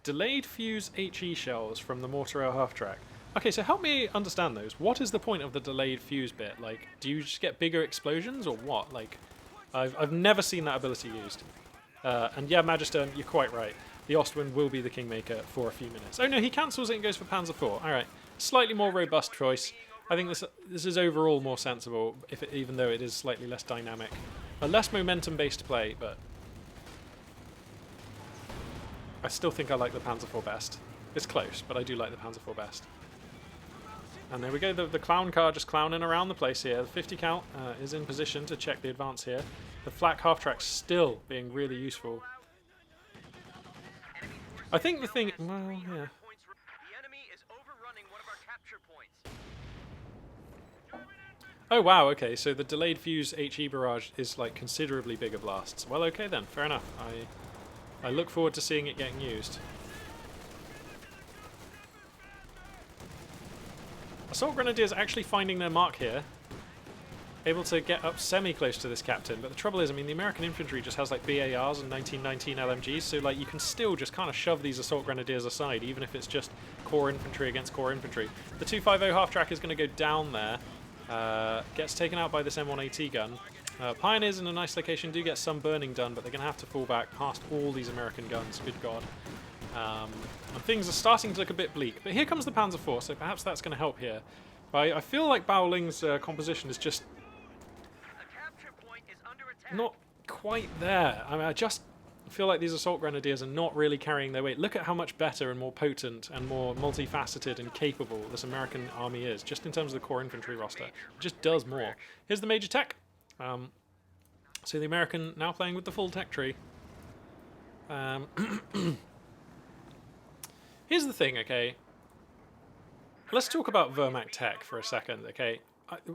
Delayed fuse HE shells from the mortar rail half-track. Okay, so help me understand those. What is the point of the delayed fuse bit? Like, do you just get bigger explosions or what? Like, I've never seen that ability used. And yeah, Magister, you're quite right. The Ostwind will be the Kingmaker for a few minutes. Oh no, he cancels it and goes for Panzer IV. Alright, slightly more robust choice. I think this is overall more sensible, even though it is slightly less dynamic. A less momentum-based play, but I still think I like the Panzer IV best. It's close, but I do like the Panzer IV best. And there we go, the clown car just clowning around the place here. The 50 count is in position to check the advance here. The flak half-track still being really useful. I think the thing... Well, yeah. Oh wow, okay, so the delayed fuse HE barrage is like considerably bigger blasts. Well, okay then, fair enough. I look forward to seeing it getting used. Assault Grenadiers actually finding their mark here. Able to get up semi-close to this captain, but the trouble is, I mean, the American infantry just has like BARs and 1919 LMGs, so like you can still just kind of shove these Assault Grenadiers aside, even if it's just core infantry against core infantry. The 250 half-track is going to go down there. Gets taken out by this M1AT gun. Pioneers in a nice location do get some burning done, but they're going to have to fall back past all these American guns, good god. And things are starting to look a bit bleak. But here comes the Panzer IV, so perhaps that's going to help here. But I feel like Baoling's composition is just not quite there. I mean, I just feel like these Assault Grenadiers are not really carrying their weight. Look at how much better and more potent and more multifaceted and capable this American army is, just in terms of the core infantry roster. It just does more. Here's the major tech. So the American now playing with the full tech tree. Here's the thing, okay? Let's talk about Wehrmacht tech for a second, okay?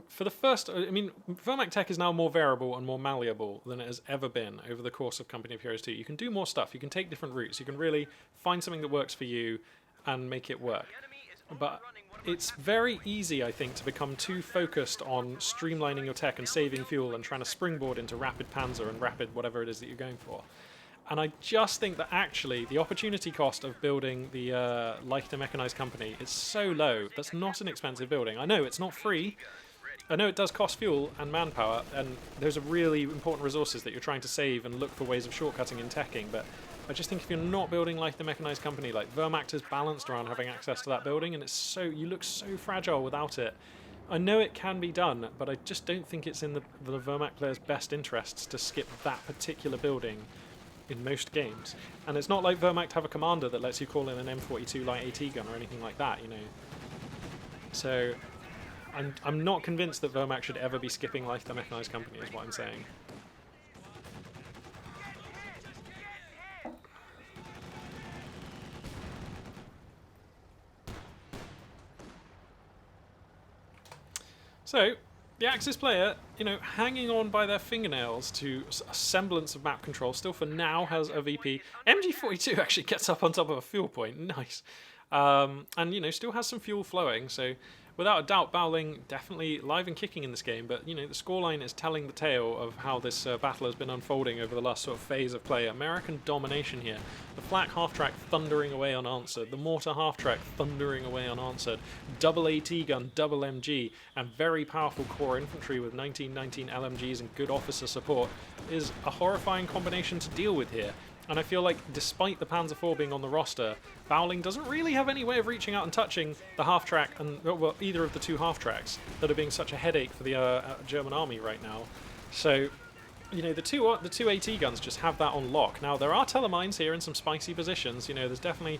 For the first, I mean, Wehrmacht tech is now more variable and more malleable than it has ever been over the course of Company of Heroes 2. You can do more stuff, you can take different routes, you can really find something that works for you and make it work. But it's very easy, I think, to become too focused on streamlining your tech and saving fuel and trying to springboard into rapid panzer and rapid whatever it is that you're going for. And I just think that actually the opportunity cost of building the Leichter Mechanized Company is so low. That's not an expensive building. I know it's not free. I know it does cost fuel and manpower, and those are really important resources that you're trying to save and look for ways of shortcutting in teching, but I just think if you're not building like the Mechanized Company, like Wehrmacht is balanced around having access to that building, and it's so, you look so fragile without it. I know it can be done, but I just don't think it's in the Wehrmacht players' best interests to skip that particular building in most games. And it's not like Wehrmacht have a commander that lets you call in an M42 light AT gun or anything like that, you know. So I'm not convinced that Wehrmacht should ever be skipping like the Mechanized Company, is what I'm saying. So, the Axis player, you know, hanging on by their fingernails to a semblance of map control, still for now has a VP. MG42 actually gets up on top of a fuel point, nice. And, you know, still has some fuel flowing, so without a doubt, Baoling definitely live and kicking in this game, but, you know, the scoreline is telling the tale of how this battle has been unfolding over the last sort of phase of play. American domination here. The flak half-track thundering away unanswered, the mortar half-track thundering away unanswered, double AT gun, double MG, and very powerful core infantry with 1919 LMGs and good officer support is a horrifying combination to deal with here. And I feel like, despite the Panzer IV being on the roster, Baoling doesn't really have any way of reaching out and touching the half-track, and well, either of the two half-tracks that are being such a headache for the German army right now. So, you know, the two AT guns just have that on lock. Now, there are telemines here in some spicy positions. You know, there's definitely...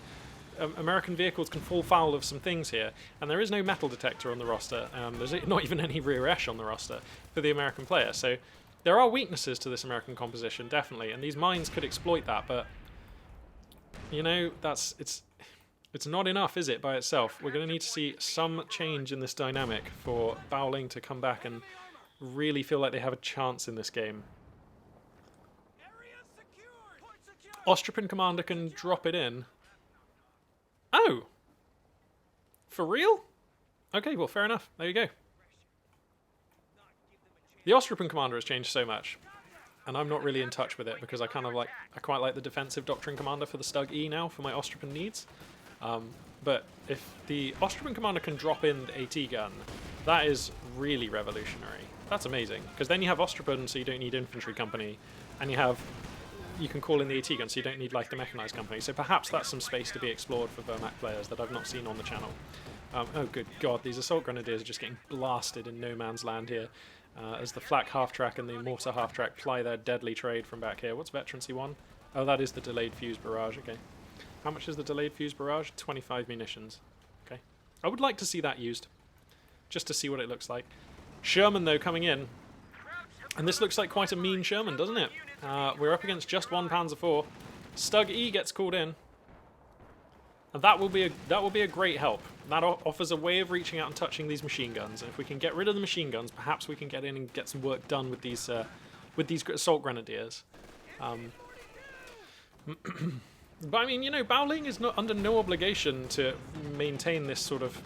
American vehicles can fall foul of some things here, and there is no metal detector on the roster. There's not even any rear esh on the roster for the American player, so... There are weaknesses to this American composition, definitely, and these mines could exploit that, but, you know, it's not enough, is it, by itself? We're going to need to see some change in this dynamic for Baoling to come back and really feel like they have a chance in this game. Ostripin Commander can drop it in. Oh! For real? Okay, well, fair enough. There you go. The Ostripin Commander has changed so much, and I'm not really in touch with it because I quite like the defensive Doctrine Commander for the Stug E now for my Ostripin needs. But if the Ostripin Commander can drop in the AT gun, that is really revolutionary. That's amazing, because then you have Ostripin, so you don't need Infantry Company, and you can call in the AT gun, so you don't need like the Mechanized Company. So perhaps that's some space to be explored for Wehrmacht players that I've not seen on the channel. Oh good god, these Assault Grenadiers are just getting blasted in no man's land here. As the flak half-track and the mortar half-track ply their deadly trade from back here. What's Veterancy 1? Oh, that is the delayed fuse barrage, okay. How much is the delayed fuse barrage? 25 munitions. Okay. I would like to see that used. Just to see what it looks like. Sherman, though, coming in. And this looks like quite a mean Sherman, doesn't it? We're up against just one Panzer IV. Stug E gets called in. And that will be a great help. That offers a way of reaching out and touching these machine guns. And if we can get rid of the machine guns, perhaps we can get in and get some work done with these assault grenadiers. But I mean, you know, Baoling is not under no obligation to maintain this sort of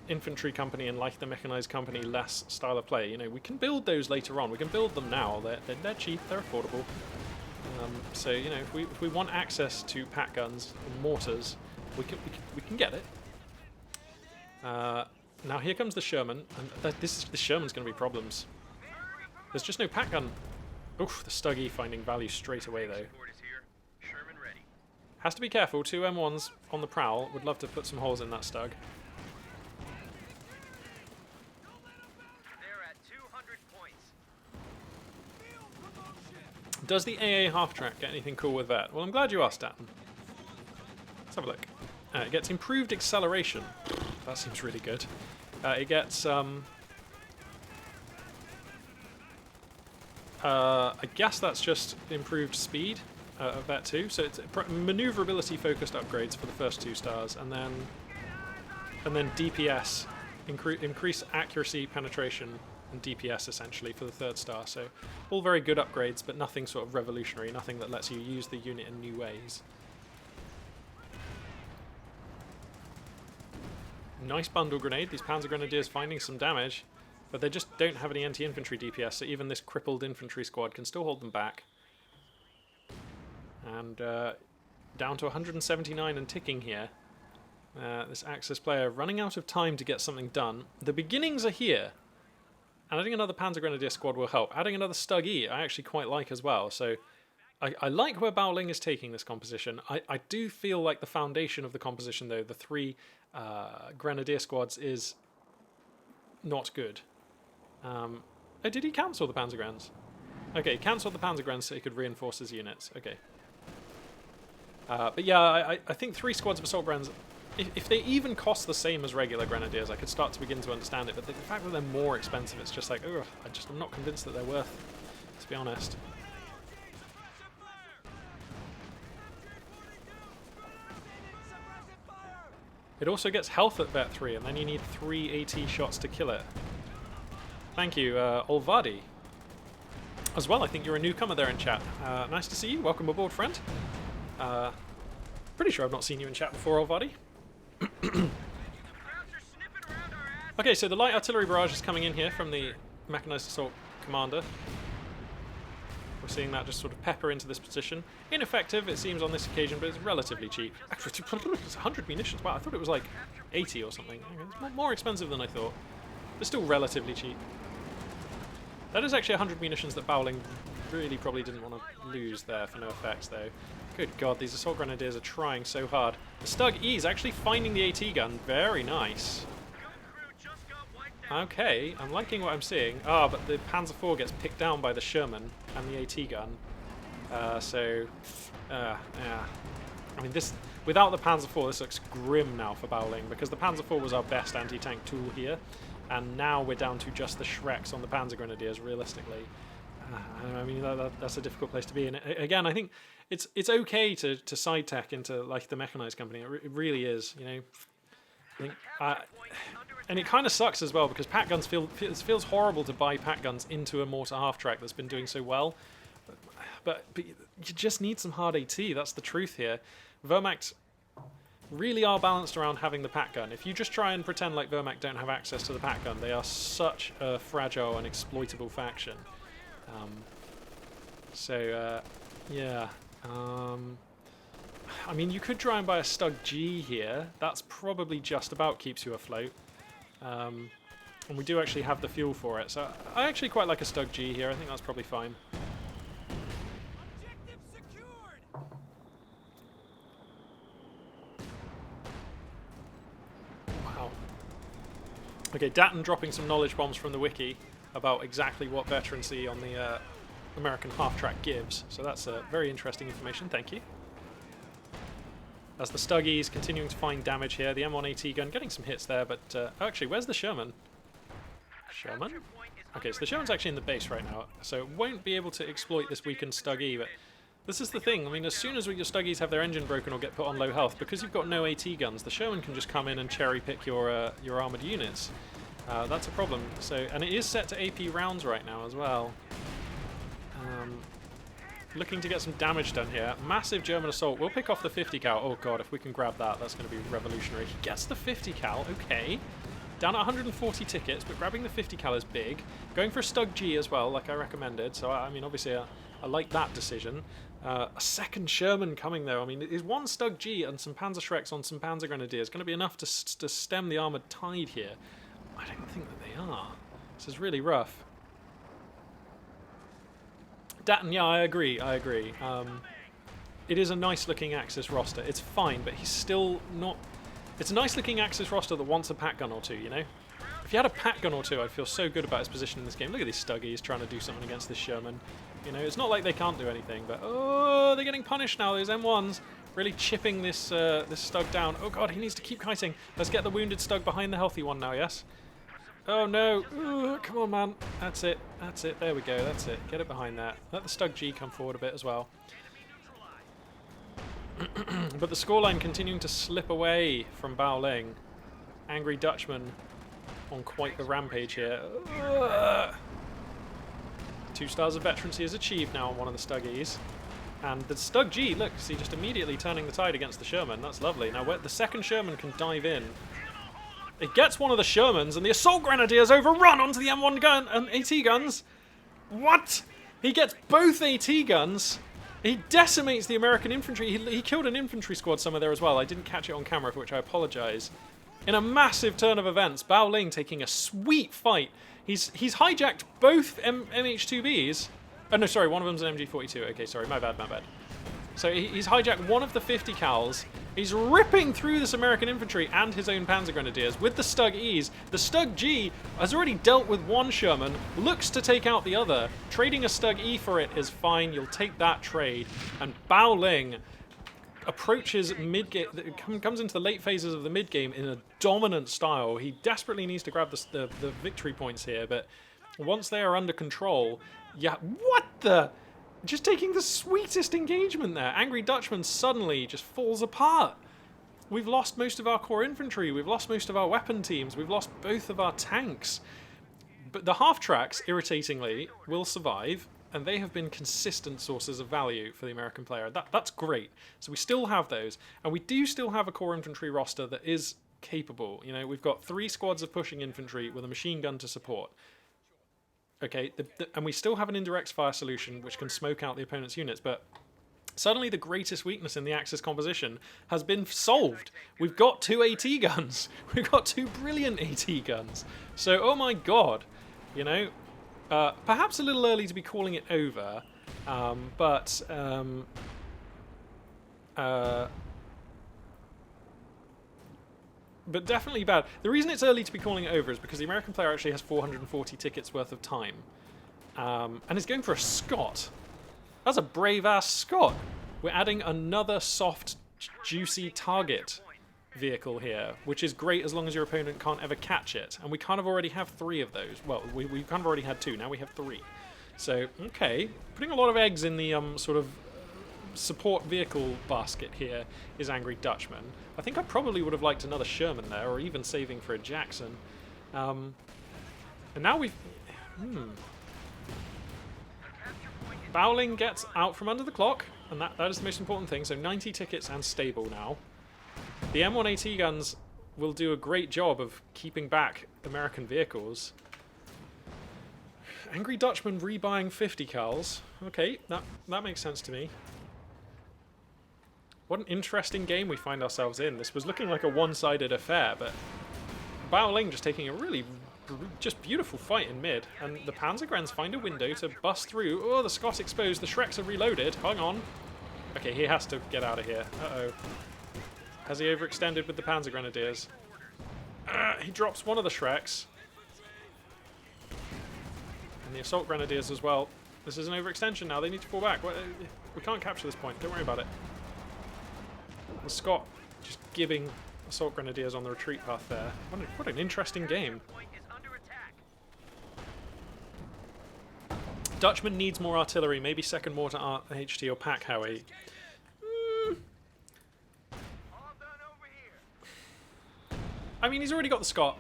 infantry company and like the mechanized company less style of play. You know, we can build those later on. We can build them now. They're cheap. They're affordable. So you know, if we want access to pack guns and mortars, we can get it. Now here comes the Sherman, and the Sherman's going to be problems. There's just no pack gun. Oof, the Stuggy finding value straight away though. Has to be careful. 2 M1s on the prowl. Would love to put some holes in that Stug. Does the AA half-track get anything cool with that? Well, I'm glad you asked, Datton. Let's have a look. It gets improved acceleration. That seems really good. It gets, I guess that's just improved speed of that too. So it's maneuverability focused upgrades for the first 2 stars, and then DPS, increase accuracy, penetration, and DPS essentially for the 3rd star. So all very good upgrades, but nothing sort of revolutionary, nothing that lets you use the unit in new ways. Nice bundle grenade. These Panzer Grenadiers finding some damage, but they just don't have any anti-infantry DPS, so even this crippled infantry squad can still hold them back. And down to 179 and ticking here. This Axis player running out of time to get something done. The beginnings are here. And adding another Panzer Grenadier squad will help. Adding another Stug E I actually quite like as well. So I like where Baoling is taking this composition. I do feel like the foundation of the composition, though, the 3 Grenadier squads, is not good. Oh, did he cancel the Panzer Grens? Okay, cancelled the Panzer Grens so he could reinforce his units. Okay. But yeah, I think 3 squads of Assault Grens, if they even cost the same as regular Grenadiers, I could start to begin to understand it. But the fact that they're more expensive, it's just like, ugh, I'm not convinced that they're worth, to be honest. It also gets health at Vet 3, and then you need 3 AT shots to kill it. Thank you, Olvadi. As well, I think you're a newcomer there in chat. Nice to see you. Welcome aboard, friend. Pretty sure I've not seen you in chat before, Olvadi. Okay, so the light artillery barrage is coming in here from the mechanized assault commander. We're seeing that just sort of pepper into this position. Ineffective, it seems, on this occasion, but it's relatively cheap. Actually, it's 100 munitions. Wow, I thought it was like 80 or something. Okay, it's more expensive than I thought, but still relatively cheap. That is actually 100 munitions that Baoling really probably didn't want to lose there for no effects, though. Good God, these assault grenadiers are trying so hard. The Stug E is actually finding the AT gun. Very nice. Okay, I'm liking what I'm seeing. Ah, but the Panzer IV gets picked down by the Sherman and the AT gun. Yeah. I mean, this without the Panzer IV, this looks grim now for Baoling, because the Panzer IV was our best anti-tank tool here, and now we're down to just the Shreks on the Panzer Grenadiers, realistically. I mean, that's a difficult place to be. And again, I think it's okay to side tech into like the mechanized company. It really is, you know. I think, and it kind of sucks as well, because pack guns it feels horrible to buy pack guns into a mortar half track that's been doing so well. But you just need some hard AT. That's the truth here. Wehrmacht really are balanced around having the pack gun. If you just try and pretend like Wehrmacht don't have access to the pack gun, they are such a fragile and exploitable faction. Yeah. I mean, you could try and buy a Stug G here. That's probably just about keeps you afloat. And we do actually have the fuel for it. So I actually quite like a Stug G here. I think that's probably fine. Wow. Okay, Datton dropping some knowledge bombs from the wiki about exactly what veterancy on the American half-track gives. So that's very interesting information. Thank you. as the Stuggies continuing to find damage here. The M1 AT gun getting some hits there, but actually, where's the Sherman? Sherman? Okay, so the Sherman's actually in the base right now, so it won't be able to exploit this weakened Stuggy, but this is the thing. I mean, as soon as your Stuggies have their engine broken or get put on low health, because you've got no AT guns, the Sherman can just come in and cherry-pick your armoured units. That's a problem. So, and it is set to AP rounds right now as well. Looking to get some damage done here. Massive German assault. We'll pick off the 50 cal. Oh god, if we can grab that, that's going to be revolutionary. He gets the 50 cal. Okay. Down at 140 tickets, but grabbing the 50 cal is big. Going for a Stug G as well, like I recommended. So, I mean, obviously, I like that decision. A second Sherman coming, though. I mean, is one Stug G and some Panzerschrecks on some Panzer Grenadiers going to be enough to stem the armoured tide here? I don't think that they are. This is really rough. Datton, yeah, I agree. It is a nice-looking Axis roster. It's fine, but he's still not... It's a nice-looking Axis roster that wants a pack gun or two, you know? If he had a pack gun or two, I'd feel so good about his position in this game. Look at these Stuggies trying to do something against this Sherman. You know, it's not like they can't do anything, but... Oh, they're getting punished now, those M1s. Really chipping this this Stug down. Oh god, he needs to keep kiting. Let's get the wounded Stug behind the healthy one now, yes? Oh no! Ooh, come on, man. That's it. That's it. There we go. That's it. Get it behind that. Let the Stug G come forward a bit as well. But the scoreline continuing to slip away from Bao Ling. Angry Dutchman on quite the rampage here. 2 stars of veterancy is achieved now on one of the Stuggies. And the Stug G, look, see, just immediately turning the tide against the Sherman. That's lovely. Now, the second Sherman can dive in. It gets one of the Shermans, and the Assault Grenadiers overrun onto the M1 gun and AT guns. What? He gets both AT guns. He decimates the American infantry. He killed an infantry squad somewhere there as well. I didn't catch it on camera, for which I apologise. In a massive turn of events, Bao Ling taking a sweet fight. He's hijacked both MH2Bs. Oh, no, sorry, one of them's an MG42. Okay, sorry, my bad. So he's hijacked one of the 50 cals. He's ripping through this American infantry and his own Panzer Grenadiers with the Stug Es. The Stug G has already dealt with one Sherman, looks to take out the other. Trading a Stug E for it is fine. You'll take that trade. And Bao Ling approaches mid-game, comes into the late phases of the mid-game in a dominant style. He desperately needs to grab the victory points here, but once they are under control, yeah, what the... Just taking the sweetest engagement there. Angry Dutchman suddenly just falls apart. We've lost most of our core infantry. We've lost most of our weapon teams. We've lost both of our tanks. But the half-tracks, irritatingly, will survive, and they have been consistent sources of value for the American player. That's great. So we still have those, and we do still have a core infantry roster that is capable. You know, we've got 3 squads of pushing infantry with a machine gun to support. Okay, and we still have an indirect fire solution which can smoke out the opponent's units, but suddenly the greatest weakness in the Axis composition has been solved. We've got 2 AT guns. We've got 2 brilliant AT guns. So, oh my god, you know, perhaps a little early to be calling it over, but definitely bad. The reason it's early to be calling it over is because the American player actually has 440 tickets worth of time. And is going for a Scot. That's a brave-ass Scot. We're adding another soft, juicy target vehicle here, which is great as long as your opponent can't ever catch it. And we kind of already have 3 of those. Well, we kind of already had 2. Now we have 3. So, okay. Putting a lot of eggs in the sort of support vehicle basket here is Angry Dutchman. I think I probably would have liked another Sherman there, or even saving for a Jackson. And now we've... Bao Ling gets out from under the clock, and that is the most important thing. So 90 tickets and stable now. The M1AT guns will do a great job of keeping back American vehicles. Angry Dutchman rebuying 50 cals. Okay, that makes sense to me. What an interesting game we find ourselves in. This was looking like a one-sided affair, but Bao Ling just taking a really just beautiful fight in mid, and the Panzergrens find a window to bust through. Oh, the Scot exposed. The Shreks are reloaded. Hang on. Okay, he has to get out of here. Uh-oh. Has he overextended with the Panzer Grenadiers? He drops one of the Shreks. And the Assault Grenadiers as well. This is an overextension now. They need to fall back. We can't capture this point. Don't worry about it. The Scot just giving assault grenadiers on the retreat path there. What an interesting game. Dutchman needs more artillery, maybe second mortar HT or pack Howie. I mean, he's already got the Scot,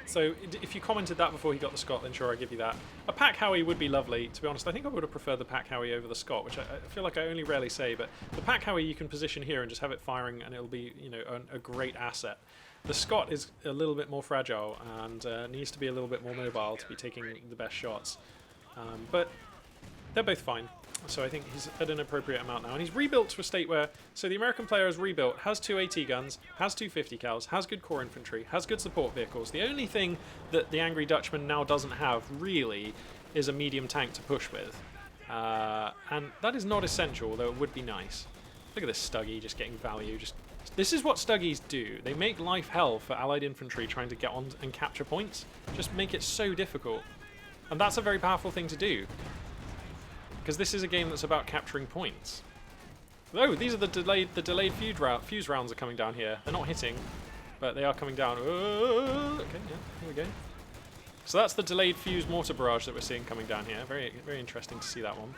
so if you commented that before he got the Scot, then sure, I'll give you that. A pack Howie would be lovely, to be honest. I think I would have preferred the pack Howie over the Scot, which I feel like I only rarely say, but the pack Howie you can position here and just have it firing, and it'll be, you know, a great asset. The Scot is a little bit more fragile and needs to be a little bit more mobile to be taking the best shots, but they're both fine. So I think he's at an appropriate amount now. And he's rebuilt to a state where... So the American player has rebuilt, has 2 AT guns, has 2 50 cals, has good core infantry, has good support vehicles. The only thing that the Angry Dutchman now doesn't have, really, is a medium tank to push with. And that is not essential, though it would be nice. Look at this Stuggy just getting value. This is what Stuggies do. They make life hell for Allied infantry trying to get on and capture points. Just make it so difficult. And that's a very powerful thing to do. Because this is a game that's about capturing points. Oh, these are the delayed fuse rounds are coming down here. They're not hitting, but they are coming down. Okay, yeah, here we go. So that's the delayed fuse mortar barrage that we're seeing coming down here. Very, very interesting to see that one.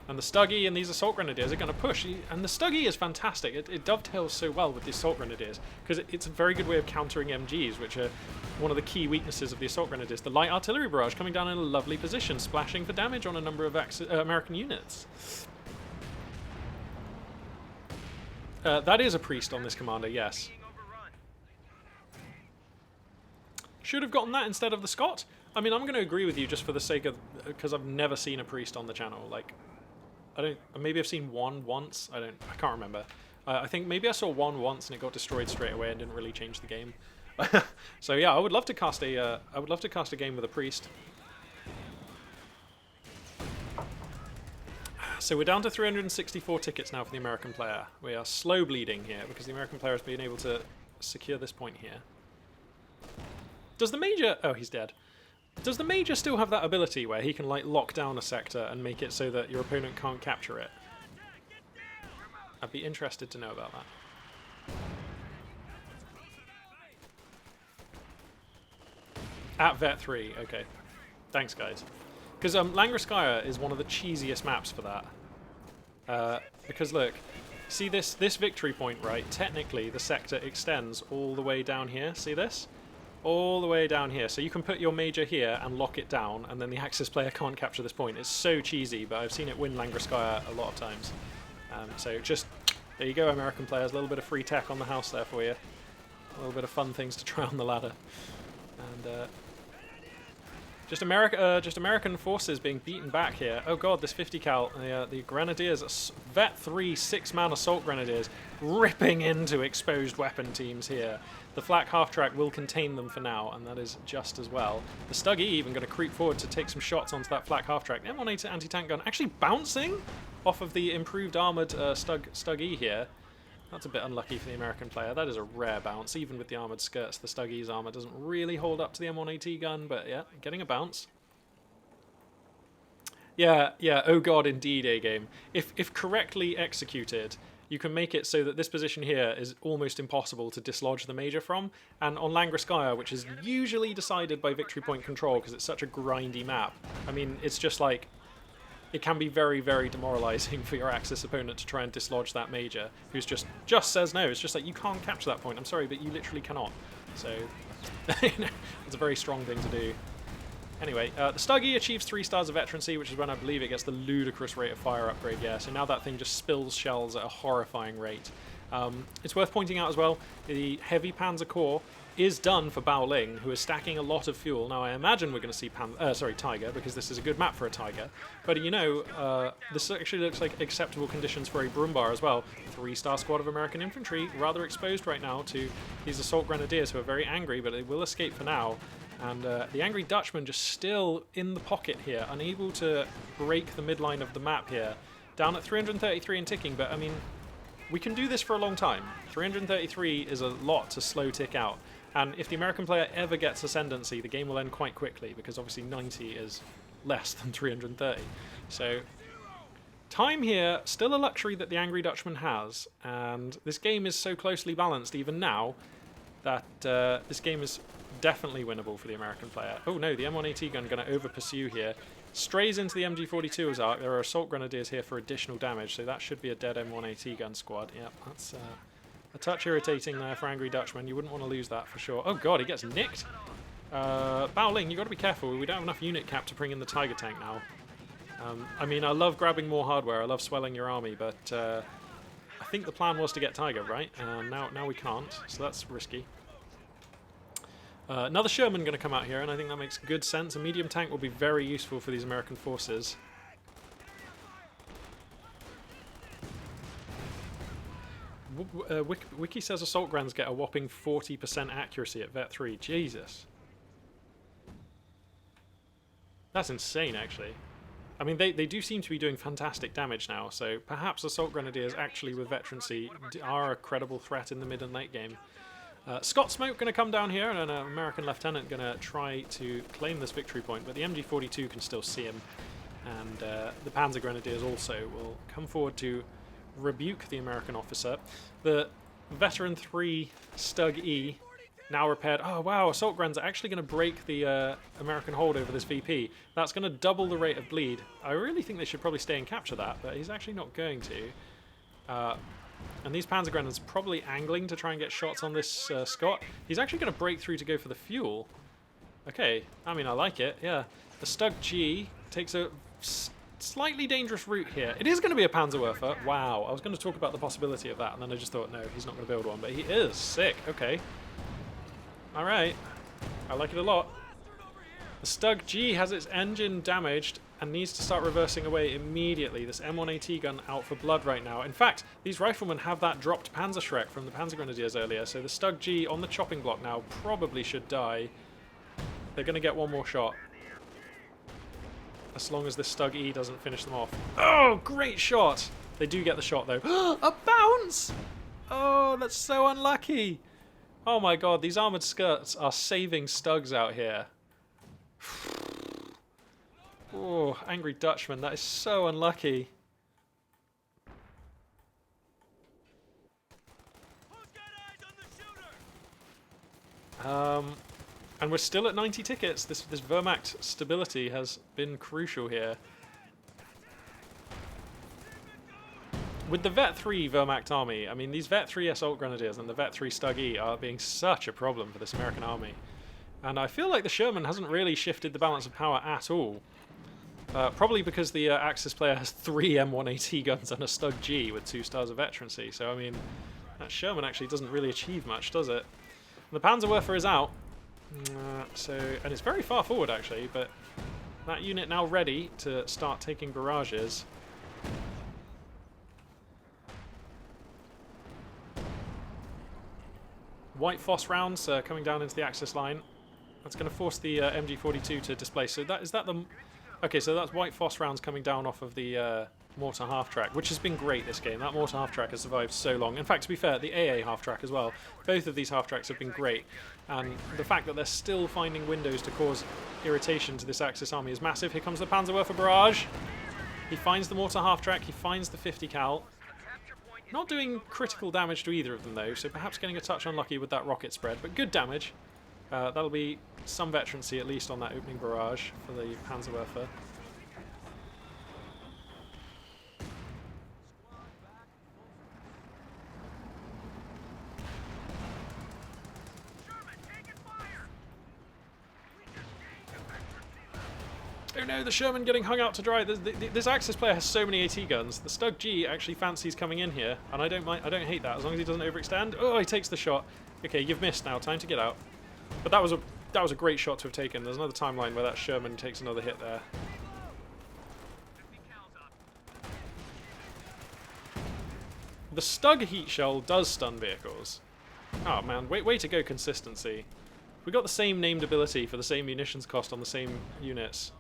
And the Stuggy and these assault grenadiers are going to push. And the Stuggy is fantastic. It dovetails so well with the assault grenadiers because it's a very good way of countering MGs, which are one of the key weaknesses of the assault grenadiers. The light artillery barrage coming down in a lovely position, splashing for damage on a number of American units. That is a priest on this commander, yes. Should have gotten that instead of the Scot. I mean, I'm going to agree with you just for the sake of... because I've never seen a priest on the channel. Like, maybe I've seen one once. I can't remember. I think maybe I saw one once and it got destroyed straight away and didn't really change the game. So yeah, I would love to cast a game with a priest. So we're down to 364 tickets now for the American player. We are slow bleeding here because the American player has been able to secure this point here. Does the Major... oh, he's dead. Does the Major still have that ability where he can, like, lock down a sector and make it so that your opponent can't capture it? I'd be interested to know about that. At Vet 3, okay. Thanks, guys. Because Langraskaya is one of the cheesiest maps for that. Because, look, see this victory point, right? Technically, the sector extends all the way down here. See this? All the way down here. So you can put your Major here and lock it down, and then the Axis player can't capture this point. It's so cheesy, but I've seen it win Langraskaya a lot of times. So just, there you go, American players. A little bit of free tech on the house there for you. A little bit of fun things to try on the ladder. And just American forces being beaten back here. Oh god, this 50 cal, the Grenadiers, Vet 3 6-man assault Grenadiers, ripping into exposed weapon teams here. The flak half-track will contain them for now, and that is just as well. The Stuggy even going to creep forward to take some shots onto that flak half-track. The M1A anti-tank gun actually bouncing off of the improved armoured Stuggy here. That's a bit unlucky for the American player. That is a rare bounce. Even with the armoured skirts, the Stuggy's armour doesn't really hold up to the M1AT gun, but yeah, getting a bounce. Yeah, oh god, indeed, A-game. If correctly executed, you can make it so that this position here is almost impossible to dislodge the Major from, and on Langraskaya, which is usually decided by victory point control because it's such a grindy map, I mean, it's just like... it can be very, very demoralizing for your Axis opponent to try and dislodge that Major, who's just says no. It's just like, you can't capture that point. I'm sorry, but you literally cannot. So, it's a very strong thing to do. Anyway, the Stuggy achieves 3 stars of veterancy, which is when I believe it gets the ludicrous rate of fire upgrade, yeah. So now that thing just spills shells at a horrifying rate. It's worth pointing out as well, the heavy Panzer Corps is done for Bao Ling, who is stacking a lot of fuel. Now, I imagine we're going to see Tiger, because this is a good map for a Tiger. But, you know, this actually looks like acceptable conditions for a Brumbar as well. 3-star squad of American infantry, rather exposed right now to these assault grenadiers who are very angry, but they will escape for now. And the Angry Dutchman just still in the pocket here, unable to break the midline of the map here. Down at 333 and ticking, but, I mean, we can do this for a long time. 333 is a lot to slow tick out. And if the American player ever gets ascendancy, the game will end quite quickly, because obviously 90 is less than 330. So, Time here, still a luxury that the Angry Dutchman has, and this game is so closely balanced even now that this game is definitely winnable for the American player. Oh no, the M1AT gun going to over-pursue here. Strays into the MG42 as arc. There are assault grenadiers here for additional damage, so that should be a dead M1AT gun squad. Yep, that's a touch irritating there for Angry Dutchman. You wouldn't want to lose that for sure. Oh god, he gets nicked. Baoling, you got to be careful. We don't have enough unit cap to bring in the Tiger tank now. I mean, I love grabbing more hardware. I love swelling your army, but I think the plan was to get Tiger, right? Now we can't, so that's risky. Another Sherman going to come out here, and I think that makes good sense. A medium tank will be very useful for these American forces. Wiki says assault grans get a whopping 40% accuracy at Vet 3. Jesus. That's insane, actually. I mean, they do seem to be doing fantastic damage now, so perhaps Assault Grenadiers actually with veterancy are a credible threat in the mid and late game. Scott Smoke going to come down here, and an American lieutenant going to try to claim this victory point, but the MG42 can still see him, and the Panzer Grenadiers also will come forward to rebuke the American officer. The Veteran 3 Stug E now repaired. Oh wow, Assault Grans are actually going to break the American hold over this VP. That's going to double the rate of bleed. I really think they should probably stay and capture that, but he's actually not going to. And these Panzer Grenadiers are probably angling to try and get shots on this Scott. He's actually going to break through to go for the fuel. Okay, I mean, I like it, yeah. The Stug G takes a slightly dangerous route here. It is going to be a Panzerwerfer. Wow, I was going to talk about the possibility of that, and then I just thought, no, he's not going to build one, but he is. Sick, okay. Alright, I like it a lot. The Stug G has its engine damaged and needs to start reversing away immediately. This M1AT gun out for blood right now. In fact, these riflemen have that dropped Panzerschreck from the Panzer Grenadiers earlier, so the Stug G on the chopping block now probably should die. They're going to get one more shot. As long as this Stug E doesn't finish them off. Oh, great shot! They do get the shot though. A bounce! Oh, that's so unlucky! Oh my god, these armoured skirts are saving Stugs out here. Oh, Angry Dutchman, that is so unlucky. And we're still at 90 tickets. This Wehrmacht stability has been crucial here. With the Vet 3 Wehrmacht army, I mean, these Vet 3 Assault Grenadiers and the Vet 3 Stug E are being such a problem for this American army. And I feel like the Sherman hasn't really shifted the balance of power at all. Probably because the Axis player has 3 M1AT guns and a Stug G with 2 stars of veterancy. So, I mean, that Sherman actually doesn't really achieve much, does it? And the Panzerwerfer is out. And it's very far forward, actually, but that unit now ready to start taking barrages. White Foss rounds coming down into the Axis line. That's going to force the MG42 to displace. So is that the... Okay, so that's White Foss rounds coming down off of the mortar half-track, which has been great this game. That mortar half-track has survived so long. In fact, to be fair, the AA half-track as well. Both of these half-tracks have been great. And the fact that they're still finding windows to cause irritation to this Axis army is massive. Here comes the Panzerwerfer barrage. He finds the mortar half-track. He finds the 50 cal. Not doing critical damage to either of them, though, so perhaps getting a touch unlucky with that rocket spread, but good damage. That'll be some veterancy, at least, on that opening barrage for the Panzerwerfer. Oh no, the Sherman getting hung out to dry. This Axis player has so many AT guns. The Stug G actually fancies coming in here, and I don't hate that as long as he doesn't overextend. Oh, he takes the shot. Okay, you've missed now. Time to get out. But that was a great shot to have taken. There's another timeline where that Sherman takes another hit there. The Stug heat shell does stun vehicles. Oh man, way to go consistency. We got the same named ability for the same munitions cost on the same units.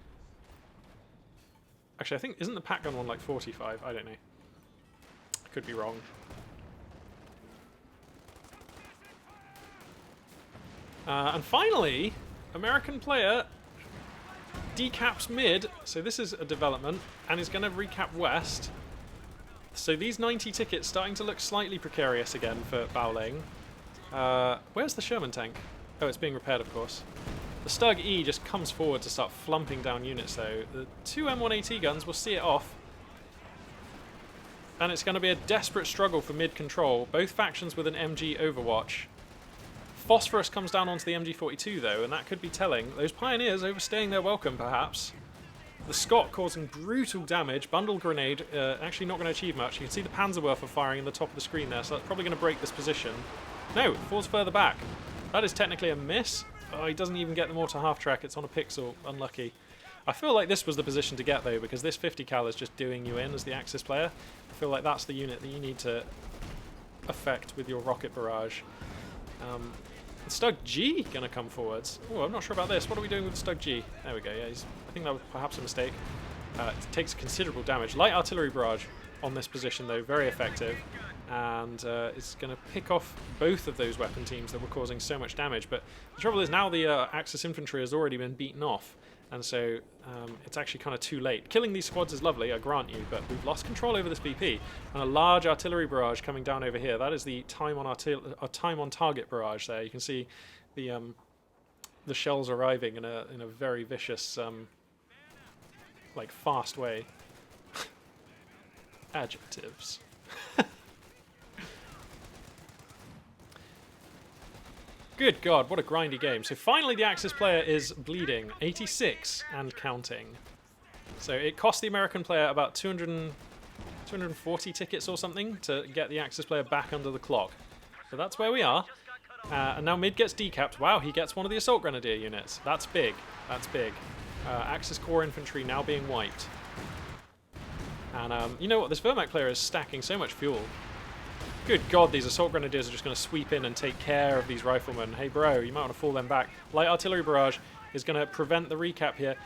Actually, I think, isn't the pack gun one like 45? I don't know. I could be wrong. And finally, American player decaps mid. So this is a development, and he's going to recap west. So these 90 tickets starting to look slightly precarious again for Baoling. Where's the Sherman tank? Oh, it's being repaired, of course. The Stug E just comes forward to start flumping down units, though. The two M1AT guns will see it off. And it's going to be a desperate struggle for mid-control. Both factions with an MG Overwatch. Phosphorus comes down onto the MG42, though, and that could be telling. Those Pioneers overstaying their welcome, perhaps. The Scott causing brutal damage. Bundle grenade, actually not going to achieve much. You can see the Panzerwerfer firing in the top of the screen there, so that's probably going to break this position. No, it falls further back. That is technically a miss. Oh, he doesn't even get the mortar half-track. It's on a pixel. Unlucky. I feel like this was the position to get, though, because this 50 cal is just doing you in as the Axis player. I feel like that's the unit that you need to affect with your rocket barrage. Stug G going to come forwards. Oh, I'm not sure about this. What are we doing with Stug G? There we go. Yeah, I think that was perhaps a mistake. It takes considerable damage. Light artillery barrage on this position, though, very effective. And it's going to pick off both of those weapon teams that were causing so much damage. But the trouble is now the Axis infantry has already been beaten off. And so it's actually kind of too late. Killing these squads is lovely, I grant you, but we've lost control over this BP. And a large artillery barrage coming down over here. That is the time on target barrage there. You can see the shells arriving in a very vicious, like fast way. Adjectives. Good God, what a grindy game. So finally the Axis player is bleeding. 86 and counting. So it cost the American player about 240 tickets or something to get the Axis player back under the clock. So that's where we are. And now Mid gets decapped. Wow, he gets one of the Assault Grenadier units. That's big. That's big. Axis Core Infantry now being wiped. And you know what? This Wehrmacht player is stacking so much fuel. Good God, these Assault Grenadiers are just going to sweep in and take care of these Riflemen. Hey bro, you might want to fall them back. Light Artillery Barrage is going to prevent the recap here.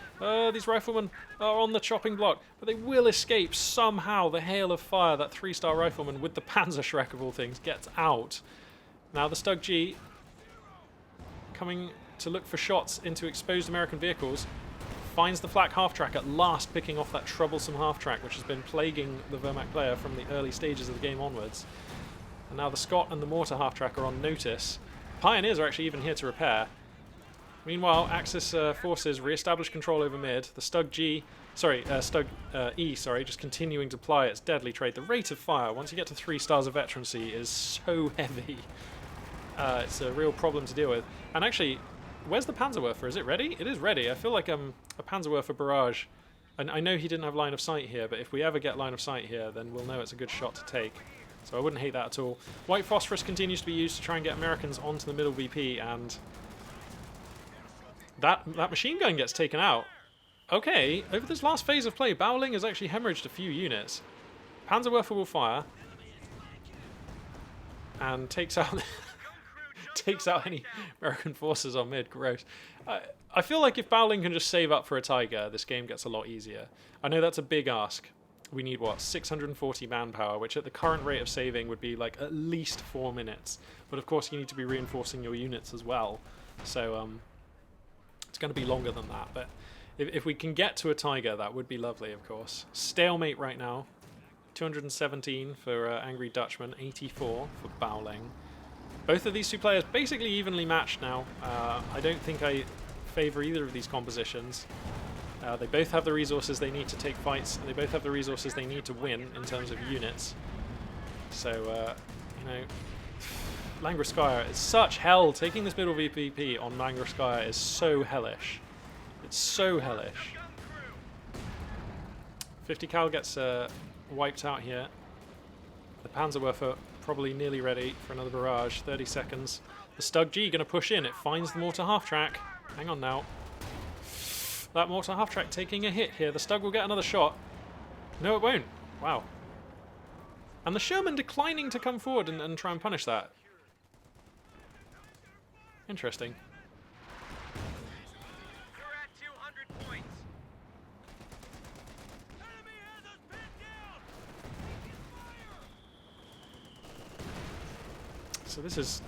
These Riflemen are on the chopping block, but they will escape somehow. The hail of fire, that 3-star Rifleman with the Panzerschreck of all things, gets out. Now the Stug G coming to look for shots into exposed American vehicles. Finds the flak half-track at last, picking off that troublesome half-track which has been plaguing the Wehrmacht player from the early stages of the game onwards. And now the Scott and the mortar half-track are on notice. Pioneers are actually even here to repair. Meanwhile, Axis forces re-establish control over mid. The Stug E, just continuing to ply its deadly trade. The rate of fire, once you get to 3 stars of veterancy, is so heavy. It's a real problem to deal with. And actually, where's the Panzerwerfer? Is it ready? It is ready. I feel like a Panzerwerfer barrage. And I know he didn't have line of sight here, but if we ever get line of sight here, then we'll know it's a good shot to take. So I wouldn't hate that at all. White Phosphorus continues to be used to try and get Americans onto the middle VP, and that machine gun gets taken out. Okay, over this last phase of play, Baoling has actually hemorrhaged a few units. Panzerwerfer will fire and takes out takes out any American forces on mid. Gross. I feel like if Baoling can just save up for a Tiger, this game gets a lot easier. I know that's a big ask. We need, what, 640 manpower, which at the current rate of saving would be like at least 4 minutes. But of course you need to be reinforcing your units as well. So it's going to be longer than that. But if we can get to a Tiger, that would be lovely, of course. Stalemate right now. 217 for Angry Dutchman, 84 for Baoling. Both of these two players basically evenly matched now. I don't think I favour either of these compositions. They both have the resources they need to take fights, and they both have the resources they need to win in terms of units. So, you know, Langreskaya is such hell. Taking this middle VPP on Langreskaya is so hellish. It's so hellish. 50 cal gets wiped out here. The Panzerwerfer probably nearly ready for another barrage. 30 seconds. The Stug G going to push in. It finds the mortar half-track. Hang on now. That mortar half-track taking a hit here. The Stug will get another shot. No, it won't. Wow. And the Sherman declining to come forward and try and punish that. Interesting. So this is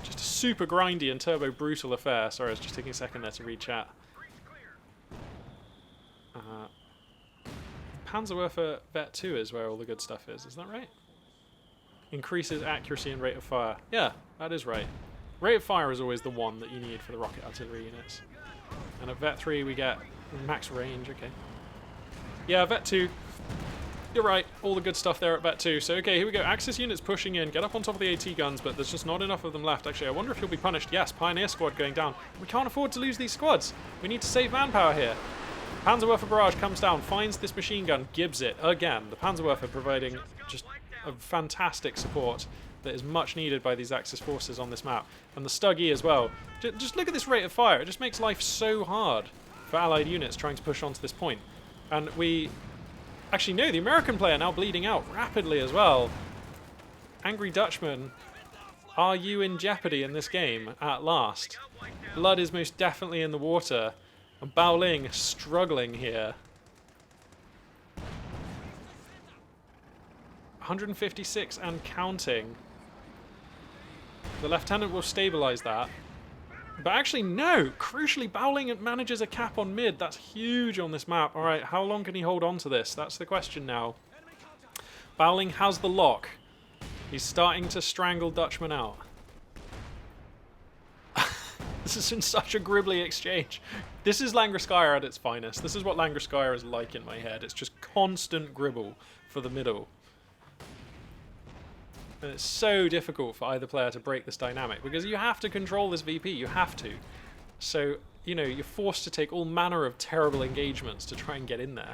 just a super grindy and turbo brutal affair. Sorry, I was just taking a second there to read chat. Panzerwerfer Vet 2 is where all the good stuff is. Is that right? Increases accuracy and rate of fire. Yeah, that is right. Rate of fire is always the one that you need for the rocket artillery units. And at Vet 3 we get max range, okay. Yeah, Vet 2. You're right, all the good stuff there at Vet 2. So, okay, here we go. Axis units pushing in. Get up on top of the AT guns, but there's just not enough of them left. Actually, I wonder if he'll be punished. Yes, Pioneer Squad going down. We can't afford to lose these squads. We need to save manpower here. Panzerwerfer barrage comes down, finds this machine gun, gibbs it again. The Panzerwerfer providing just a fantastic support that is much needed by these Axis forces on this map. And the Stug-E as well. Just look at this rate of fire. It just makes life so hard for Allied units trying to push onto this point. And we... Actually, no, the American player now bleeding out rapidly as well. Angry Dutchman, are you in jeopardy in this game at last? Blood is most definitely in the water. And Bao Ling struggling here. 156 and counting. The lieutenant will stabilize that. But actually, no! Crucially, Bao Ling manages a cap on mid. That's huge on this map. Alright, how long can he hold on to this? That's the question now. Bao Ling has the lock. He's starting to strangle Dutchman out. This has been such a gribbly exchange. This is Langreskaya at its finest. This is what Langreskaya is like in my head. It's just constant gribble for the middle. And it's so difficult for either player to break this dynamic because you have to control this VP, you have to. So, you know, you're forced to take all manner of terrible engagements to try and get in there.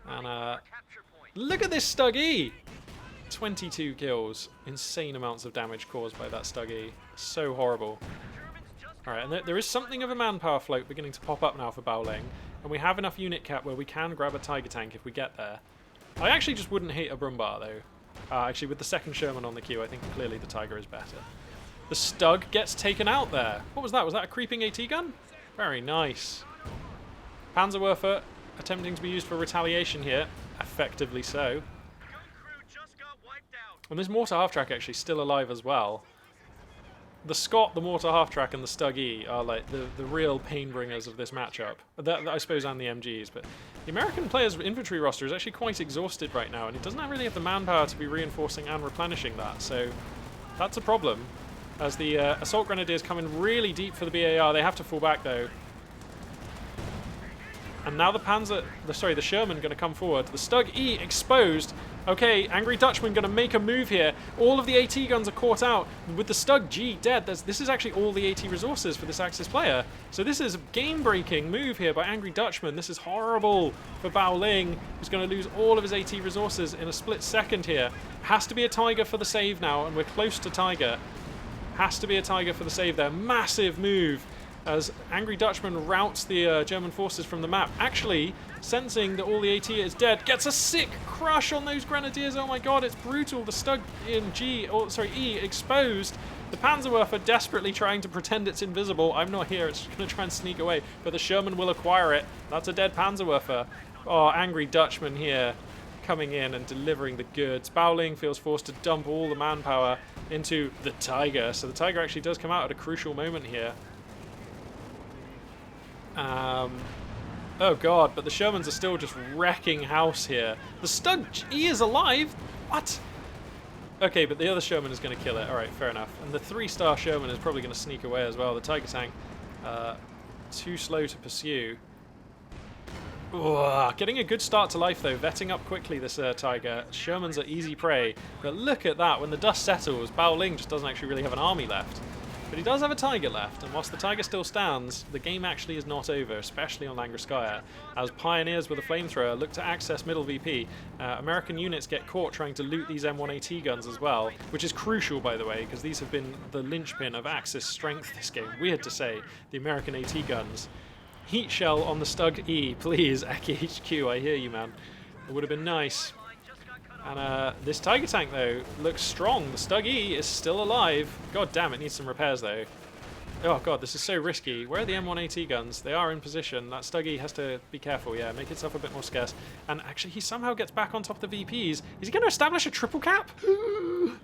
And look at this Stug-E! 22 kills, insane amounts of damage caused by that Stug-E. So horrible. Alright, and there is something of a manpower float beginning to pop up now for Bao Ling, and we have enough unit cap where we can grab a Tiger tank if we get there. I actually just wouldn't hate a Brumbar though. Actually, with the second Sherman on the queue, I think clearly the Tiger is better. The Stug gets taken out there. What was that? Was that a creeping AT gun? Very nice. Panzerwerfer attempting to be used for retaliation here. Effectively so. And this mortar half-track actually still alive as well. The Scott, the mortar half-track, and the Stug-E are like the real pain bringers of this matchup. That, I suppose, and the MGs, but the American player's infantry roster is actually quite exhausted right now, and he doesn't really have the manpower to be reinforcing and replenishing that, so that's a problem. As the Assault Grenadiers come in really deep for the BAR, they have to fall back though. And now the Sherman going to come forward. The Stug-E exposed. Okay, Angry Dutchman going to make a move here. All of the AT guns are caught out. With the Stug-G dead, this is actually all the AT resources for this Axis player. So this is a game-breaking move here by Angry Dutchman. This is horrible for Bao Ling, who's going to lose all of his AT resources in a split second here. Has to be a Tiger for the save now, and we're close to Tiger. Has to be a Tiger for the save there. Massive move as Angry Dutchman routs the German forces from the map. Actually, sensing that all the AT is dead, gets a sick crush on those Grenadiers. Oh my god, it's brutal. The E exposed. The Panzerwerfer desperately trying to pretend it's invisible. I'm not here, it's going to try and sneak away, but the Sherman will acquire it. That's a dead Panzerwerfer. Oh, Angry Dutchman here coming in and delivering the goods. Bao Ling feels forced to dump all the manpower into the Tiger. So the Tiger actually does come out at a crucial moment here. Oh god, but the Shermans are still just wrecking house here. The Stug-E is alive? What? Okay, but the other Sherman is going to kill it. Alright, fair enough. And the 3-star Sherman is probably going to sneak away as well. The Tiger tank, too slow to pursue. Ooh, getting a good start to life though, vetting up quickly this Tiger. Shermans are easy prey, but look at that, when the dust settles, Bao Ling just doesn't actually really have an army left. But he does have a Tiger left, and whilst the Tiger still stands, the game actually is not over, especially on Langreskaya, as Pioneers with a flamethrower look to access middle VP. American units get caught trying to loot these M1AT guns as well, which is crucial, by the way, because these have been the linchpin of Axis strength this game. Weird to say, the American AT guns. Heat shell on the Stug-E, please, Aki HQ, I hear you, man. It would have been nice. And this Tiger tank, though, looks strong. The Stug-E is still alive. God damn, it needs some repairs, though. Oh, God, this is so risky. Where are the M1AT guns? They are in position. That Stug-E has to be careful, yeah, make itself a bit more scarce. And actually, he somehow gets back on top of the VPs. Is he going to establish a triple cap?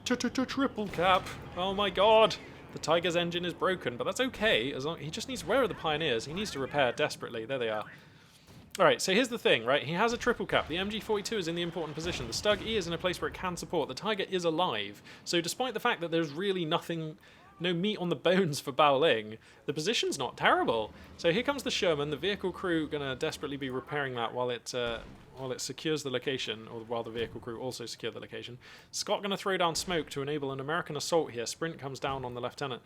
Triple cap. Oh, my God. The Tiger's engine is broken, but that's okay. As long he just needs... Where are the Pioneers? He needs to repair desperately. There they are. All right, so here's the thing, right? He has a triple cap. The MG42 is in the important position. The Stug E is in a place where it can support. The Tiger is alive. So despite the fact that there's really nothing, no meat on the bones for Bao Ling, the position's not terrible. So here comes the Sherman. The vehicle crew going to desperately be repairing that while it secures the location, or while the vehicle crew also secure the location. Scott going to throw down smoke to enable an American assault here. Sprint comes down on the lieutenant.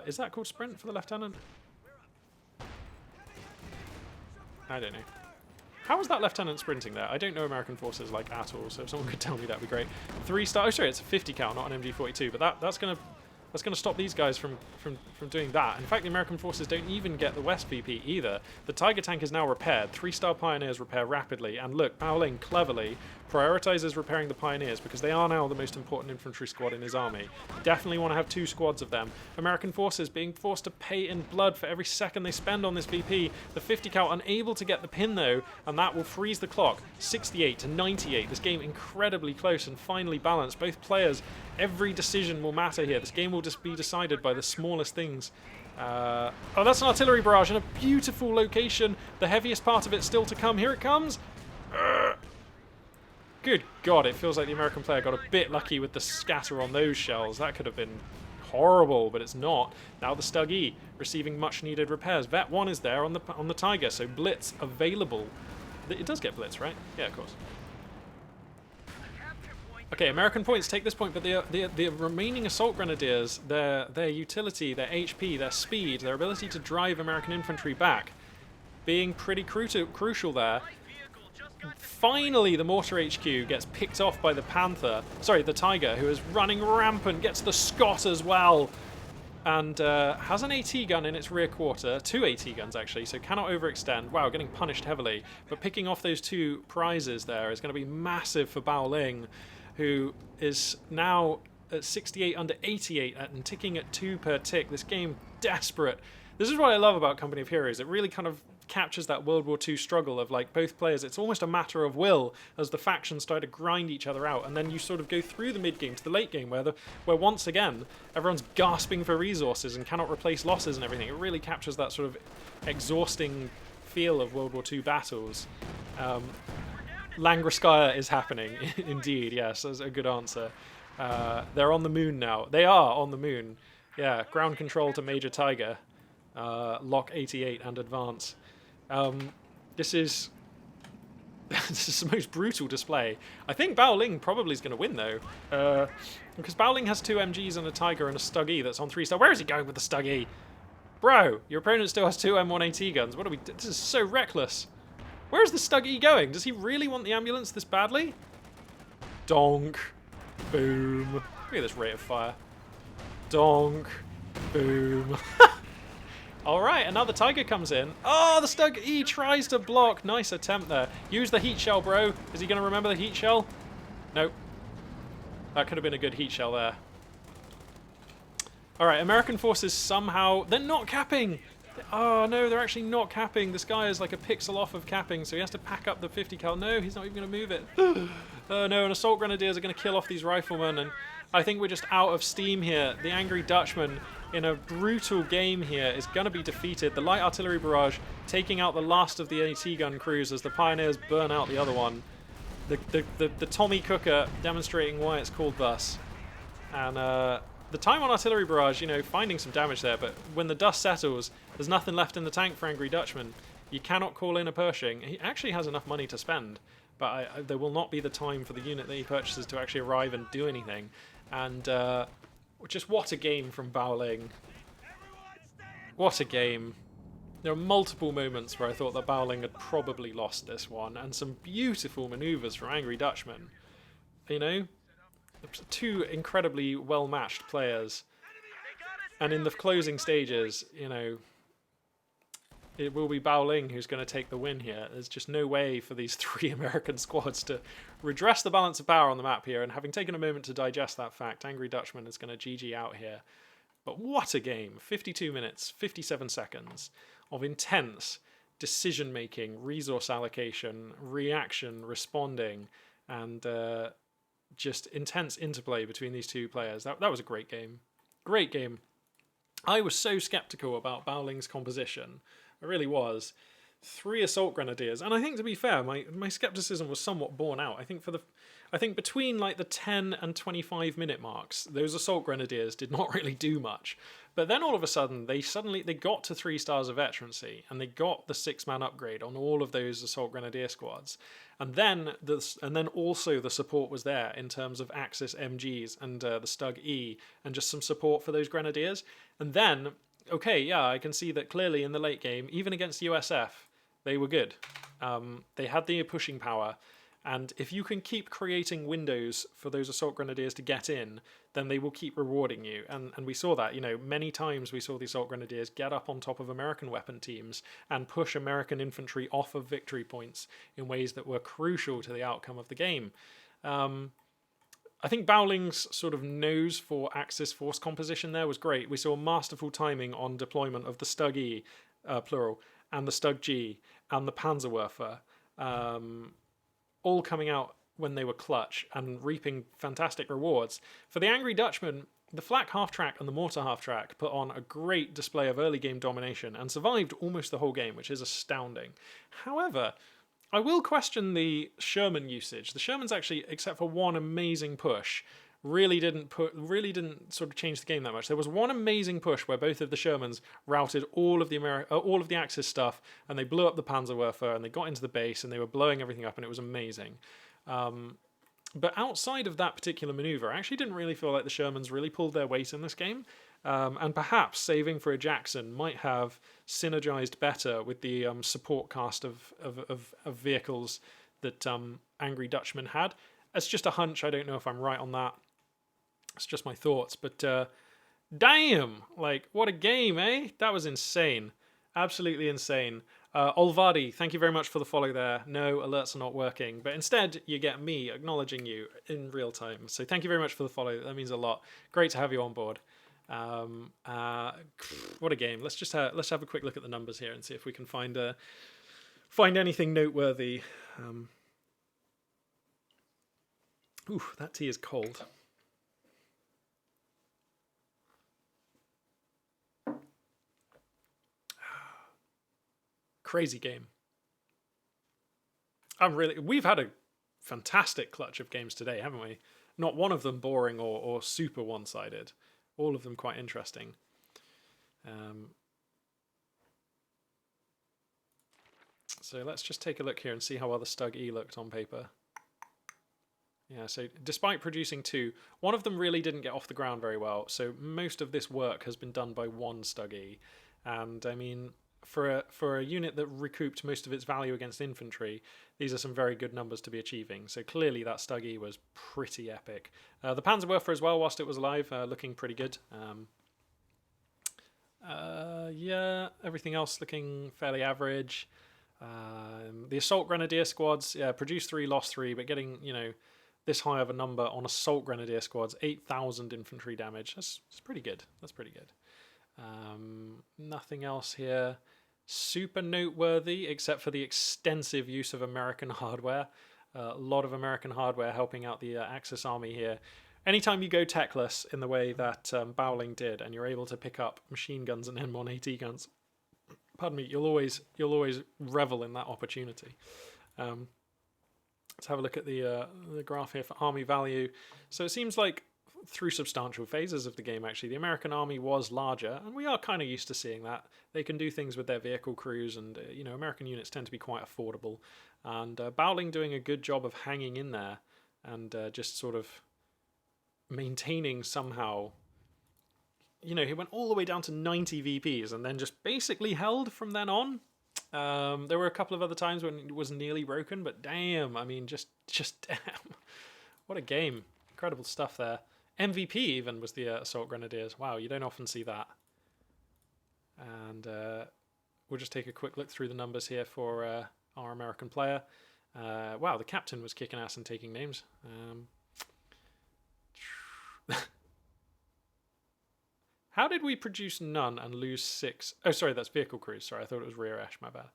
Is that called sprint for the lieutenant? I don't know. How is that lieutenant sprinting there? I don't know American forces like at all, so if someone could tell me, that'd be great. 3-star. Oh, sorry, it's a 50 cal, not an MG42, but that's gonna stop these guys from doing that. In fact, the American forces don't even get the West VP either. The Tiger tank is now repaired. 3-star Pioneers repair rapidly, and look, Bao Ling cleverly prioritizes repairing the Pioneers because they are now the most important infantry squad in his army. Definitely want to have 2 squads of them. American forces being forced to pay in blood for every second they spend on this VP. The 50 cal unable to get the pin though, and that will freeze the clock. 68 to 98. This game incredibly close and finely balanced. Both players, every decision will matter here. This game will just be decided by the smallest things. Oh, that's an artillery barrage in a beautiful location. The heaviest part of it still to come. Here it comes. Good God, it feels like the American player got a bit lucky with the scatter on those shells. That could have been horrible, but it's not. Now the Stug E receiving much needed repairs. Vet 1 is there on the Tiger, so Blitz available. It does get Blitz, right? Yeah, of course. Okay, American points take this point, but the remaining assault grenadiers, their utility, their HP, their speed, their ability to drive American infantry back, being pretty crucial there. Finally, the Mortar HQ gets picked off by the the Tiger, who is running rampant, gets the Scott as well, and has an AT gun in its rear quarter, 2 AT guns actually, so cannot overextend. Wow, getting punished heavily, but picking off those 2 prizes there is going to be massive for Bao Ling, who is now at 68 under 88 and ticking at 2 per tick. This game, desperate. This is what I love about Company of Heroes. It really kind of captures that World War II struggle of like both players. It's almost a matter of will as the factions try to grind each other out, and then you sort of go through the mid game to the late game where once again everyone's gasping for resources and cannot replace losses and everything. It really captures that sort of exhausting feel of World War II battles. Langriskaya is happening, indeed. Yes, that's a good answer. They're on the moon now. They are on the moon. Yeah, ground control to Major Tiger. Lock 88 and advance. This is the most brutal display. I think Bao Ling probably is going to win though, because Bao Ling has 2 MGs and a Tiger and a Stug E that's on 3-star. Where is he going with the Stug E? Bro, your opponent still has 2 M1 AT guns. What are we? This is so reckless. Where is the Stug E going? Does he really want the ambulance this badly? Donk. Boom. Look at this rate of fire. Donk. Boom. Alright, another Tiger comes in. Oh, the Stug E tries to block. Nice attempt there. Use the heat shell, bro. Is he going to remember the heat shell? Nope. That could have been a good heat shell there. Alright, American forces somehow... They're not capping! Oh, no, they're actually not capping. This guy is like a pixel off of capping, so he has to pack up the 50 cal. No, he's not even going to move it. Oh, no, and assault grenadiers are going to kill off these riflemen, and I think we're just out of steam here. The Angry Dutchman, in a brutal game here, is going to be defeated. The light artillery barrage taking out the last of the AT gun crews as the Pioneers burn out the other one. The Tommy Cooker demonstrating why it's called thus. And the time on artillery barrage, you know, finding some damage there, but when the dust settles, there's nothing left in the tank for Angry Dutchman. You cannot call in a Pershing. He actually has enough money to spend, but there will not be the time for the unit that he purchases to actually arrive and do anything. And just what a game from Bao Ling. What a game. There are multiple moments where I thought that Bao Ling had probably lost this one, and some beautiful maneuvers from Angry Dutchman. You know? 2 incredibly well-matched players. And in the closing stages, you know, it will be Bao Ling who's going to take the win here. There's just no way for these 3 American squads to redress the balance of power on the map here, and having taken a moment to digest that fact, Angry Dutchman is going to GG out here. But what a game. 52 minutes, 57 seconds of intense decision-making, resource allocation, reaction, responding, and just intense interplay between these 2 players. That was a great game. Great game. I was so skeptical about Bao Ling's composition. I really was. 3 assault grenadiers, and I think to be fair, my skepticism was somewhat borne out. I think between like the 10 and 25 minute marks, those assault grenadiers did not really do much. But then all of a sudden, they got to 3 stars of veterancy, and they got the 6-man upgrade on all of those assault grenadier squads. And then also the support was there in terms of Axis MGs and the Stug E, and just some support for those grenadiers. And then, okay, yeah, I can see that clearly in the late game, even against USF, they were good. They had the pushing power, and if you can keep creating windows for those assault grenadiers to get in, then they will keep rewarding you. And we saw that, many times we saw the assault grenadiers get up on top of American weapon teams and push American infantry off of victory points in ways that were crucial to the outcome of the game. I think Bowling's sort of nose for Axis force composition there was great. We saw masterful timing on deployment of the Stug E, plural, and the Stug G, and the Panzerwerfer, all coming out when they were clutch and reaping fantastic rewards. For the Angry Dutchman, the Flak half-track and the Mortar half-track put on a great display of early game domination and survived almost the whole game, which is astounding. However, I will question the Sherman usage. The Shermans actually, except for one amazing push, really didn't sort of change the game that much. There was one amazing push where both of the Shermans routed all of the Axis stuff, and they blew up the Panzerwerfer, and they got into the base, and they were blowing everything up, and it was amazing. But outside of that particular maneuver, I actually didn't really feel like the Shermans really pulled their weight in this game. And perhaps saving for a Jackson might have synergized better with the support cast of vehicles that Angry Dutchman had. It's just a hunch. I don't know if I'm right on that. It's just my thoughts. But damn, like, what a game, eh? That was insane. Absolutely insane. Olvadi, thank you very much for the follow there. No, alerts are not working. But instead, you get me acknowledging you in real time. So thank you very much for the follow. That means a lot. Great to have you on board. What a game. Let's have a quick look at the numbers here and see if we can find anything noteworthy. Ooh, that tea is cold. Crazy game. We've had a fantastic clutch of games today, haven't we? Not one of them boring or super one-sided. All of them quite interesting. So let's just take a look here and see how well the Stug E looked on paper. Yeah, so despite producing 2, one of them really didn't get off the ground very well. So most of this work has been done by one Stug E. And I mean, for a unit that recouped most of its value against infantry, these are some very good numbers to be achieving. So clearly that Stug E was pretty epic. The Panzerwerfer as well, whilst it was alive, looking pretty good. Yeah, everything else looking fairly average. The Assault Grenadier squads, yeah, produced 3, lost 3, but getting, this high of a number on Assault Grenadier squads, 8,000 infantry damage. That's pretty good. That's pretty good. Nothing else here super noteworthy except for the extensive use of American hardware. A lot of American hardware helping out the Axis army here. Anytime you go techless in the way that Bowling did, and you're able to pick up machine guns and M1AT guns, pardon me, you'll always revel in that opportunity. Let's have a look at the graph here for army value. So it seems like through substantial phases of the game, actually, the American army was larger, and we are kind of used to seeing that. They can do things with their vehicle crews, and American units tend to be quite affordable. And Bowling doing a good job of hanging in there and just sort of maintaining somehow. He went all the way down to 90 VPs and then just basically held from then on. There were a couple of other times when it was nearly broken, but damn, I mean, just damn. What a game. Incredible stuff there. MVP even was the Assault Grenadiers. Wow, you don't often see that. And we'll just take a quick look through the numbers here for our American player. Wow, the captain was kicking ass and taking names. How did we produce none and lose 6? Oh, sorry, that's vehicle crews. Sorry, I thought it was rear ash. My bad.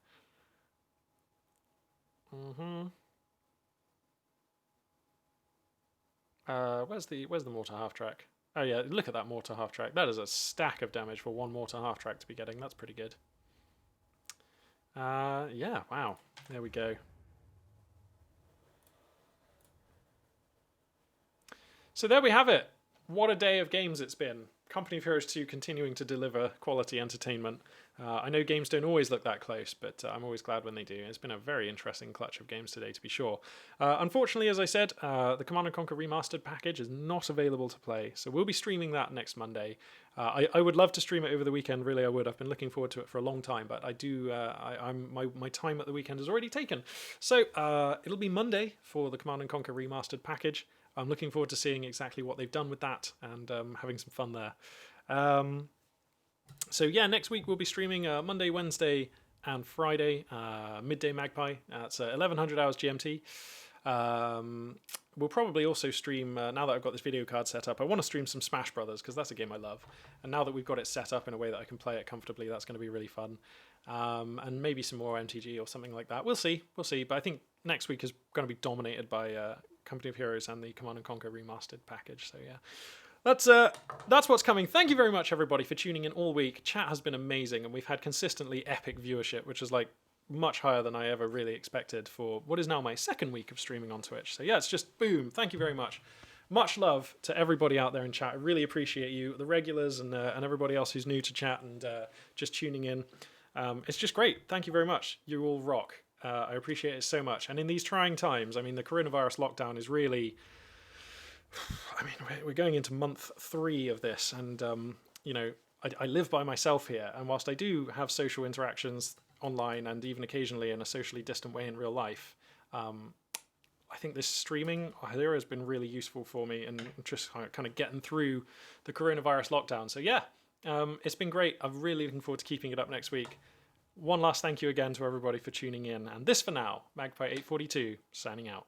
Where's the mortar half track? Oh yeah, look at that mortar half track. That is a stack of damage for one mortar half track to be getting. That's pretty good. Yeah, wow. There we go. So there we have it. What a day of games it's been. Company of Heroes 2 continuing to deliver quality entertainment. I know games don't always look that close, but I'm always glad when they do. It's been a very interesting clutch of games today, to be sure. Unfortunately, as I said, the Command & Conquer Remastered package is not available to play, so we'll be streaming that next Monday. I would love to stream it over the weekend, really I would. I've been looking forward to it for a long time, but I do. My time at the weekend is already taken. So it'll be Monday for the Command & Conquer Remastered package. I'm looking forward to seeing exactly what they've done with that and having some fun there. So yeah, next week we'll be streaming Monday, Wednesday, and Friday. Midday Magpie. That's 1100 hours GMT. We'll probably also stream, now that I've got this video card set up, I want to stream some Smash Brothers because that's a game I love. And now that we've got it set up in a way that I can play it comfortably, that's going to be really fun. And maybe some more MTG or something like that. We'll see. But I think next week is going to be dominated by Company of Heroes and the Command & Conquer Remastered package. So yeah. That's what's coming. Thank you very much, everybody, for tuning in all week. Chat has been amazing, and we've had consistently epic viewership, which is like much higher than I ever really expected for what is now my second week of streaming on Twitch. So yeah, it's just boom. Thank you very much. Much love to everybody out there in chat. I really appreciate you, the regulars, and everybody else who's new to chat and just tuning in. It's just great. Thank you very much. You all rock. I appreciate it so much. And in these trying times, I mean, the coronavirus lockdown is really... I mean, we're going into month 3 of this, and you know, I live by myself here, and whilst I do have social interactions online and even occasionally in a socially distant way in real life, I think this streaming here has been really useful for me and just kind of getting through the coronavirus lockdown. So yeah, it's been great. I'm really looking forward to keeping it up next week. One last thank you again to everybody for tuning in, and this for now, Magpie 842 signing out.